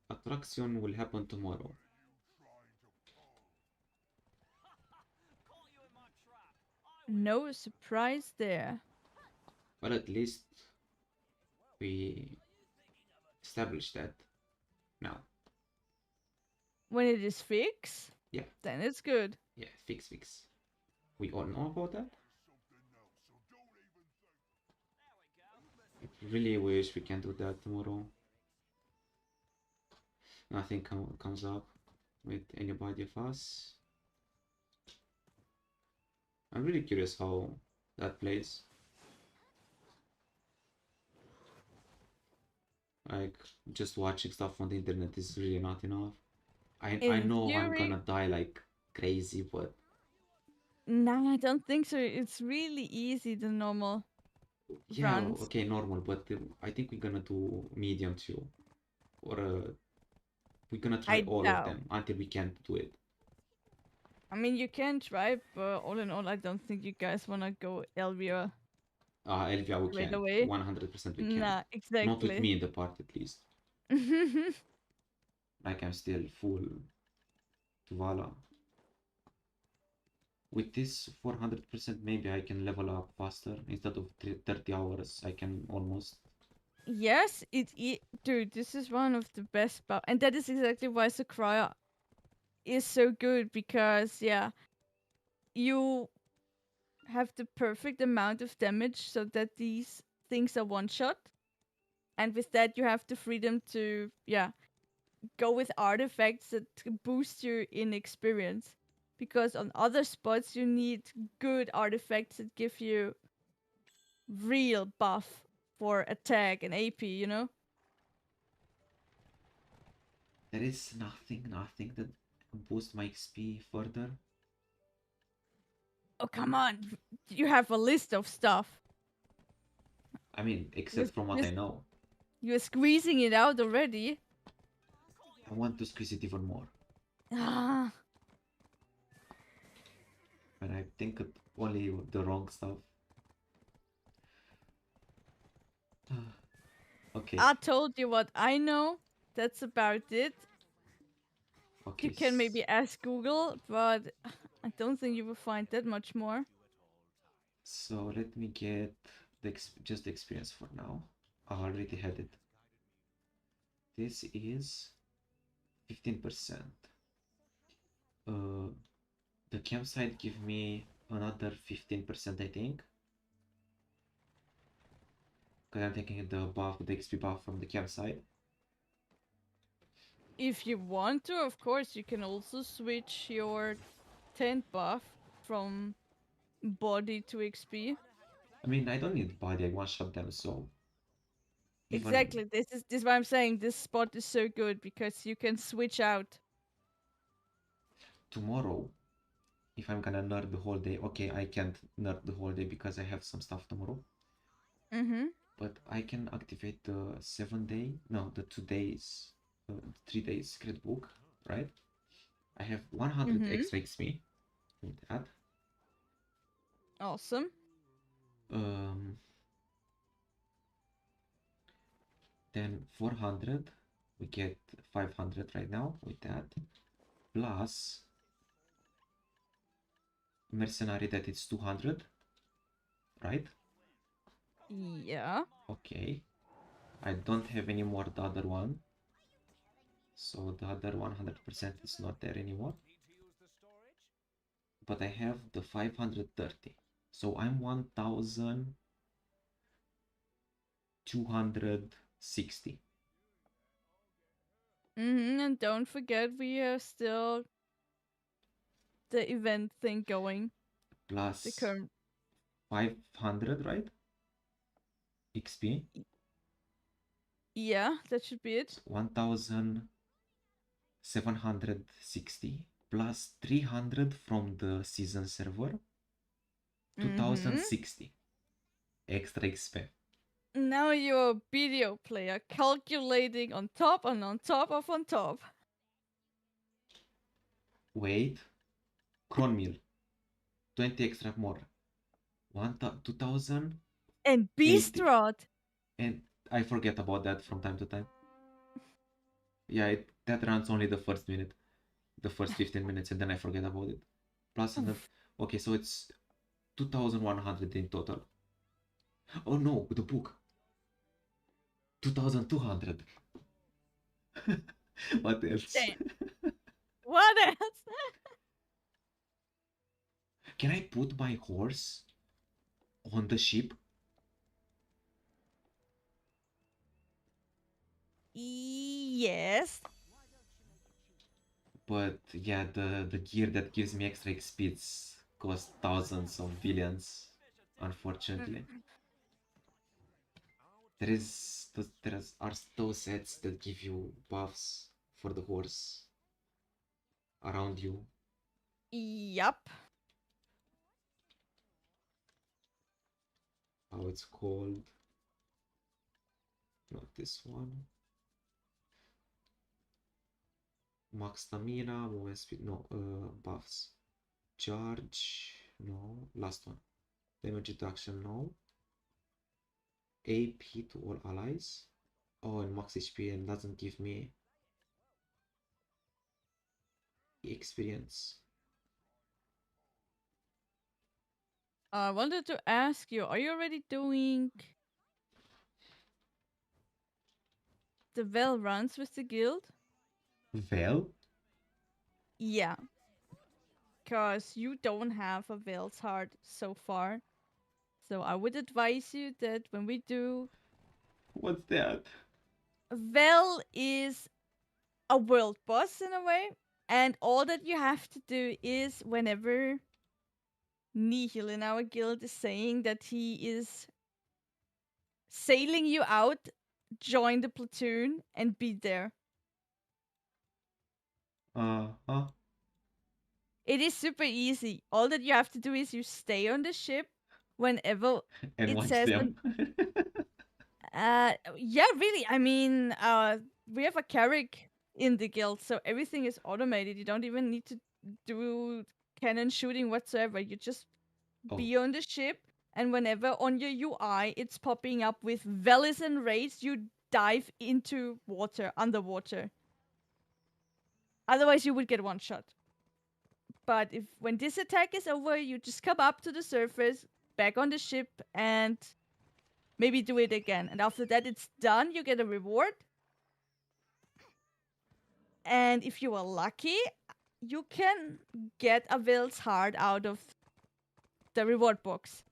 attraction will happen tomorrow. No surprise there. But at least we established that now. When it is fixed, Yeah, then it's good. yeah, fix. We all know about that. I really wish we can do that tomorrow. Nothing comes up with anybody of us. I'm really curious how that plays. Like, just watching stuff on the internet is really not enough. I In know I'm theory, gonna die like crazy, but nah, I don't think so. It's really easy, the normal yeah, runs. okay, normal. But I think we're gonna do medium too, or we're gonna try I all of doubt. them until we can't do it. I mean, you can try, but all in all, I don't think you guys wanna go Elvira Elvia, we right can. away. 100% we can. Nah, Not with exactly. me in the part at least. Like I'm still full to Vala. With this 400%, maybe I can level up faster. Instead of 30 hours, I can almost. Yes, dude, this is one of the best and that is exactly why Sakurai is so good because yeah, you have the perfect amount of damage so that these things are one shot, and with that you have the freedom to yeah go with artifacts that boost your in experience. Because on other spots you need good artifacts that give you real buff for attack and AP, you know? There is nothing that boost my XP further. Oh come on. You have a list of stuff. I mean, You're, except from what you're, I know. you're squeezing it out already. I want to squeeze it even more. Ah, But I think only the wrong stuff. Okay, I told you what I know. That's about it. okay. You can maybe ask Google, but I don't think you will find that much more. So let me get just the experience for now. I already had it. This is 15%. Uh, the campsite give me another 15%, I think. Because I'm taking the XP buff from the campsite. If you want to, of course, you can also switch your tent buff from body to XP. I mean, I don't need body, I one-shot them, so even Exactly. This is why I'm saying this spot is so good because you can switch out. tomorrow, if I'm gonna nerd the whole day, okay, I can't nerd the whole day because I have some stuff tomorrow. Mm-hmm. But I can activate the 7 day, no, the 2 days, 3 days secret book, right? I have 100 Mm-hmm. extra XP with that. Awesome. Um, then 400, we get 500 right now with that. Plus mercenary that it's 200, right? Yeah. Okay. I don't have any more the other one. So the other 100% is not there anymore. But I have the 530. So I'm 1260. Mm-hmm. And don't forget we have still the event thing going. The Plus current 500, right? XP. yeah, that should be it. 1760 plus 300 from the season server. Mm-hmm. 2060 extra XP. Now you're a BDO player calculating on top and on top of on top. Wait, Cron Mill, 20 extra more. 2080. And Beast Rod. And I forget about that from time to time. Yeah, that runs only the first minute, the first 15 minutes, and then I forget about it. Plus 100. Okay, so it's 2100 in total. Oh no, the book. 2200. What else? Damn. What else? Can I put my horse on the ship? Yes. But yeah, the gear that gives me extra XP costs thousands of billions, unfortunately. There are those sets that give you buffs for the horse around you. Yup. How it's called? Not this one. Max stamina, movement speed, no, buffs. Charge, no. Last one. Damage reduction, no. AP to all allies. Oh, and max HP and doesn't give me experience. I wanted to ask you, are you already doing the well runs with the guild? Well, Yeah, because you don't have a Veil's Heart so far. So I would advise you that when we do, What's that? Vel is a world boss in a way, and all that you have to do is whenever Nihil in our guild is saying that he is sailing you out, join the platoon and be there. Uh-huh. It is super easy. All that you have to do is you stay on the ship whenever And it watch says them. yeah, really. I mean, we have a carrick in the guild, so everything is automated. You don't even need to do cannon shooting whatsoever. You just Oh, be on the ship, and whenever on your UI it's popping up with valleys and raids, you dive into water, underwater. Otherwise, you would get one shot. But if when this attack is over, you just come up to the surface, back on the ship, and maybe do it again. And after that, it's done. You get a reward. And if you are lucky, you can get a Will's Heart out of the reward box.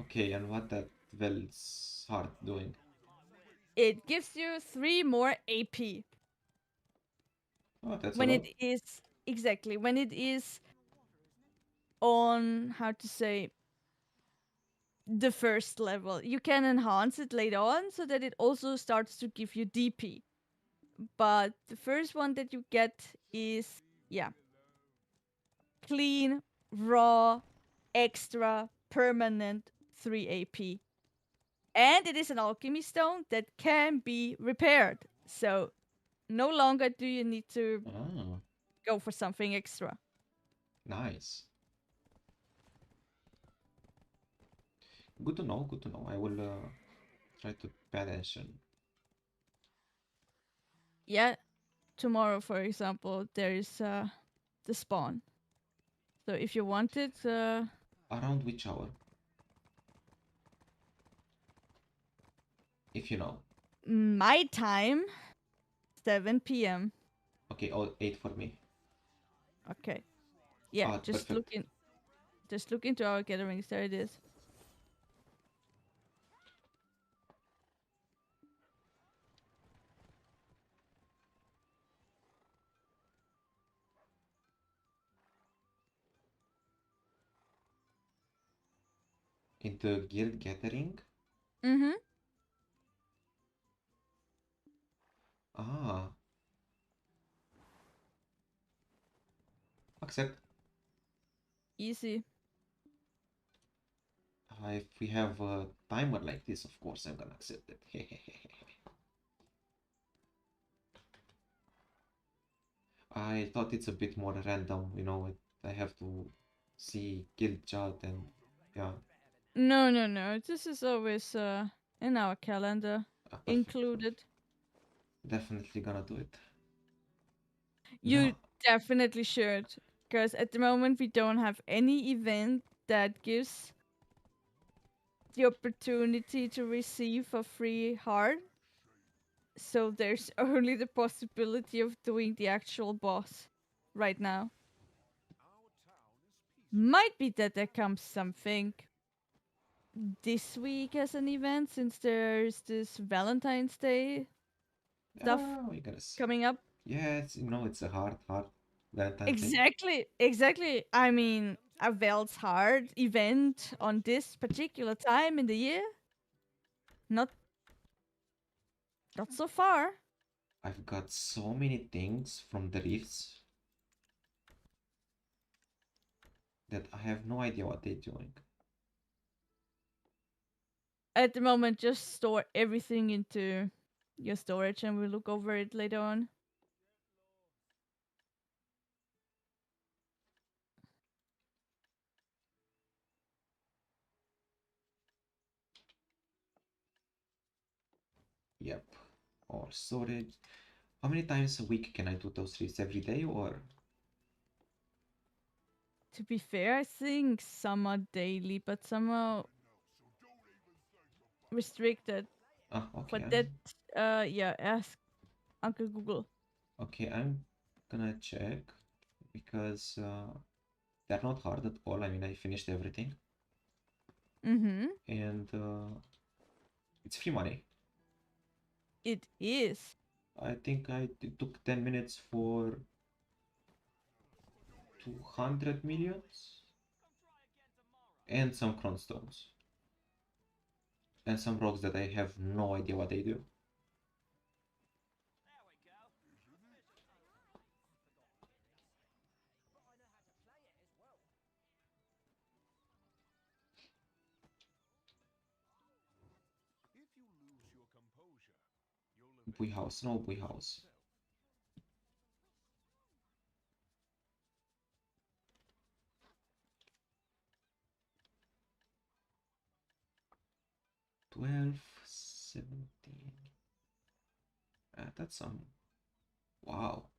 okay, and what that Vel's heart doing? It gives you 3 more AP Oh, that's a when lot. it is exactly when it is on how to say the first level. You can enhance it later on so that it also starts to give you DP. But the first one that you get is yeah, clean, raw, extra, permanent 3 AP. And it is an alchemy stone that can be repaired. So no longer do you need to Ah, go for something extra. nice. Good to know, good to know. I will try to pay attention. Yeah, tomorrow, for example, there is the spawn. So if you want it, Around which hour? If you know. my time, 7 p.m. Okay, oh, 8 for me. Okay. Yeah, Ah, perfect. just look into our gatherings. There it is. In the guild gathering? Mm-hmm. Ah, accept. Easy. If we have a timer like this, of course I'm gonna accept it. I thought it's a bit more random, you know, I have to see guild chat and yeah, No, no, no. This is always in our calendar perfect. included. Definitely gonna do it. You Now, definitely should, because at the moment we don't have any event that gives the opportunity to receive a free heart. So there's only the possibility of doing the actual boss right now. Might be that there comes something this week as an event since there's this Valentine's Day stuff we're gonna see. coming up. Yes, you know, it's a hard Valentine's Day. Exactly, exactly. I mean, a Vel's Heart event on this particular time in the year? Not not so far. I've got so many things from the rifts that I have no idea what they're doing. At the moment, just store everything into your storage and we'll look over it later on. Yep. Or storage. How many times a week can I do those rifts? Every day or? To be fair, I think some are daily, but some are restricted. Ah, okay. But that, yeah, ask Uncle Google. Okay, I'm gonna check. because they're not hard at all. I mean, I finished everything, Mm-hmm. and it's free money. It is. I think it took 10 minutes for 200 millions and some cronstones and some rocks that I have no idea what they do. If you lose your composure, you'll Bui house, no bui house. $12, $17. That's some. Wow.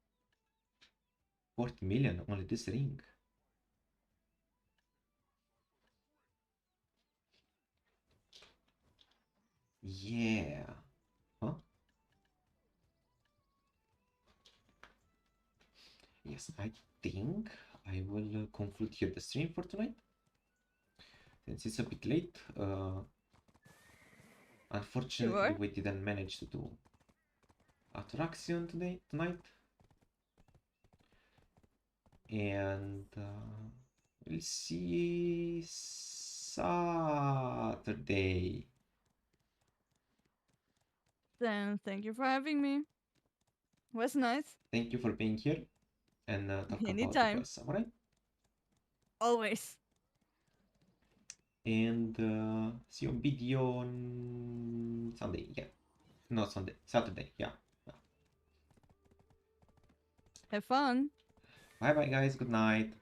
40 million only this ring. Yeah. Huh? Yes, I think I will conclude here the stream for tonight. Since it's a bit late, unfortunately Sure. we didn't manage to do attraction tonight. And we'll see Saturday. Then thank you for having me. Was nice. Thank you for being here and talk about Blue Eye Anytime. Samuray. Always. And see you on BDO on Sunday. Yeah, not Sunday, Saturday. Yeah. Have fun. Bye bye, guys. Good night.